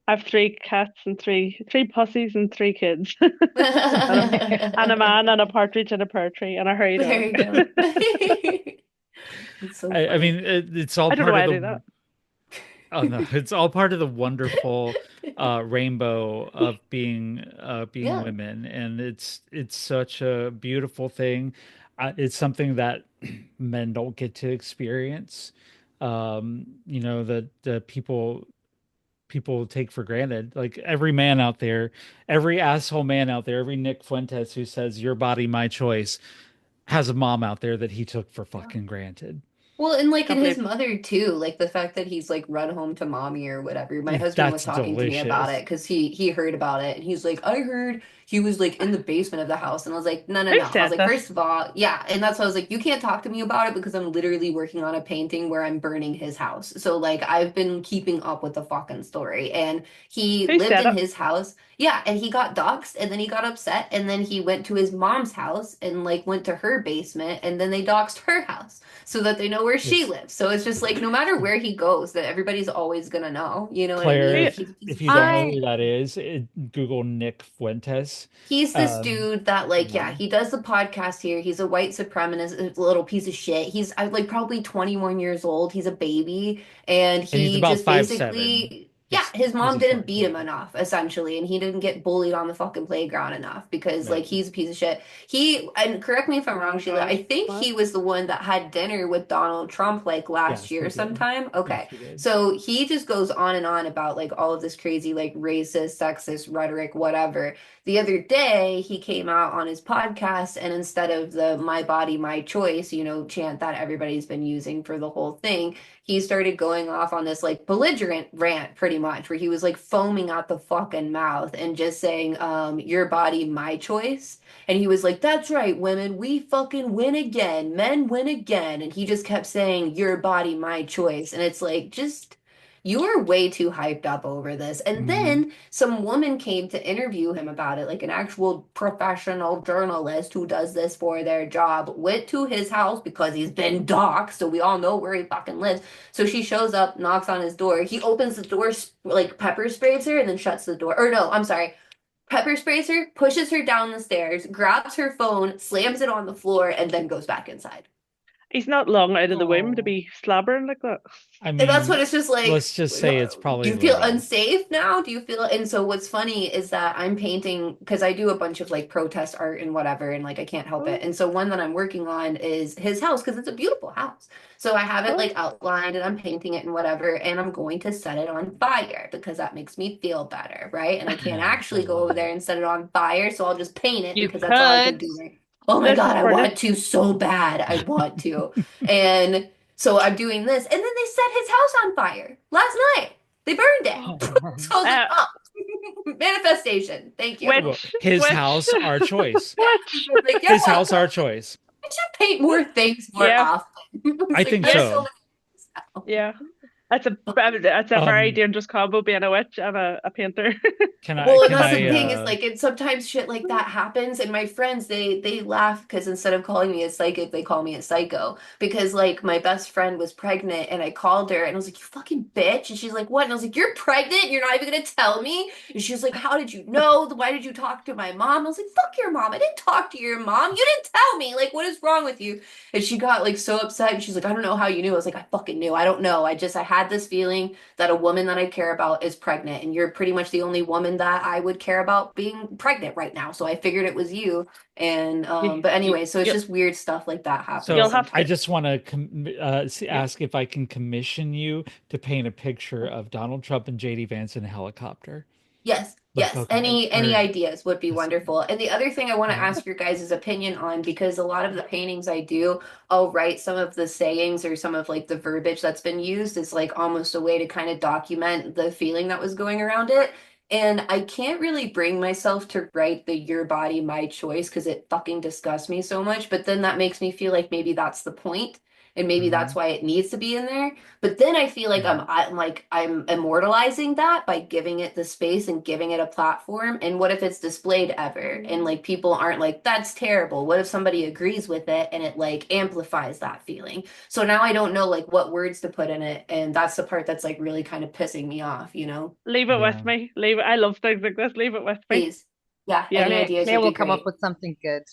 I have 3 cats and three pussies and 3 kids, and a man and a partridge and a pear tree and a hurry dog. I mean, it's all part of the. Oh no, it's all part of the wonderful rainbow of being women, and it's such a beautiful thing. It's something that men don't get to experience. The people take for granted. Like every man out there, every asshole man out there, every Nick Fuentes who says your body, my choice, has a mom out there that he took for fucking granted. Well, and like in his mother too, like the fact that he's like run home to mommy or whatever. My husband was talking to me about it because he heard about it, and he's like, I heard he was like in the basement of the house, and I was like, no. I was like, first of all, yeah, and that's why I was like, you can't talk to me about it because I'm literally working on a painting where I'm burning his house. So like I've been keeping up with the fucking story, and he lived in his house. Yeah, and he got doxxed, and then he got upset, and then he went to his mom's house and like went to her basement, and then they doxxed her house so that they know where where she Yes. lives. So it's just like no matter where he goes, that everybody's always gonna know. You know what I Claire, mean? Yeah. Like, he's a piece if of you don't know I who that is, Google Nick Fuentes. He's this Um, dude that like yeah. he does the podcast here. He's a white supremacist, a little piece of shit. He's like probably 21 years old. He's a baby and And he's he about just 5'7". basically Just his he's mom a didn't short beat him kid. enough essentially and he didn't get bullied on the fucking playground enough because like Right. he's a piece of shit. He and correct me if I'm Oh wrong, my Sheila. God. I think What? he was the one that had dinner with Donald Trump like last Yes, he year did. sometime. Yes, Okay. he did. So he just goes on and on about like all of this crazy like racist, sexist rhetoric, whatever. The other day, he came out on his podcast, and instead of the "My Body, My Choice," chant that everybody's been using for the whole thing, he started going off on this like belligerent rant, pretty much, where he was like foaming at the fucking mouth and just saying, "Your body, my choice." And he was like, "That's right, women, we fucking win again. Men win again." And he just kept saying, "Your body, my choice." And it's like, just. You are way too hyped up over this. And Mhm. then some woman came to interview him about it, like an actual professional journalist who does this for their job, went to his house because he's been doxxed, so we all know where he fucking lives. So she shows up, knocks on his door. He opens the door, like pepper sprays her, and then shuts the door. Or no, I'm sorry. Pepper sprays her, pushes her down the stairs, grabs her phone, slams it on the floor, and then goes back inside. He's not long out of the womb to oh be slobbering like that. I And that's what mean, it's just like. let's just say it's Do probably you feel little. unsafe now? Do you feel? And so what's funny is that I'm painting because I do a bunch of like protest art and whatever, and like I can't help it. Oh, And so one that I'm working on is his house because it's a beautiful house. So I have it oh. like outlined and I'm painting it and whatever, and I'm going to set it on fire because that makes me feel better, right? And I can't Nice. I actually go love over there it. and set it on fire, so I'll just paint it you because that's all I can could. do. Right? Oh my This is God, I brilliant. want to so bad. I want to. And so I'm doing this, and then they set his house on fire last night. They burned it. So I was like, Uh, oh, manifestation. Thank you. Well, his which, house, our choice. which, I was like, you're His house, our welcome. choice. I should paint more things more yeah, often. It's I like, think there's yes, so so. many things now. yeah. That's a very Um, dangerous combo, being a witch and a painter. Well, and can that's I the thing is like, and sometimes shit like that happens, and my friends they laugh because instead of calling me a psychic, they call me a psycho because like my best friend was pregnant, and I called her and I was like, "You fucking bitch," and she's like, "What?" And I was like, "You're pregnant? You're not even gonna tell me?" And she was like, "How did you know? Why did you talk to my mom?" I was like, "Fuck your mom! I didn't talk to your mom. You didn't tell me. Like, what is wrong with you?" And she got like so upset, and she's like, "I don't know how you knew." I was like, "I fucking knew. I don't know. I had this feeling that a woman that I care about is pregnant, and you're pretty much the only woman that I would care about being pregnant right now. So I figured it was you." And You, but anyway, so it's you, just weird stuff like that happens you'll So have I to. sometimes. just want to Yeah. ask if I can commission you to paint a picture of Donald Trump and JD Vance in a helicopter. Yes, Like, yes. okay, Any ideas would be that's- wonderful. And the other thing I want to yeah. ask your guys' opinion on, because a lot of the paintings I do, I'll write some of the sayings or some of like the verbiage that's been used is like almost a way to kind of document the feeling that was going around it. And I can't really bring myself to write the "your body, my choice" because it fucking disgusts me so much. But then that makes me feel like maybe that's the point, and maybe that's Mhm. why it needs to be in there. But then I feel like Mhm. I'm immortalizing that by giving it the space and giving it a platform. And what if it's displayed ever and like people aren't like, "That's terrible"? What if somebody agrees with it and it like amplifies that feeling? So now I don't know like what words to put in it, and that's the part that's like really kind of pissing me off, you know? Leave it Yeah. with me. Leave it. I love things like this. Leave it with me. Please. Yeah, Yeah. any ideas Claire would be will come up great. with something good.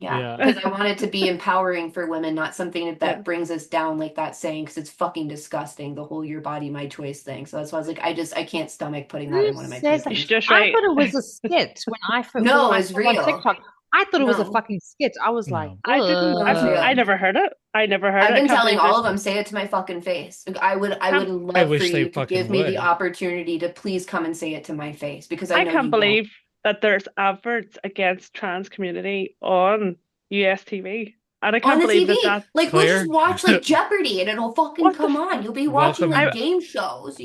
Yeah, Yeah. because I want it to be empowering for women, not something Yeah. that brings us down like that saying, because it's fucking disgusting, the whole "your body, my choice" thing. So that's why I was like, I can't stomach putting that Who in one of my says that? You should paintings. just I write. thought it was a skit when No, when I it's saw it on real. TikTok. I thought it was a No, fucking skit. I was like, No. I didn't. that's ugh. real. I never heard it. I never heard I've it. I been can't telling believe all this. of them, say it to my fucking face. Like, I would Can't, I love for wish they you to fucking give me the would. opportunity to please come and say it to my face because I I know can't you won't. believe that there's adverts against trans community on US TV, and I On can't the believe that TV. that. Like we'll just Claire, watch like Jeopardy and it'll fucking What the? come on. You'll be watching welcome like I game shows,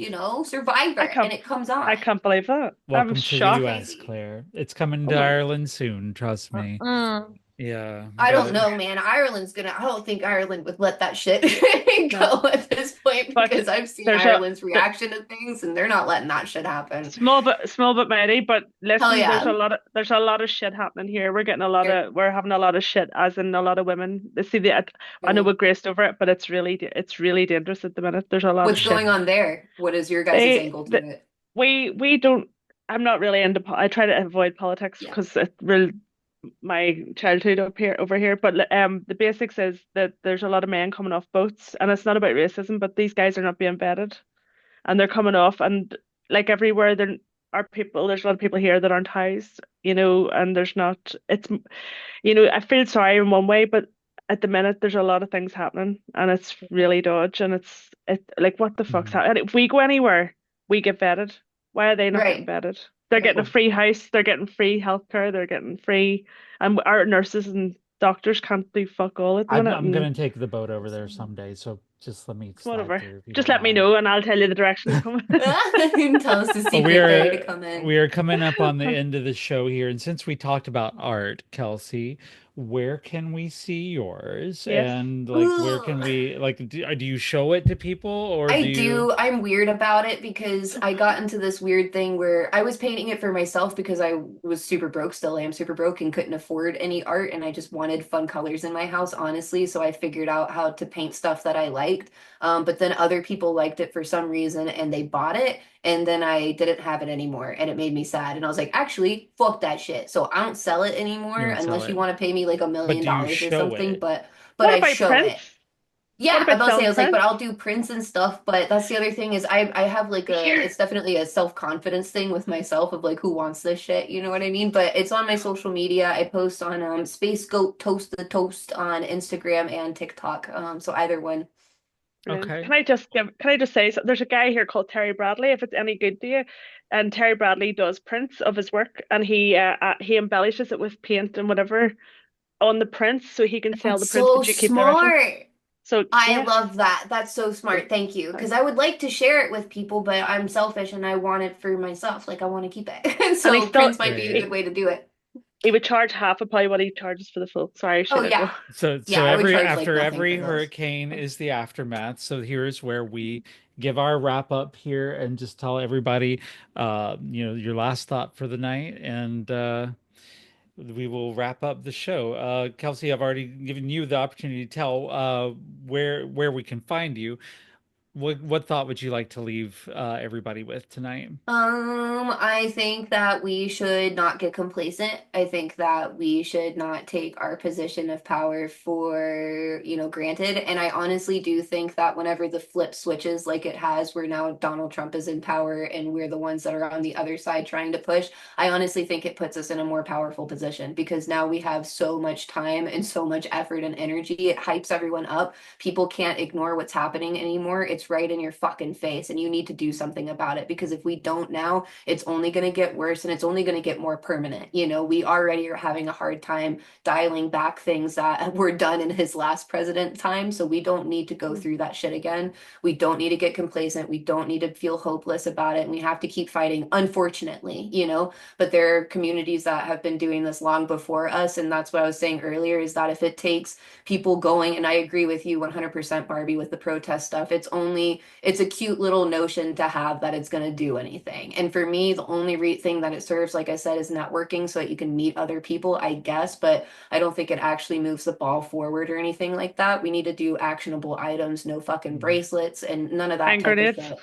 Survivor, I and can't. it comes I on. can't believe that. I'm welcome to the It's shocked. US, crazy. Claire. It's coming Oh to my. Ireland soon, trust me. Mm-mm. Yeah. I don't But know, man. I don't think Ireland would let that shit No. go at this point But because I've seen there's a Ireland's reaction to things and they're not letting that shit happen. small but mighty. But Hell listen, yeah. there's a lot of shit happening here. Sure. We're having a lot of shit, as in a lot of women. See, I know Really. we graced over it, but it's really dangerous at the minute. There's a lot of What's shit. going on there? What is your guys' They, angle to the, it? we don't. I'm not really into. I try to avoid politics Yeah. because it really my childhood over here. But the basics is that there's a lot of men coming off boats, and it's not about racism, but these guys are not being vetted, and they're coming off, and like everywhere there are people. There's a lot of people here that aren't housed, and there's not. I feel sorry in one way, but at the minute there's a lot of things happening, and it's really dodge, and it like what the fuck's Mhm. happening? If we go anywhere, we get vetted. Why are they not getting Right. vetted? They're getting a Right. free house, they're getting free healthcare, they're getting free, and our nurses and doctors can't do fuck all at the minute. I'm And gonna take the boat over there someday, so just let me slide whatever, through if you just don't let me mind. know, and I'll tell you the direction to come. Tell us the Well, we secret way to are come in. we are coming up on the end of the show here, and since we talked about art, Kelsey, where can we see yours? Yes. And like, where can Ugh. we do you show it to people, or I do you? do. I'm weird about it because I got into this weird thing where I was painting it for myself because I was super broke, still am super broke, and couldn't afford any art. And I just wanted fun colors in my house, honestly. So I figured out how to paint stuff that I liked. But then other people liked it for some reason and they bought it. And then I didn't have it anymore. And it made me sad. And I was like, actually, fuck that shit. So I don't sell it You anymore don't sell unless you it, want to pay me like $1 but million do you or show something. it? But What I about show it. Prince? What Yeah, about about to say, I selling was like, but Prince? I'll do prints and stuff. But that's the other thing is I have like Here. it's definitely a self-confidence thing with myself of like who wants this shit, you know what I mean? But it's on my social media. I post on Space Goat Toast the Toast on Instagram and TikTok. So either one. Brilliant. Okay. Can I just say, so there's a guy here called Terry Bradley, if it's any good to you. And Terry Bradley does prints of his work, and he embellishes it with paint and whatever on the prints so he can sell That's the prints, so but you keep the original. smart. So I yes. love that. That's so So, smart. Thank you. Because thanks. I would like to share it with people, but I'm selfish and I want it for myself. Like I want to keep it. And So prints might be a Great. good way to do it. he would charge half of probably what he charges for the full. Sorry, Oh Sheila, go. yeah. So Yeah, I would every charge like after nothing every for those. hurricane is the aftermath. So here's where we give our wrap up here and just tell everybody, your last thought for the night, and we will wrap up the show. Kelsey, I've already given you the opportunity to tell where we can find you. What thought would you like to leave everybody with tonight? I think that we should not get complacent. I think that we should not take our position of power for, granted. And I honestly do think that whenever the flip switches like it has, where now Donald Trump is in power and we're the ones that are on the other side trying to push, I honestly think it puts us in a more powerful position because now we have so much time and so much effort and energy. It hypes everyone up. People can't ignore what's happening anymore. It's right in your fucking face, and you need to do something about it because if we don't now, it's only going to get worse and it's only going to get more permanent. We already are having a hard time dialing back things that were done in his last president time. So we don't need to go through that shit again. We don't need to get complacent. We don't need to feel hopeless about it. And we have to keep fighting, unfortunately. But there are communities that have been doing this long before us. And that's what I was saying earlier is that if it takes people going, and I agree with you 100%, Barbie, with the protest stuff, it's a cute little notion to have that it's going to do anything. And for me, the only thing that it serves, like I said, is networking so that you can meet other people, I guess. But I don't think it actually moves the ball forward or anything like that. We need to do actionable items, no fucking bracelets, and none of that Hand type of grenades. shit.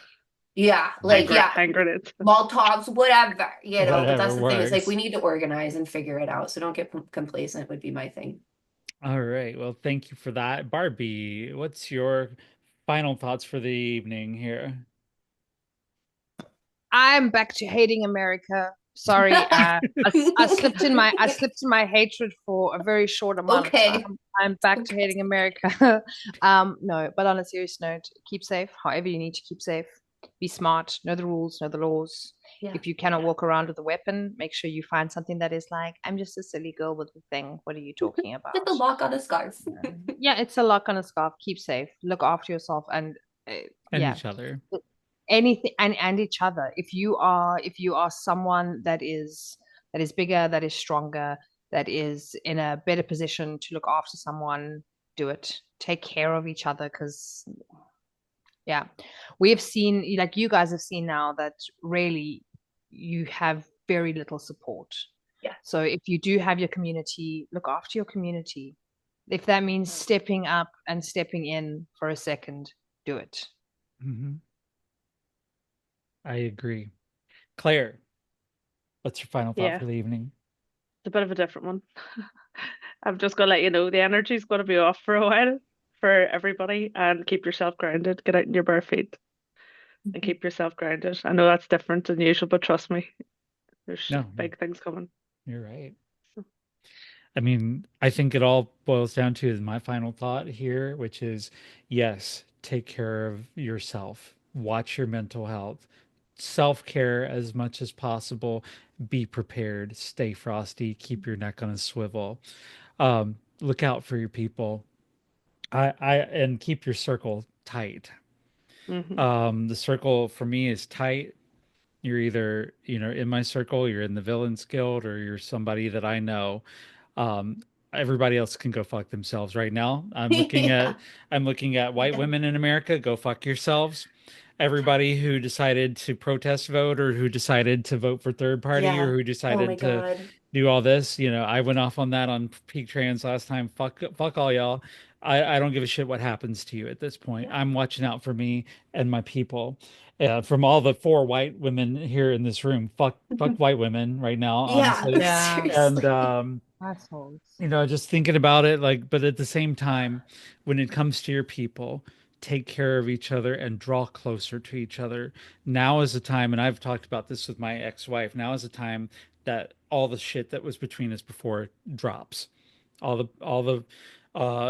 Yeah, like, yeah, Hand grenades. Molotovs, whatever. But Whatever that's the thing. It's like we works. need to organize and figure it out. So don't get complacent would be my thing. All right. Well, thank you for that. Barbie, what's your final thoughts for the evening here? I'm back to hating America. Sorry, I slipped in my hatred for a very short amount of Okay. time. I'm back to hating America. No, but on a serious note, keep safe. However you need to keep safe. Be smart. Know the rules. Know the laws. Yeah. If you cannot walk around with a weapon, make sure you find something that is like, I'm just a silly girl with a thing. What are you talking about? Get the lock on a scarf. Yeah, it's a lock on a scarf. Keep safe. Look after yourself and yeah. each other. Anything and each other. If you are someone that is bigger, that is stronger, that is in a better position to look after someone, do it. Take care of each other, because yeah, we've seen, like you guys have seen now, that really you have very little support. Yeah. So if you do have your community, look after your community. If that means stepping up and stepping in for a second, do it. Mm-hmm. I agree. Claire, what's your final thought Yeah, for the evening? it's a bit of a different one. I'm just gonna let you know the energy's gonna be off for a while for everybody, and keep yourself grounded. Get out in your bare feet and keep yourself grounded. I know that's different than usual, but trust me, there's No, big things coming. you're right. So, I mean, I think it all boils down to my final thought here, which is yes, take care of yourself, watch your mental health, self care as much as possible, be prepared, stay frosty, keep your neck on a swivel, look out for your people, and keep your circle tight. mhm. The circle for me is tight. You're either, in my circle, you're in the Villains Guild, or you're somebody that I know. Um, Everybody else can go fuck themselves right now. Yeah. I'm looking at white Yeah. women in America, go fuck yourselves. Everybody who decided to protest vote, or who decided to vote for third party, or Yeah. who Oh my decided to God. do all this, I went off on that on Peak Trans last time. Fuck all y'all. I don't give a shit what happens to you at this point. Yeah. I'm watching out for me and my people. From all the four white women here in this room, fuck white women right now, Yeah. honestly. Yeah. And Seriously. Assholes. just thinking about it, like, but at the same time, when it comes to your people, take care of each other and draw closer to each other. Now is the time, and I've talked about this with my ex-wife. Now is the time that all the shit that was between us before drops. All the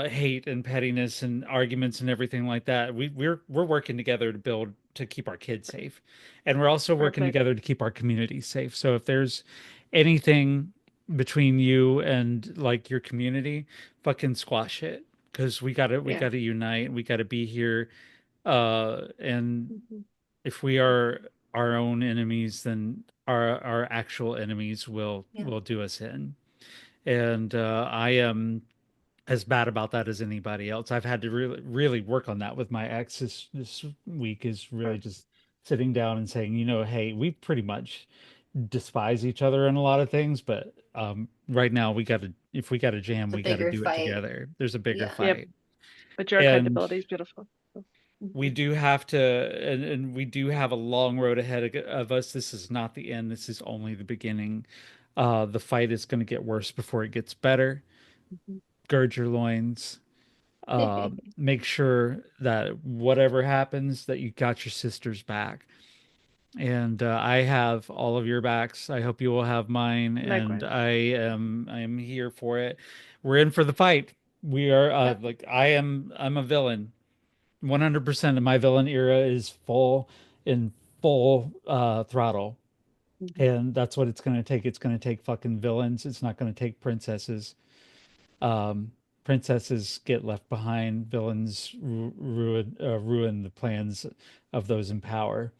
hate and pettiness and arguments and everything like that. We're working together to keep our kids safe, and we're also working Perfect. together to keep our community safe. So if there's anything between you and like your community, fucking squash it, because we Yeah. gotta unite. We gotta be here. And Mhm. if we are our own enemies, then our actual enemies Yeah. will do us in. And I am as bad about that as anybody else. I've had to really work on that with my ex this week, is really Sure. just sitting down and saying, hey, we pretty much despise each other in a lot of things, but right now if we got to jam, It's a we got to bigger do it fight. together. There's a bigger Yeah. Yep. fight. But your And accountability is beautiful. So, we mhm. do have to, and we do have a long road ahead of us. This is not the end. This is only the beginning. The fight is going to get worse before it gets better. Mhm. Gird your loins. Make sure that whatever happens, that you got your sister's back. And I have all of your backs. I hope you will have mine, and Likewise. I am here for it. We're in for the fight. We are Yep. like I'm a villain. 100% of my villain era is in full throttle. Mhm. And that's what it's going to take. It's going to take fucking villains. It's not going to take princesses. Um, Princesses get left behind. Villains ruin the plans of those in power.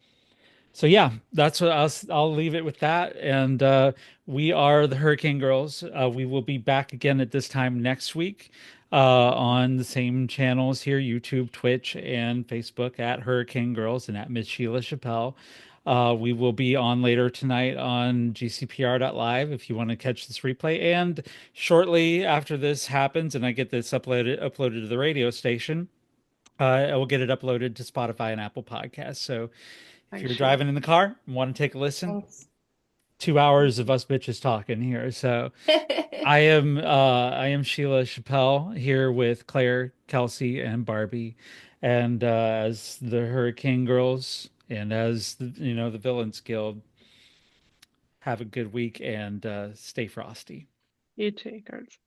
So yeah, that's what I'll leave it with that. And we are the Hurricane Girls. We will be back again at this time next week on the same channels here: YouTube, Twitch, and Facebook, at Hurricane Girls and at Miss Sheila Chappelle. We will be on later tonight on GCPR.live if you want to catch this replay. And shortly after this happens and I get this uploaded to the radio station, I will get it uploaded to Spotify and Apple Podcasts. So if Thanks, you're Sheila. driving in the car and want to take a listen, Thanks. 2 hours of us bitches talking here. So I am Sheila Chappelle here with Claire, Kelsey, and Barbie, and as the Hurricane Girls, and as the Villains Guild. Have a good week and stay frosty. You too, girls.